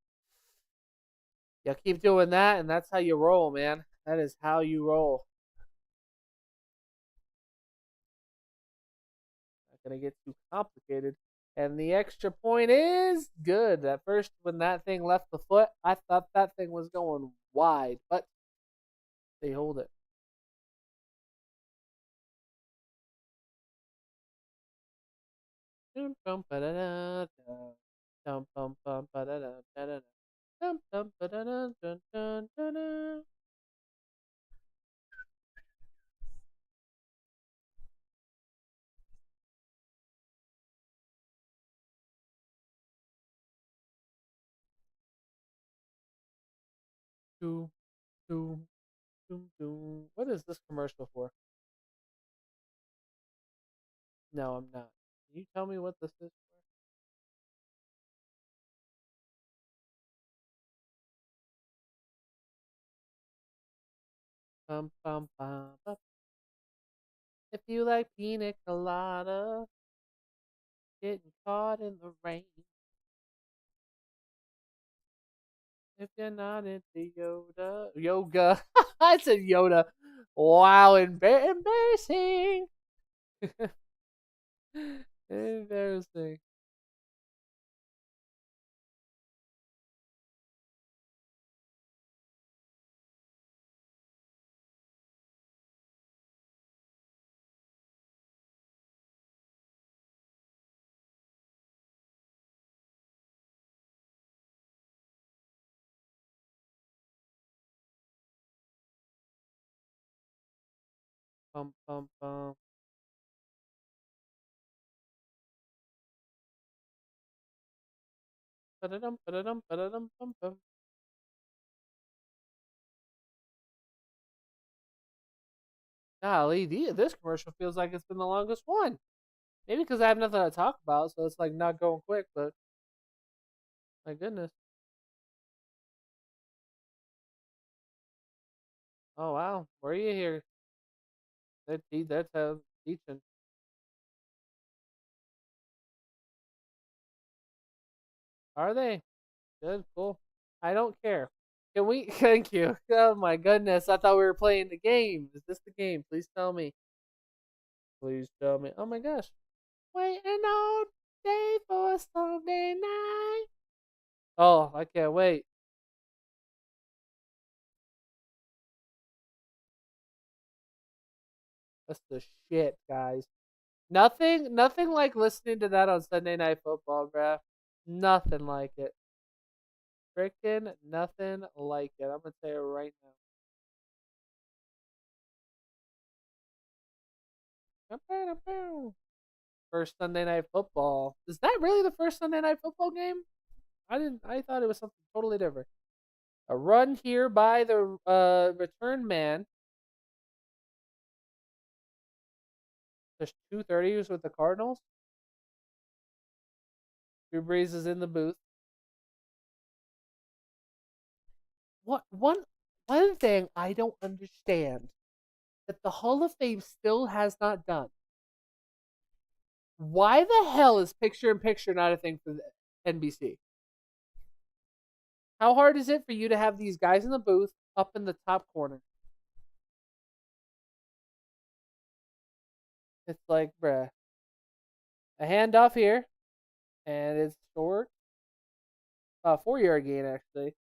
yeah, keep doing that, and that's how you roll, man. That is how you roll. Not going to get too complicated. And the extra point is good. At first, when that thing left the foot, I thought that thing was going wide, but they hold it. Doom, doom, doom, doom. What is this commercial for? No, I'm not. Can you tell me what this is for? Bum, bum, bum, bum. If you like pina colada, getting caught in the rain. If you're not into yoga. I said Yoda. Wow, embarrassing. Embarrassing. Bum, bum, bum. Ba-da-dum, ba-da-dum, ba-da-dum, bum, bum. Golly, this commercial feels like it's been the longest one. Maybe because I have nothing to talk about, so it's like not going quick, but my goodness. Oh, wow. Where are you here? That's how teaching. Are they? Good, cool. I don't care. Can we? Thank you. Oh my goodness. I thought we were playing the game. Is this the game? Please tell me. Please tell me. Oh my gosh. Waiting all day for Sunday night. Oh, I can't wait. That's the shit, guys. Nothing like listening to that on Sunday Night Football, bruh. Nothing like it. Frickin' nothing like it. I'm gonna tell you right now. First Sunday Night Football. Is that really the first Sunday Night Football game? I didn't. I thought it was something totally different. A run here by the return man. There's 2:30s with the Cardinals. Drew Brees is in the booth. One thing I don't understand that the Hall of Fame still has not done. Why the hell is picture in picture not a thing for the NBC? How hard is it for you to have these guys in the booth up in the top corner? It's like, bruh, a handoff here, and it's short. 4-yard gain, actually.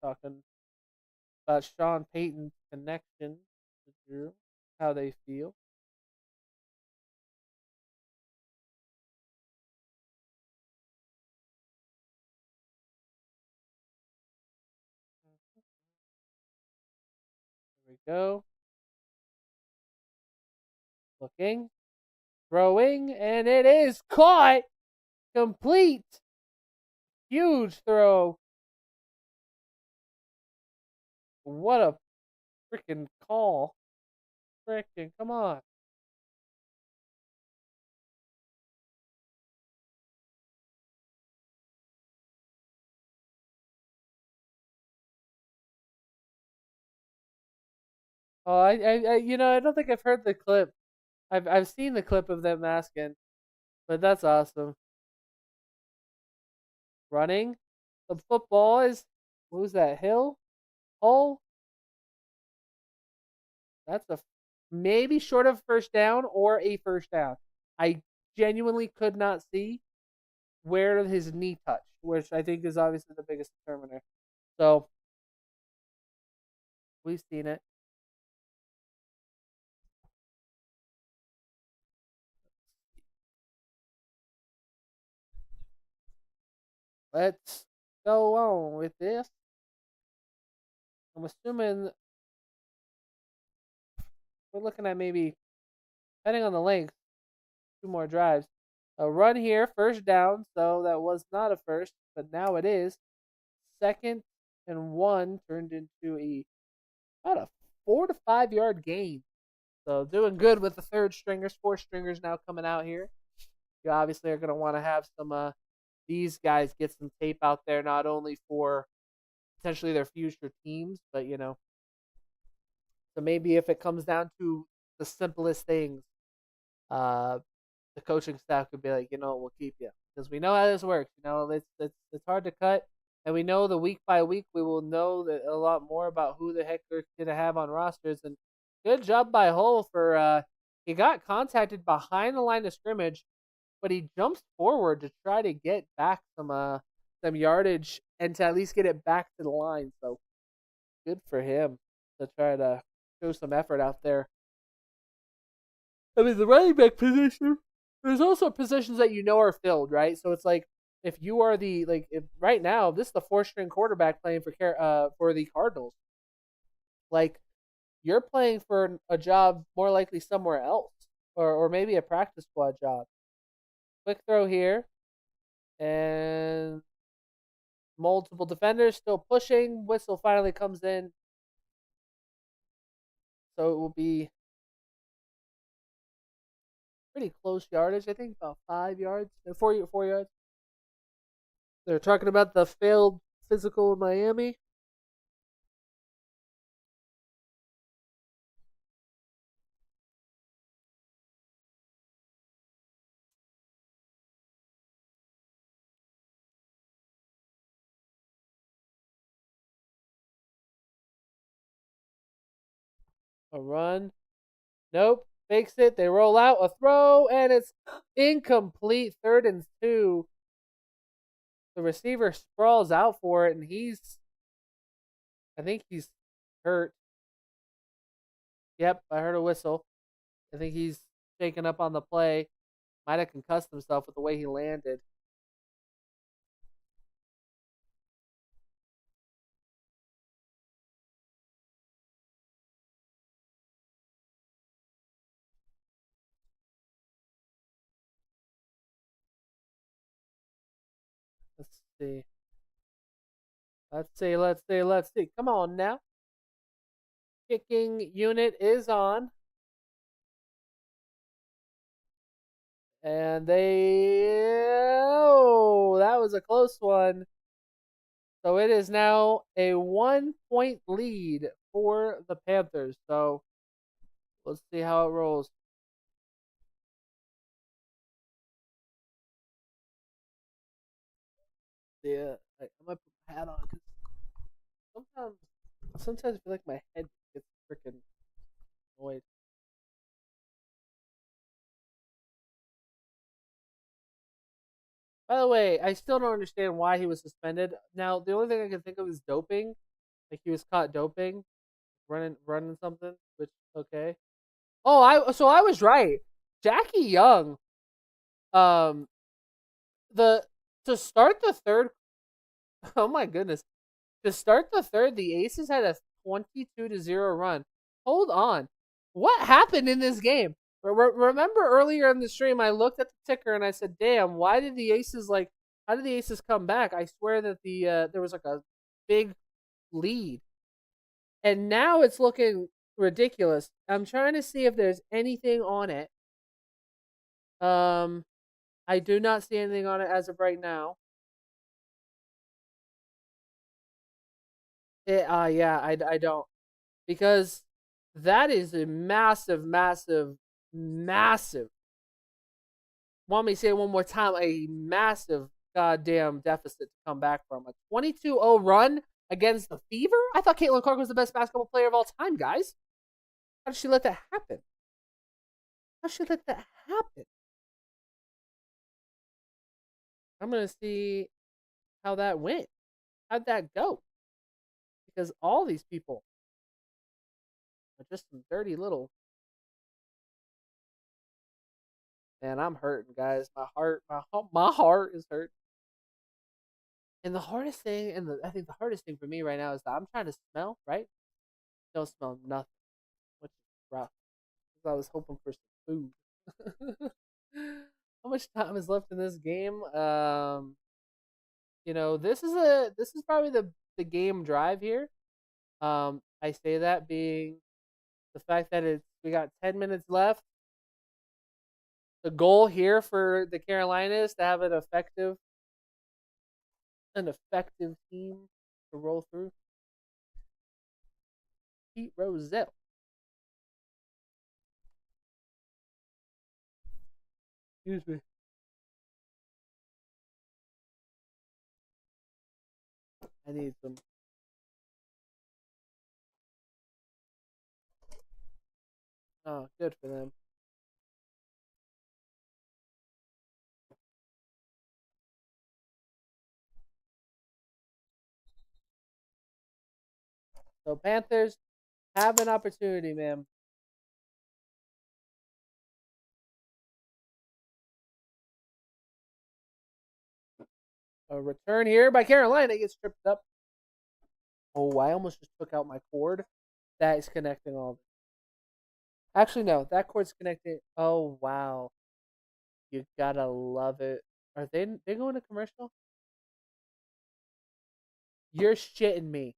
Talking about Sean Payton's connection to Drew, how they feel. Here we go. Looking, throwing, and it is caught. Complete. Huge throw. What a freaking call. Freaking, come on. Oh, I don't think I've heard the clip. I've seen the clip of them asking, but that's awesome. Running. The football is, who's that? Hill? Hull? That's a maybe short of first down or a first down. I genuinely could not see where his knee touched, which I think is obviously the biggest determiner. So we've seen it. Let's go on with this. I'm assuming we're looking at maybe, depending on the length, 2 more drives. A run here, first down, so that was not a first, but now it is. 2nd and 1 turned into about a 4 to 5 yard gain. So doing good with the third stringers, fourth stringers now coming out here. You obviously are going to want to have some these guys get some tape out there, not only for potentially their future teams, but so maybe if it comes down to the simplest things, uh, the coaching staff could be like, we'll keep you because we know how this works. It's hard to cut, and we know the week by week we will know that a lot more about who the heck they're gonna have on rosters. And good job by Hull for he got contacted behind the line of scrimmage, but he jumps forward to try to get back some yardage and to at least get it back to the line. So good for him to try to show some effort out there. I mean, the running back position, there's also positions that are filled, right? So it's like if you are if right now this is the fourth string quarterback playing for the Cardinals, like you're playing for a job more likely somewhere else, or maybe a practice squad job. Quick throw here, and multiple defenders still pushing. Whistle finally comes in, so it will be pretty close yardage. I think about 5 yards, 4 yards. They're talking about the failed physical in Miami. A run. Nope. Fakes it. They roll out. A throw. And it's incomplete. 3rd and 2. The receiver sprawls out for it. And I think he's hurt. Yep, I heard a whistle. I think he's shaken up on the play. Might have concussed himself with the way he landed. Let's see. Let's see. Come on now. Kicking unit is on. And that was a close one. So it is now a 1 point lead for the Panthers. So let's see how it rolls. Yeah, I might put my hat on because sometimes, sometimes I feel like my head gets freaking annoyed. By the way, I still don't understand why he was suspended. Now, the only thing I can think of is doping. Like he was caught doping, running something. Which okay. Oh, I was right. Jackie Young, um, the to start the third. Oh my goodness, to start the third, the Aces had a 22-0 run. Hold on, what happened in this game? Remember earlier in the stream, I looked at the ticker and I said, "Damn, why did the Aces like? How did the Aces come back?" I swear that there was like a big lead, and now it's looking ridiculous. I'm trying to see if there's anything on it. Um, I do not see anything on it as of right now. Yeah, I don't because that is a massive. Want me to say it one more time? A massive goddamn deficit to come back from a 22-0 run against the Fever. I thought Caitlin Clark was the best basketball player of all time, guys. How did she let that happen? How did she let that happen? I'm gonna see how that went. How'd that go? Because all these people are just some dirty little. Man, I'm hurting, guys. My heart is hurt. And the hardest thing, I think the hardest thing for me right now is that I'm trying to smell, right? Don't smell nothing, which is rough. Because I was hoping for some food. How much time is left in this game? This is probably the game drive here. I say that being the fact that we got 10 minutes left. The goal here for the Carolinas is to have an effective team to roll through. Pete Rozelle. Excuse me. I need some. Oh, good for them. So Panthers have an opportunity, man. A return here by Carolina gets tripped up. Oh, I almost just took out my cord. That is connecting all. Actually, no, that cord's connected. Oh wow, you gotta love it. Are they going to commercial? You're shitting me.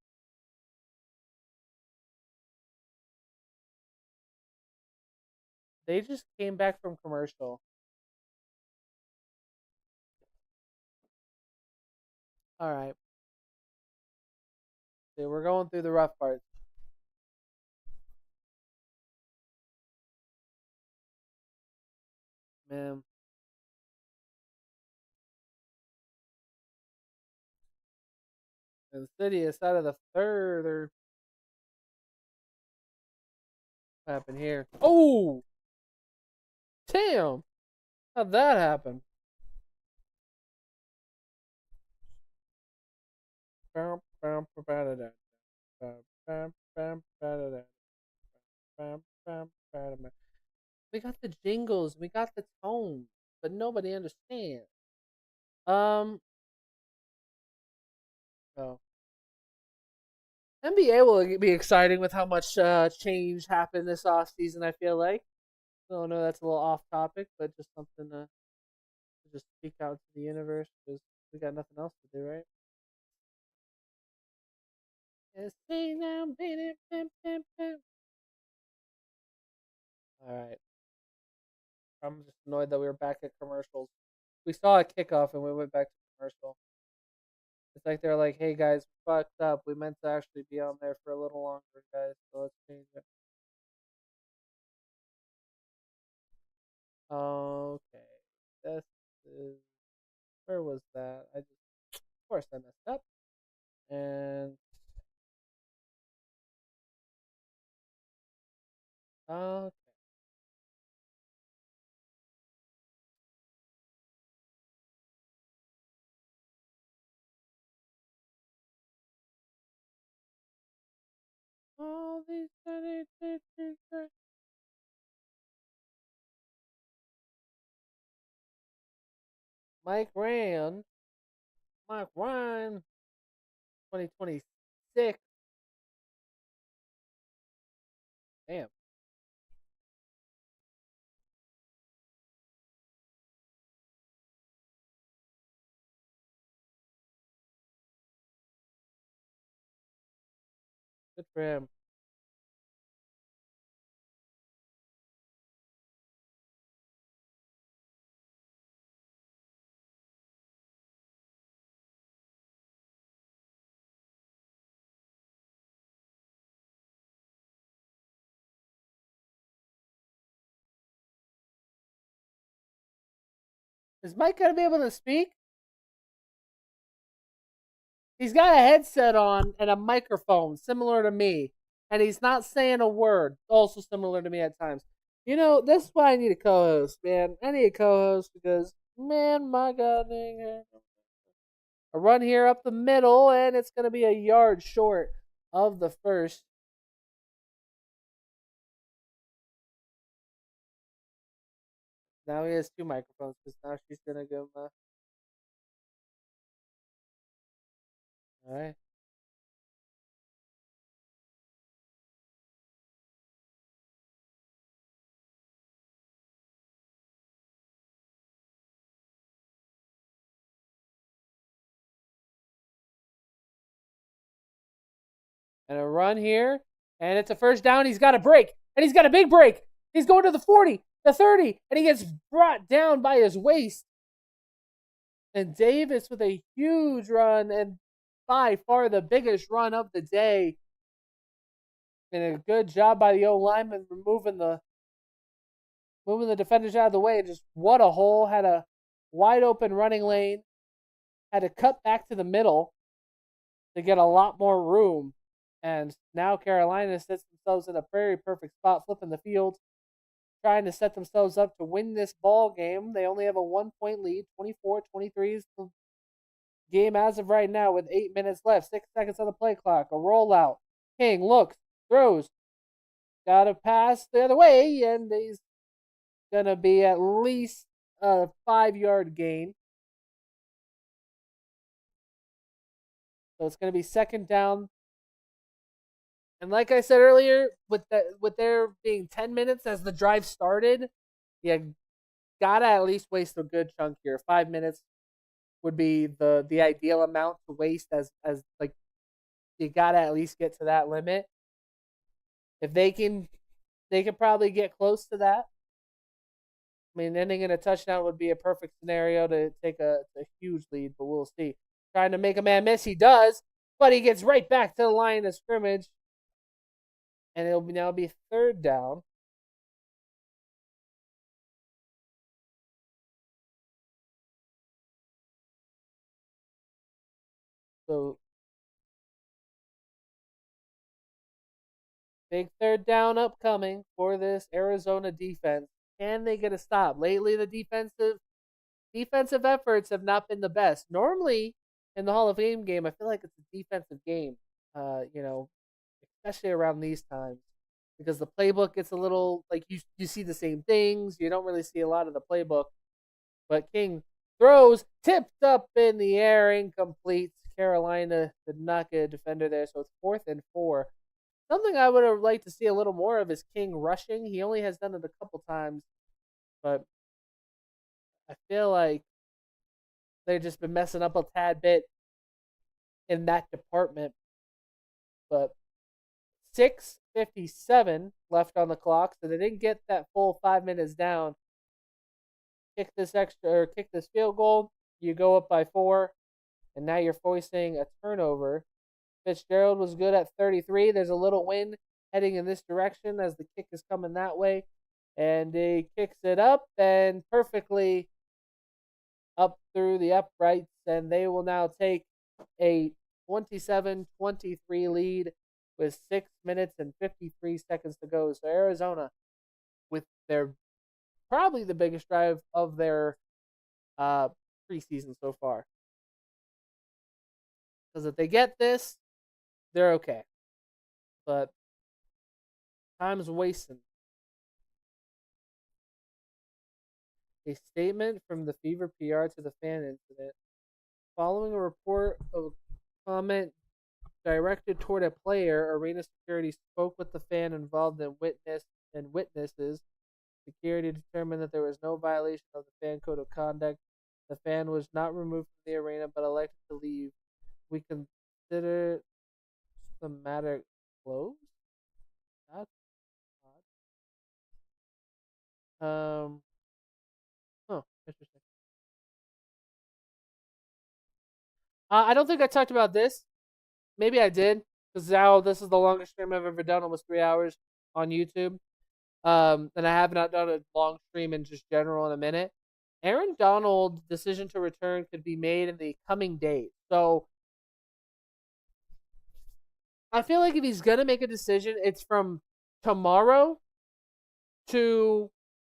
They just came back from commercial. All right, so we're going through the rough parts, man. And City is out of the third. Or what happened here? Oh, damn! How'd that happen? We got the jingles, we got the tone, but nobody understands. Um, oh, NBA will be exciting with how much change happened this off season. I feel like. I know that's a little off topic, but just something to just speak out to the universe because we got nothing else to do, right? All right. I'm just annoyed that we were back at commercials. We saw a kickoff and we went back to commercial. It's like they're like, "Hey guys, we fucked up. We meant to actually be on there for a little longer, guys. So let's change it." Okay. This is where was that? Of course I messed up. And okay. All these Mike Ryan, Mike Ryan, 2026. Damn, good for him. Is Mike gonna be able to speak? He's got a headset on and a microphone, similar to me, and he's not saying a word. Also similar to me at times. You know, that's why I need a co-host, man. I need a co-host because, man, my god, dang it. A run here up the middle, and it's gonna be a yard short of the first. Now he has two microphones because now she's gonna give him a. All right. And a run here, and it's a first down. He's got a break, and he's got a big break. He's going to the 40, the 30, and he gets brought down by his waist. And Davis with a huge run, and by far the biggest run of the day. And a good job by the O lineman removing the moving the defenders out of the way. And just what a hole! Had a wide open running lane. Had to cut back to the middle to get a lot more room. And now Carolina sets themselves in a very perfect spot, flipping the field, trying to set themselves up to win this ball game. They only have a 1 point lead. 24-23 is the game as of right now with 8 minutes left. 6 seconds on the play clock. A rollout. King looks, throws. Got to pass the other way, and he's going to be at least a 5-yard gain. So it's going to be second down. And like I said earlier, with there being 10 minutes as the drive started, you gotta at least waste a good chunk here. 5 minutes would be the ideal amount to waste as like you gotta at least get to that limit. If they can probably get close to that. I mean, ending in a touchdown would be a perfect scenario to take a huge lead, but we'll see. Trying to make a man miss, he does, but he gets right back to the line of scrimmage. And it'll now be third down. So big third down upcoming for this Arizona defense. Can they get a stop? Lately, the defensive efforts have not been the best. Normally, in the Hall of Fame game, I feel like it's a defensive game. You know, especially around these times. because the playbook gets a little like you see the same things. You don't really see a lot of the playbook. But King throws, tipped up in the air, incomplete. Carolina did not get a defender there, so it's 4th and 4. Something I would have liked to see a little more of is King rushing. He only has done it a couple times, but I feel like they've just been messing up a tad bit in that department. But 6:57 left on the clock, so they didn't get that full 5 minutes down. Kick this field goal. You go up by 4, and now you're forcing a turnover. Fitzgerald was good at 33. There's a little wind heading in this direction as the kick is coming that way. And he kicks it up and perfectly up through the uprights. And they will now take a 27-23 lead with 6 minutes and 53 seconds to go. So Arizona, with their probably the biggest drive of their preseason so far. Because if they get this, they're okay. But time's wasting. A statement from the Fever PR to the fan incident. Following a report of comment directed toward a player, arena security spoke with the fan involved and witnesses. Security determined that there was no violation of the fan code of conduct. The fan was not removed from the arena but elected to leave. We consider the matter closed. That's odd. Oh, interesting. I don't think I talked about this. Maybe I did, because now this is the longest stream I've ever done, almost 3 hours on YouTube. And I have not done a long stream in just general in a minute. Aaron Donald's decision to return could be made in the coming days. So I feel like if he's gonna make a decision, it's from tomorrow to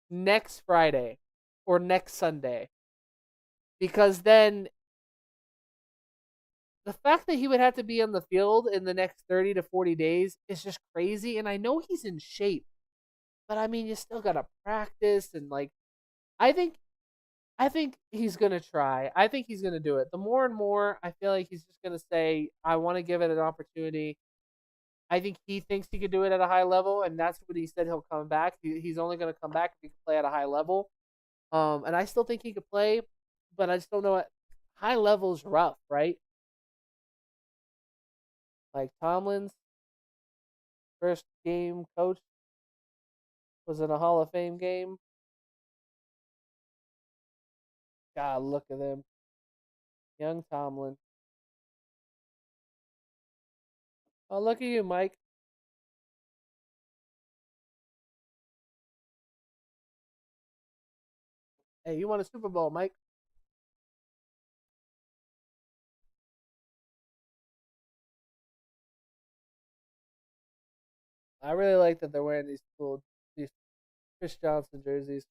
next Friday or next Sunday. Because then the fact that he would have to be on the field in the next 30 to 40 days is just crazy. And I know he's in shape, but I mean, you still got to practice. And like, I think he's going to try. I think he's going to do it. The more and more, I feel like he's just going to say, I want to give it an opportunity. I think he thinks he could do it at a high level. And that's what he said he'll come back. He's only going to come back if he can play at a high level. And I still think he could play, but I just don't know what high level is rough, right? Like Tomlin's first game coach was in a Hall of Fame game. God, look at him. Young Tomlin. Oh, look at you, Mike. Hey, you won a Super Bowl, Mike. I really like that they're wearing these Chris Johnson jerseys.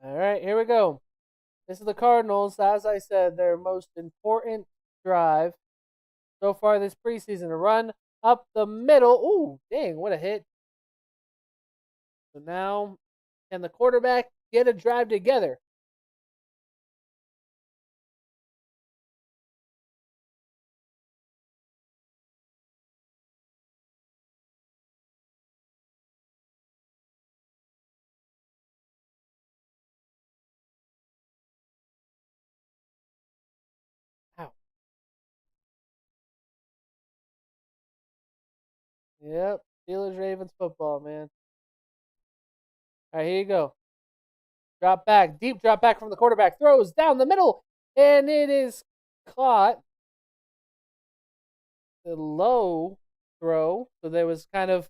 All right, here we go. This is the Cardinals. As I said, their most important drive so far this preseason. A run up the middle. Ooh, dang, what a hit. So now, can the quarterback get a drive together? Ow. Yep. Steelers Ravens football, man. All right, here you go. Drop back, deep drop back from the quarterback. Throws down the middle, and it is caught. The low throw, so there was kind of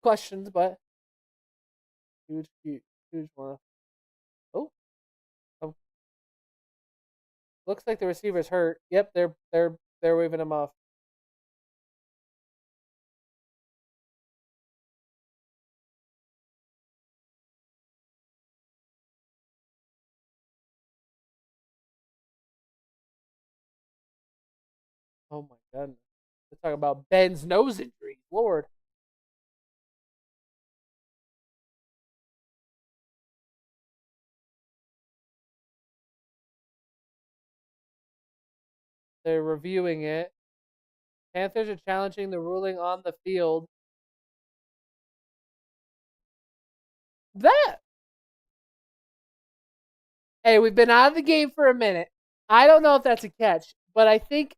questions, but huge one. Oh, oh, looks like the receiver's hurt. Yep, they're waving him off. Oh my goodness. Let's talk about Ben's nose injury. Lord. They're reviewing it. Panthers are challenging the ruling on the field. That. Hey, we've been out of the game for a minute. I don't know if that's a catch, but I think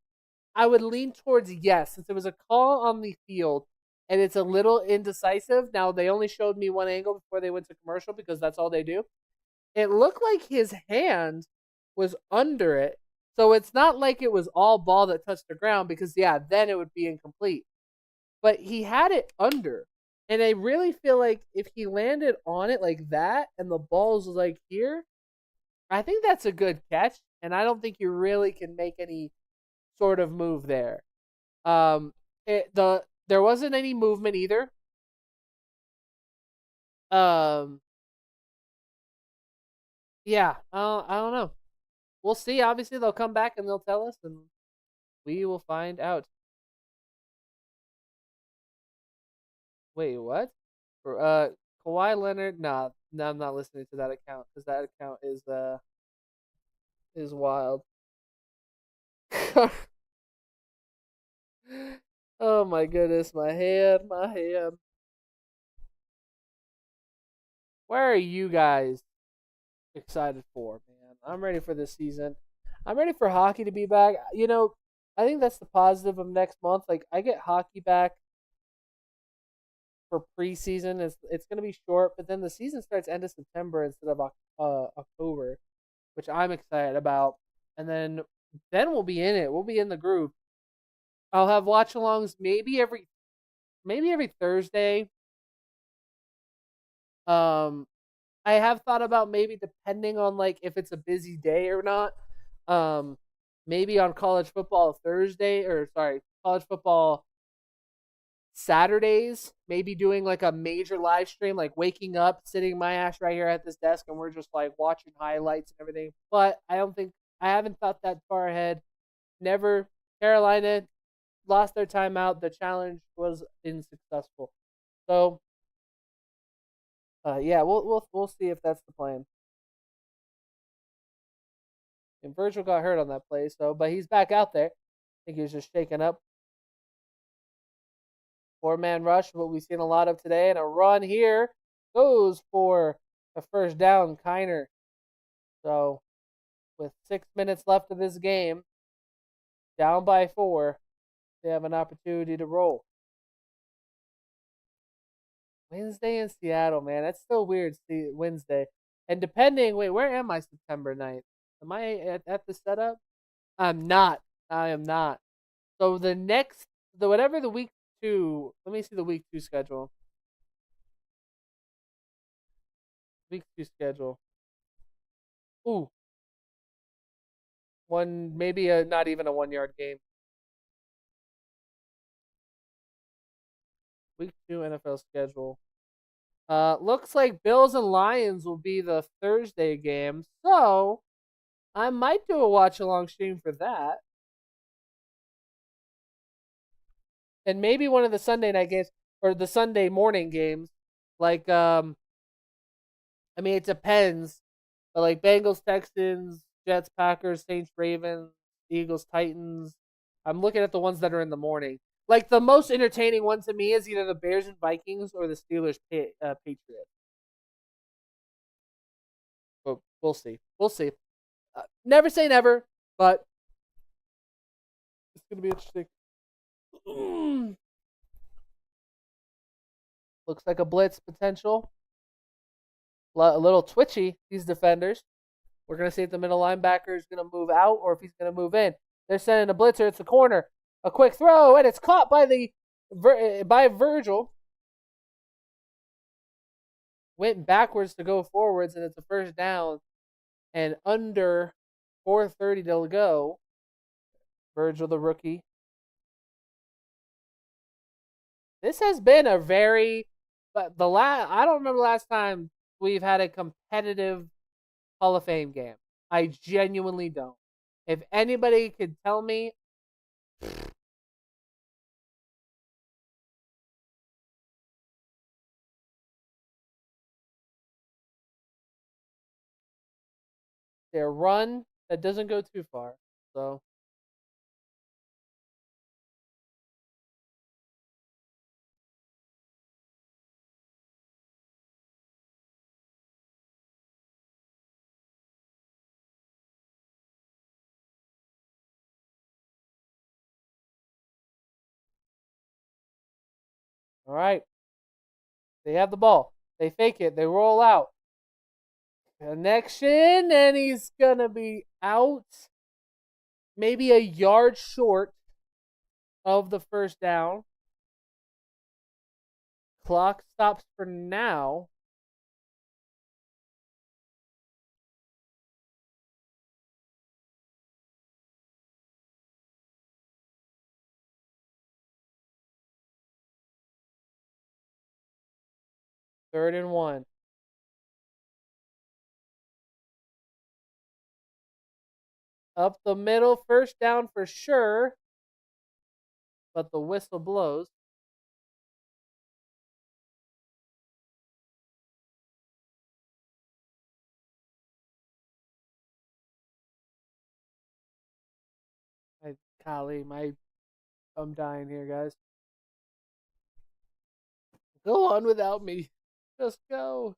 I would lean towards yes, since it was a call on the field and it's a little indecisive. Now, they only showed me one angle before they went to commercial because that's all they do. It looked like his hand was under it. So it's not like it was all ball that touched the ground because, yeah, then it would be incomplete. But he had it under. And I really feel like if he landed on it like that and the ball's like here, I think that's a good catch. And I don't think you really can make any sort of move there. There wasn't any movement either. Um, yeah, I don't know. We'll see. Obviously, they'll come back and they'll tell us, and we will find out. Wait, what? Kawhi Leonard? Nah, no, I'm not listening to that account because that account is wild. Oh my goodness, my head, my head. Where are you guys excited for, man? I'm ready for this season. I'm ready for hockey to be back. I think that's the positive of next month. Like, I get hockey back for preseason. It's going to be short, but then the season starts end of September instead of October, which I'm excited about. And then we'll be in it. We'll be in the group. I'll have watch-alongs maybe every Thursday. Um, I have thought about maybe depending on like if it's a busy day or not. Um, maybe on college football Thursday or sorry, college football Saturdays, maybe doing like a major live stream, like waking up, sitting my ass right here at this desk, and we're just like watching highlights and everything. But I haven't thought that far ahead. Never. Carolina lost their timeout. The challenge was unsuccessful. So, yeah, we'll see if that's the plan. And Virgil got hurt on that play, but he's back out there. I think he was just shaken up. Four-man rush, what we've seen a lot of today, and a run here goes for a first down, Kiner. So, with 6 minutes left of this game, down by 4, they have an opportunity to roll. Wednesday in Seattle, man. That's still weird. See Wednesday, and where am I September 9th? Am I at the setup? I'm not. I am not. So whatever the week 2. Let me see the week 2 schedule. Week 2 schedule. Ooh, maybe not even a 1 yard game. Week 2 NFL schedule. Looks like Bills and Lions will be the Thursday game, so I might do a watch along stream for that, and maybe one of the Sunday night games or the Sunday morning games. Like, I mean, it depends, but like Bengals, Texans, Jets, Packers, Saints, Ravens, Eagles, Titans. I'm looking at the ones that are in the morning. Like the most entertaining one to me is either the Bears and Vikings or the Steelers Patriots. But we'll see. We'll see. Never say never, but it's gonna be interesting. Looks like a blitz potential. A little twitchy, these defenders. We're going to see if the middle linebacker is going to move out or if he's going to move in. They're sending a blitzer. It's the corner. A quick throw, and it's caught by Virgil. Went backwards to go forwards, and it's a first down. And under 4:30 to go. Virgil, the rookie. This has been a very, but I don't remember the last time we've had a competitive Hall of Fame game. I genuinely don't. If anybody could tell me Their run that doesn't go too far. So, all right. They have the ball. They fake it. They roll out. Connection, and he's going to be out. Maybe a yard short of the first down. Clock stops for now. Third and 1. Up the middle, first down for sure. But the whistle blows. I'm dying here, guys. Go on without me. Just go.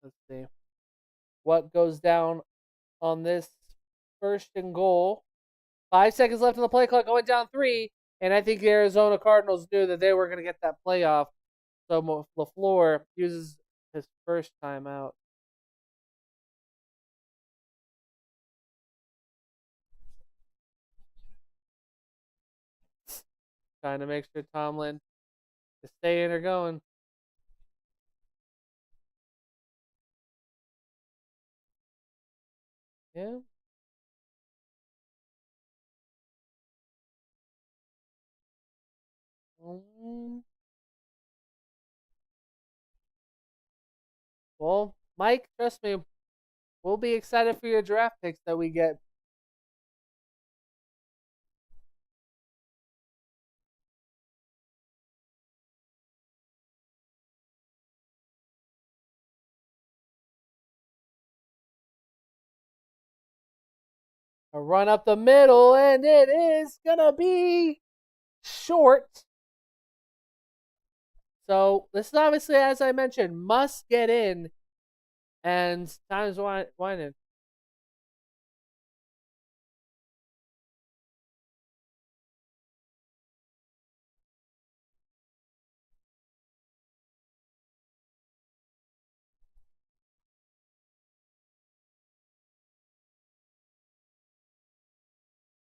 Let's see. What goes down on this first and goal? 5 seconds left on the play clock, going down 3. And I think the Arizona Cardinals knew that they were going to get that playoff. So LaFleur uses his first timeout. Trying to make sure Tomlin is staying or going. Yeah. Well, Mike, trust me, we'll be excited for your draft picks that we get. A run up the middle, and it is going to be short. So this is obviously, as I mentioned, must get in, and time's winding.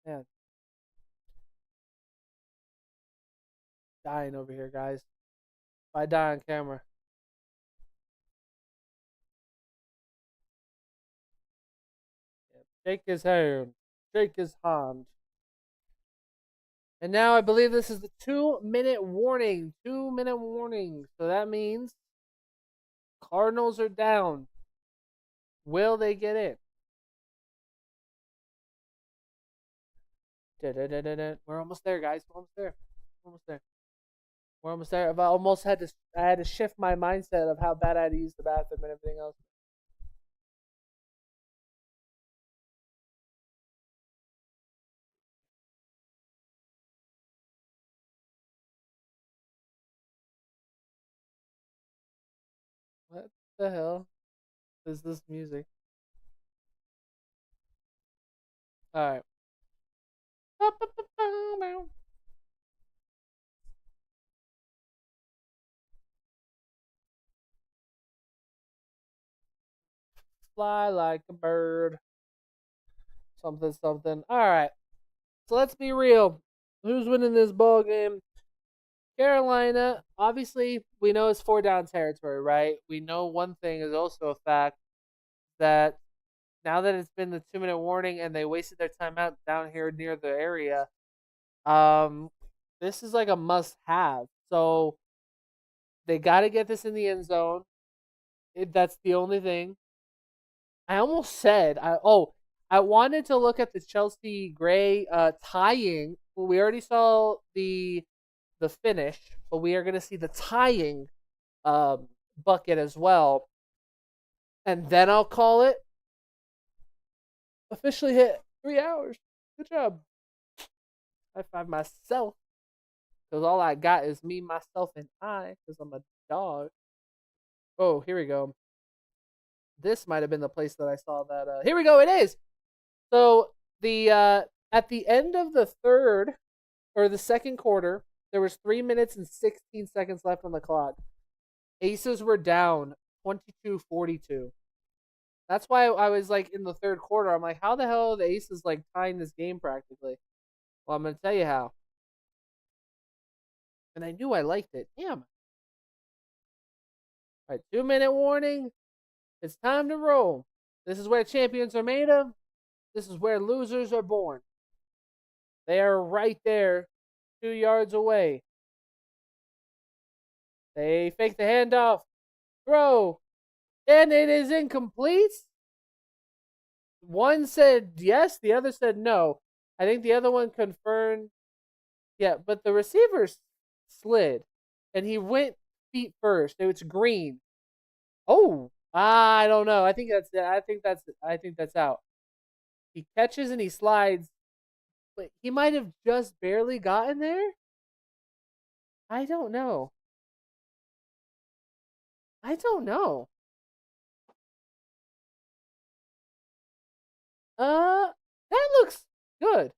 Yeah, dying over here, guys. If I die on camera. Yeah. Shake his hand. Shake his hand. And now I believe this is the 2-minute warning. 2-minute warning. So that means Cardinals are down. Will they get in? We're almost there, guys. We're almost there. We're almost there. We're almost there. I had to shift my mindset of how bad I had to use the bathroom and everything else. What the hell is this music? All right. Fly like a bird. Something, something. All right. So let's be real. Who's winning this ball game? Carolina. Obviously, we know it's 4-down territory, right? We know one thing is also a fact that now that it's been the 2-minute warning and they wasted their time out down here near the area, um, this is like a must-have. So they got to get this in the end zone. That's the only thing. I almost said I wanted to look at the Chelsea Gray tying. Well, we already saw the finish, but we are going to see the tying um, bucket as well, and then I'll call it officially hit 3 hours. Good job. High five myself because all I got is me, myself, and I because I'm a dog. Oh, here we go. This might have been the place that I saw that. Here we go. It is. So the at the end of the third or the second quarter, there was 3 minutes and 16 seconds left on the clock. Aces were down 22-42. That's why I was like in the third quarter. I'm like, how the hell are the Aces like tying this game practically? Well, I'm gonna tell you how. And I knew I liked it. Damn. All right, 2 minute warning. It's time to roll. This is where champions are made of. This is where losers are born. They are right there, 2 yards away. They fake the handoff, throw, and it is incomplete. One said yes, the other said no. I think the other one confirmed. Yeah, but the receiver slid, and he went feet first. It's green. Oh, I don't know. I think that's out. He catches and he slides, but he might have just barely gotten there. I don't know. I don't know. Uh, that looks good.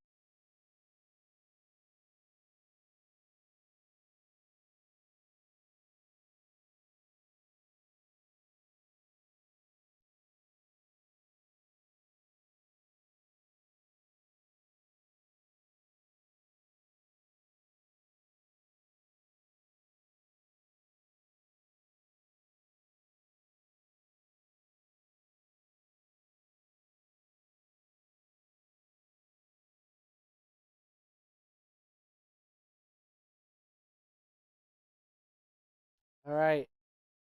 All right.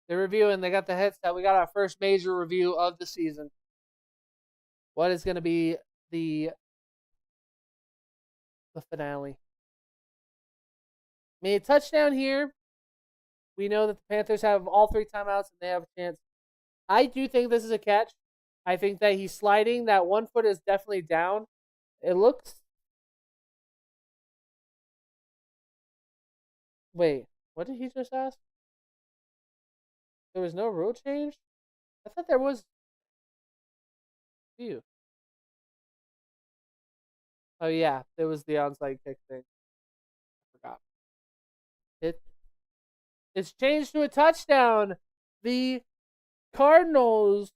They're reviewing. They got the headset. We got our first major review of the season. What is going to be the the finale? Made a touchdown here. We know that the Panthers have all three timeouts and they have a chance. I do think this is a catch. I think that he's sliding. That 1 foot is definitely down. It looks. Wait, what did he just ask? There was no rule change? I thought there was. Phew. Oh, yeah, there was the onside kick thing. I forgot. It It's changed to a touchdown. The Cardinals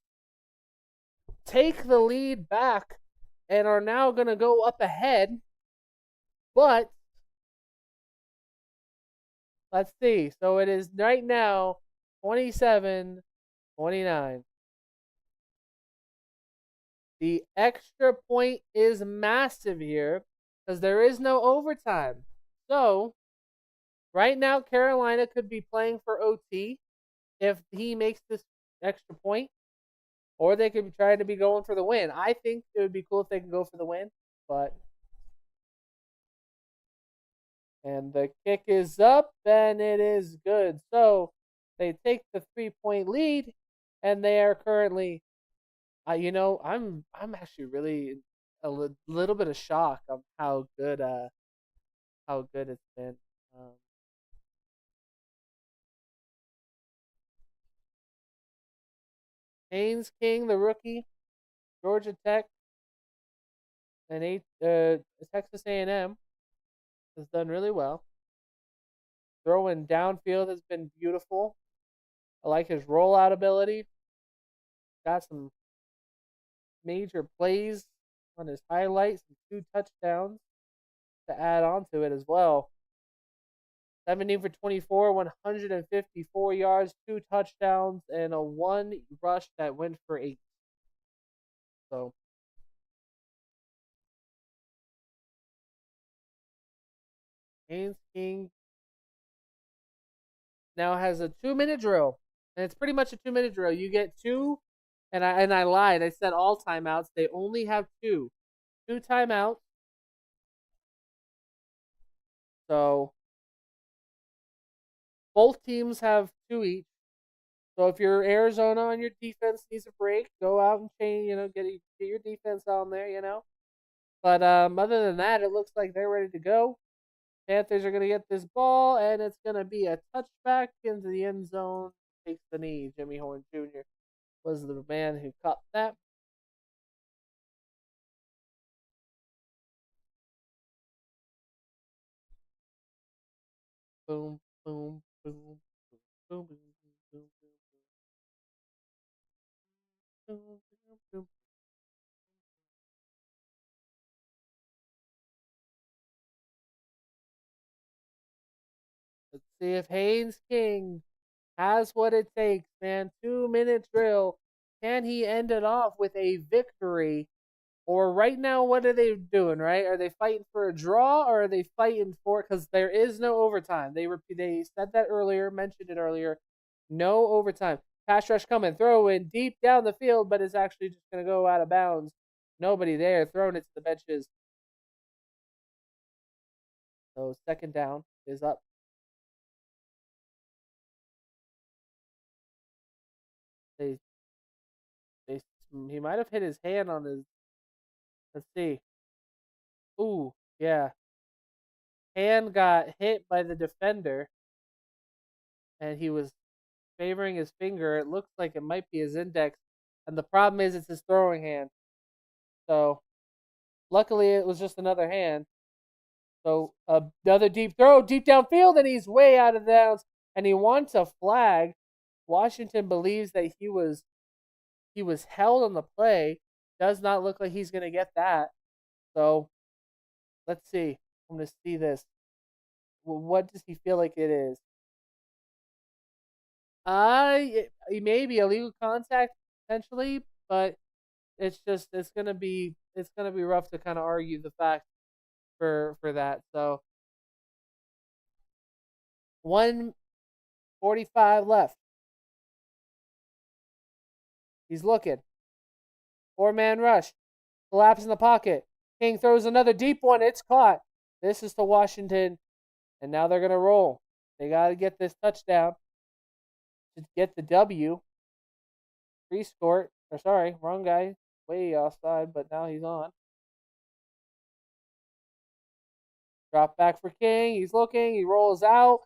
take the lead back and are now going to go up ahead. But let's see. So it is right now 27-29. The extra point is massive here because there is no overtime. So right now, Carolina could be playing for OT if he makes this extra point, or they could be trying to be going for the win. I think it would be cool if they can go for the win, but and the kick is up and it is good. So they take the 3 point lead, and they are currently, I'm actually really little bit of shock of how good it's been. Um, Haynes King, the rookie, Georgia Tech, and Texas A&M has done really well. Throwing downfield has been beautiful. I like his rollout ability. Got some major plays on his highlights and 2 touchdowns to add on to it as well. 17 for 24, 154 yards, 2 touchdowns, and a 1 rush that went for 8. So Haynes King now has a 2 minute drill. And it's pretty much a 2-minute drill. You get two, and I lied. I said all timeouts. They only have two timeouts. So both teams have two each. So if you're Arizona on your defense needs a break, go out and change. Get your defense on there. But other than that, it looks like they're ready to go. Panthers are going to get this ball, and it's going to be a touchback into the end zone. Takes the knee. Jimmy Horn Jr. was the man who caught that. Boom, boom, boom, boom, boom, boom, boom, boom, boom, boom. Let's see if Haynes King has what it takes, man. 2-minute drill. Can he end it off with a victory? Or right now, what are they doing? Right? Are they fighting for a draw, or are they fighting for? Because there is no overtime. They said that earlier, mentioned it earlier. No overtime. Pass rush coming, throw in deep down the field, but it's actually just going to go out of bounds. Nobody there, throwing it to the benches. So second down is up. They they he might have hit his hand on his. Let's see. Ooh, yeah. Hand got hit by the defender, and he was favoring his finger. It looks like it might be his index, and the problem is it's his throwing hand. So luckily it was just another hand. So another deep throw, deep downfield, and he's way out of bounds, and he wants a flag. Washington believes that he was held on the play. Does not look like he's gonna get that. So let's see. I'm gonna see this. What does he feel like it is? It may be illegal contact potentially, but it's gonna be rough to kind of argue the fact for that. So 1:45 left. He's looking. 4-man rush. Collapse in the pocket. King throws another deep one. It's caught. This is to Washington, and now they're gonna roll. They gotta get this touchdown to get the W. Rescore. Or sorry, wrong guy. Way offside, but now he's on. Drop back for King. He's looking. He rolls out.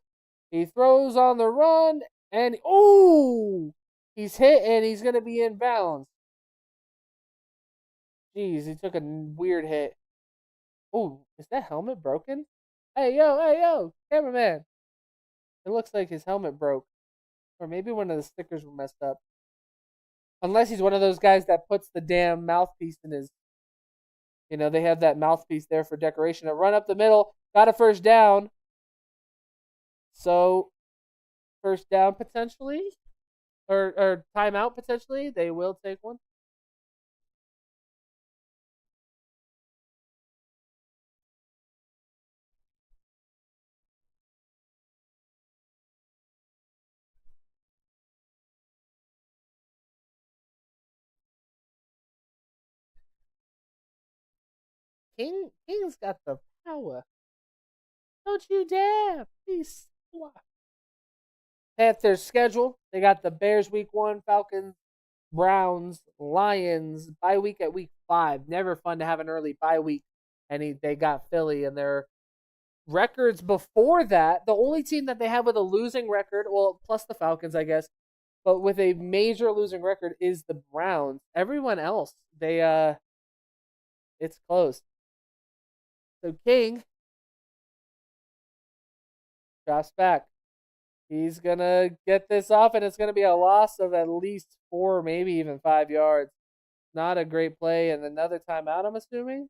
He throws on the run. And, ooh! He's hit and he's going to be in bounds. Jeez, he took a weird hit. Ooh, is that helmet broken? Hey, yo, cameraman. It looks like his helmet broke. Or maybe one of the stickers were messed up. Unless he's one of those guys that puts the damn mouthpiece in his. They have that mouthpiece there for decoration. A run up the middle. Got a first down. So, first down potentially? Or timeout potentially? They will take one. King's got the power. Don't you dare! Please. Panthers schedule. They got the Bears week 1, Falcons, Browns, Lions, bye week at week 5. Never fun to have an early bye week. And they got Philly, and their records before that, the only team that they have with a losing record, well, plus the Falcons, I guess, but with a major losing record is the Browns. Everyone else, it's close. So King drops back. He's gonna get this off, and it's gonna be a loss of at least 4, maybe even 5 yards. Not a great play, and another timeout, I'm assuming.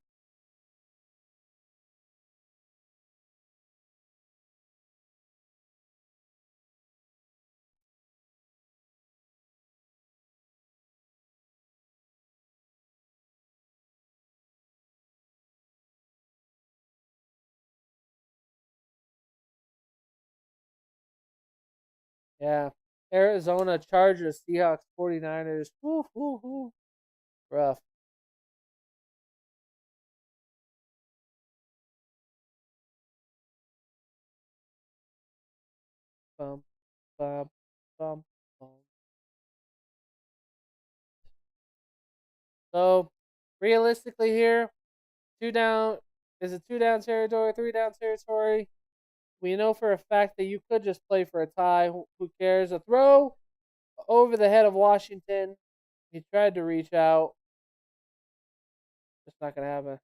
Yeah. Arizona Chargers, Seahawks, 49ers. Woo, woo, woo. Rough. Bum, bum, bum, bum. So, realistically here, two down is a 2 down territory, 3 down territory. We know for a fact that you could just play for a tie. Who cares? A throw over the head of Washington. He tried to reach out. Just not going to happen.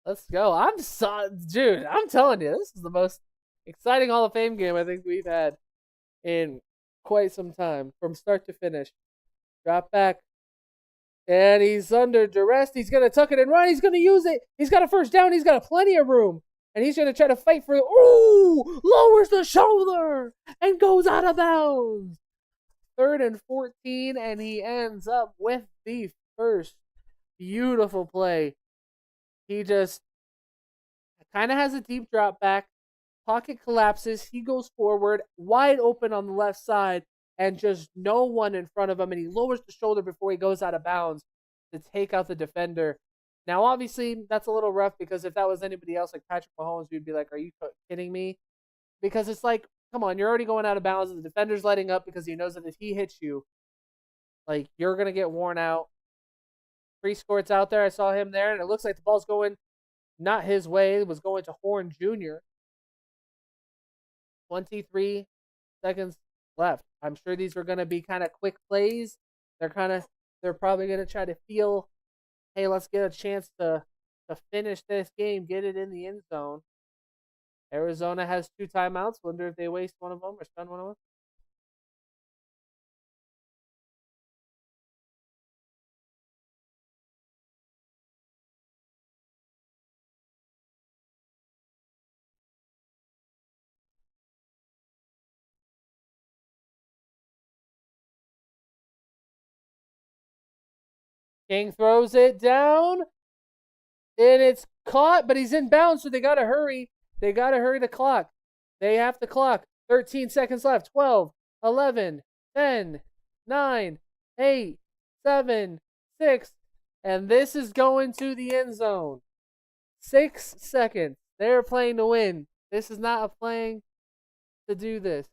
Let's go. Dude, I'm telling you, this is the most exciting Hall of Fame game I think we've had in quite some time, from start to finish. Drop back, and he's under duress. He's gonna tuck it and run. He's gonna use it. He's got a first down. He's got plenty of room, and he's gonna try to fight for. Ooh, lowers the shoulder and goes out of bounds. 3rd and 14, and he ends up with the first. Beautiful play. He just kind of has a deep drop back. Pocket collapses. He goes forward, wide open on the left side, and just no one in front of him. And he lowers the shoulder before he goes out of bounds to take out the defender. Now, obviously, that's a little rough, because if that was anybody else, like Patrick Mahomes, we'd be like, are you kidding me? Because it's like, come on, you're already going out of bounds, and the defender's letting up because he knows that if he hits you, like, you're going to get worn out. Prescourt's out there. I saw him there, and it looks like the ball's going not his way. It was going to Horn Jr. 23 seconds left. I'm sure these were going to be kind of quick plays. They're probably going to try to feel, hey, let's get a chance to finish this game, get it in the end zone. Arizona has 2 timeouts. Wonder if they waste one of them or spend one of them. King throws it down, and it's caught, but he's in bounds, so they got to hurry. They got to hurry the clock. They have the clock. 13 seconds left. 12, 11, 10, 9, 8, 7, 6, and this is going to the end zone. 6 seconds. They're playing to win. This is not a playing to do this.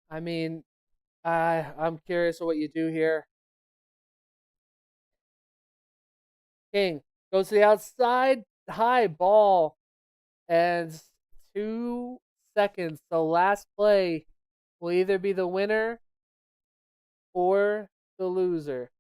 I mean, I'm curious of what you do here. King goes to the outside, high ball, and 2 seconds. The last play will either be the winner or the loser.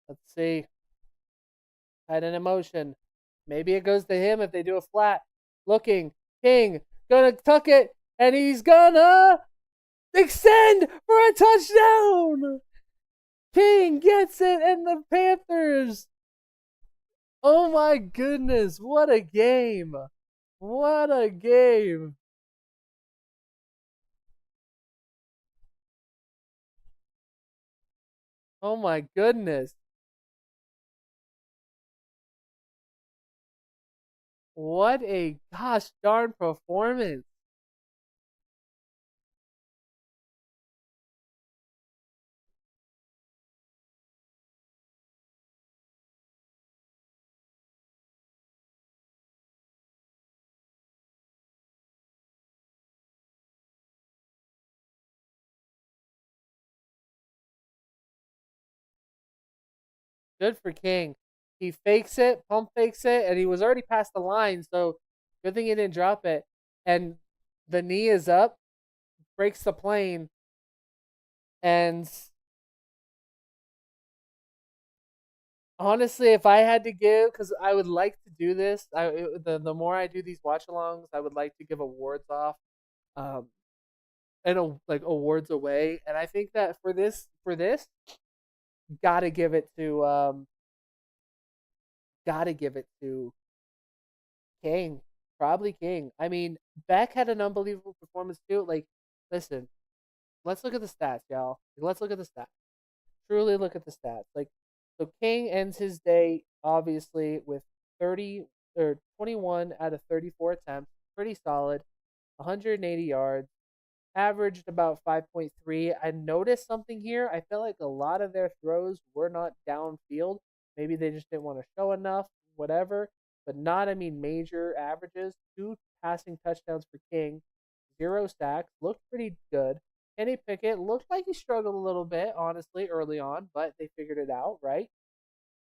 Let's see. Had an emotion. Maybe it goes to him if they do a flat. Looking. King. Gonna tuck it. And he's gonna extend for a touchdown. King gets it, and the Panthers. Oh my goodness. What a game. What a game. Oh my goodness. What a gosh darn performance. Good for King. He fakes it, pump fakes it, and he was already past the line, so good thing he didn't drop it. And the knee is up, breaks the plane, and honestly, if I had to give, because I would like to do this, the more I do these watch alongs, I would like to give awards off, um, and like awards away. And I think that for this, gotta give it to gotta give it to King, probably King. I mean, Beck had an unbelievable performance too. Like, listen, let's look at the stats, y'all. Let's look at the stats. Truly look at the stats. Like, so King ends his day obviously with 30 or 21 out of 34 attempts, pretty solid, 180 yards, averaged about 5.3. I noticed something here. I felt like a lot of their throws were not downfield. Maybe they just didn't want to show enough, whatever. But not, I mean, major averages. 2 passing touchdowns for King, 0 sacks. Looked pretty good. Kenny Pickett looked like he struggled a little bit, honestly, early on, but they figured it out, right?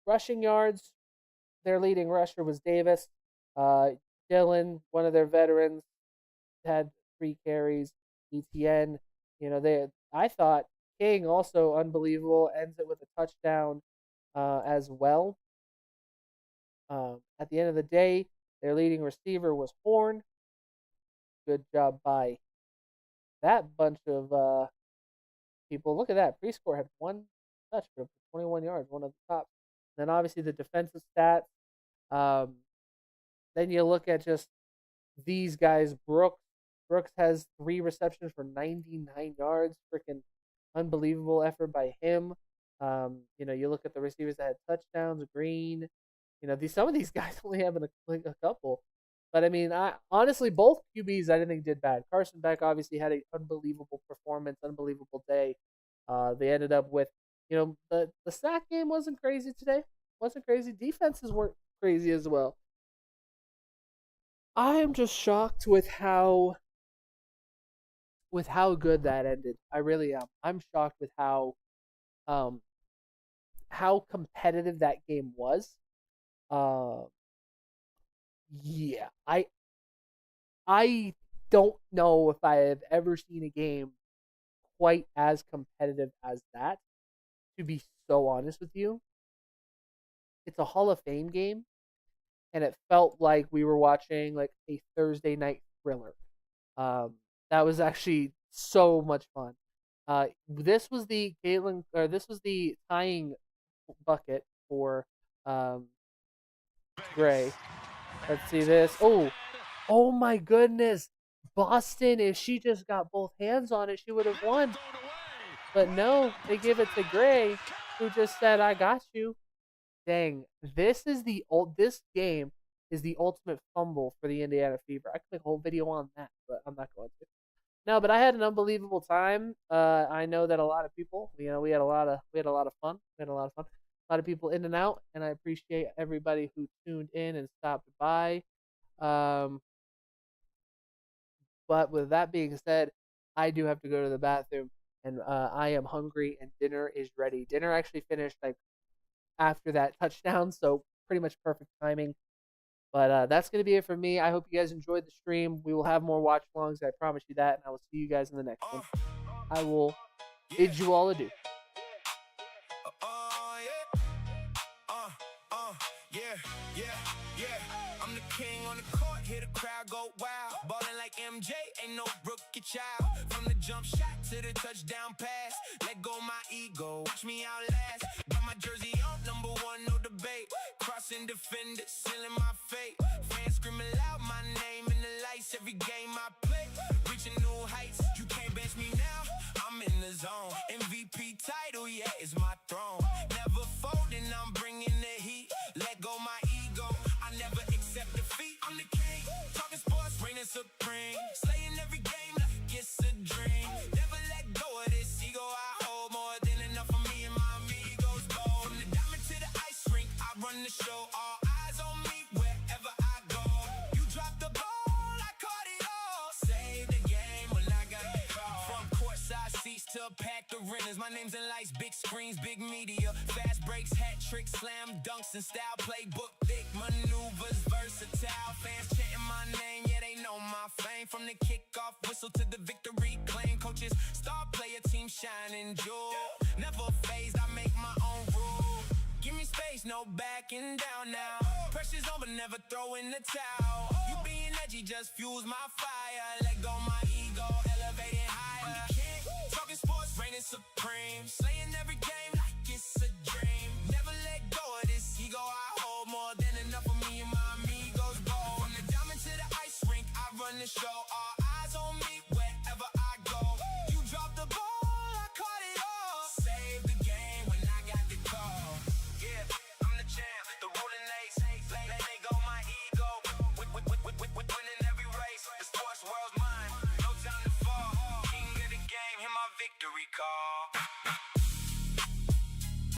Rushing yards, their leading rusher was Davis. Dylan, one of their veterans, had 3 carries. ETN, I thought King also unbelievable, ends it with a touchdown as well. At the end of the day, their leading receiver was Horn. Good job by that bunch of people. Look at that. Prescore had 1 touch for 21 yards, one of the top. Then obviously the defensive stats. Then you look at just these guys. Brooks has 3 receptions for 99 yards. Freaking unbelievable effort by him. You look at the receivers that had touchdowns. Green. Some of these guys only have a couple. But I mean, I honestly both QBs I didn't think did bad. Carson Beck obviously had an unbelievable performance, unbelievable day. They ended up with, the sack game wasn't crazy today. Wasn't crazy. Defenses weren't crazy as well. I am just shocked with how good that ended. I really am. I'm shocked with um how competitive that game was. Uh, yeah, I don't know if I have ever seen a game quite as competitive as that. To be so honest with you, it's a Hall of Fame game, and it felt like we were watching like a Thursday night thriller. That was actually so much fun. This was the tying bucket for Gray. Let's see this. Oh my goodness. Boston, if she just got both hands on it, she would have won. But no, they give it to Gray, who just said, "I got you." Dang, this game is the ultimate fumble for the Indiana Fever. I could make a whole video on that, but I'm not going to. No, but I had an unbelievable time. I know that a lot of people, we had a lot of fun. We had a lot of fun. A lot of people in and out, and I appreciate everybody who tuned in and stopped by. But with that being said, I do have to go to the bathroom, and I am hungry, and dinner is ready. Dinner actually finished like after that touchdown, so pretty much perfect timing. But that's going to be it for me. I hope you guys enjoyed the stream. We will have more watch alongs, I promise you that, and I will see you guys in the next one. I will bid you all adieu. I'm the king on the court, hear the crowd go wild. Ballin' like MJ, ain't no rookie child. From the jump shot to the touchdown pass, let go my ego, watch me outlast. Got my jersey on, number 1, no debate. Crossing defenders, sealing my fate. Fans screaming loud my name in the lights. Every game I play, reaching new heights. You can't bench me now, I'm in the zone. MVP title, yeah, it's my throne. Never folding, I'm bringing the heat. Let go my ego, I never accept defeat. I'm the king, talking sports, reigning supreme. Slaying every game like it's a dream. Never let go of this ego I hold. More than enough for me and my amigos. Bold. From the diamond to the ice rink, I run the show. All eyes on me wherever I go. You dropped the ball, I caught it all. Save the game when I got race to pack the renters. My name's in lights, big screens, big media. Fast breaks, hat tricks, slam dunks, and style playbook. Thick maneuvers, versatile. Fans chanting my name, yeah, they know my fame. From the kickoff whistle to the victory claim. Coaches, star player, team shining jewel. Never phased, I make my own rule. Give me space, no backing down now. Pressure's on, but never throw in the towel. You being edgy just fuels my fire. Let go my ego, elevating higher. Talking sports, reigning supreme. Slaying every game like it's a dream. Never let go of this ego I hold. More than enough for me and my amigos gold. From the diamond to the ice rink, I run the show. All eyes on me wherever I go. You drop the ball, I caught it all. Save the game when I got the call. Yeah, I'm the champ, the ruling ace. Let go my ego. Winning every race. The sports world's mine. No time to fall. King of the game, hear my victory call.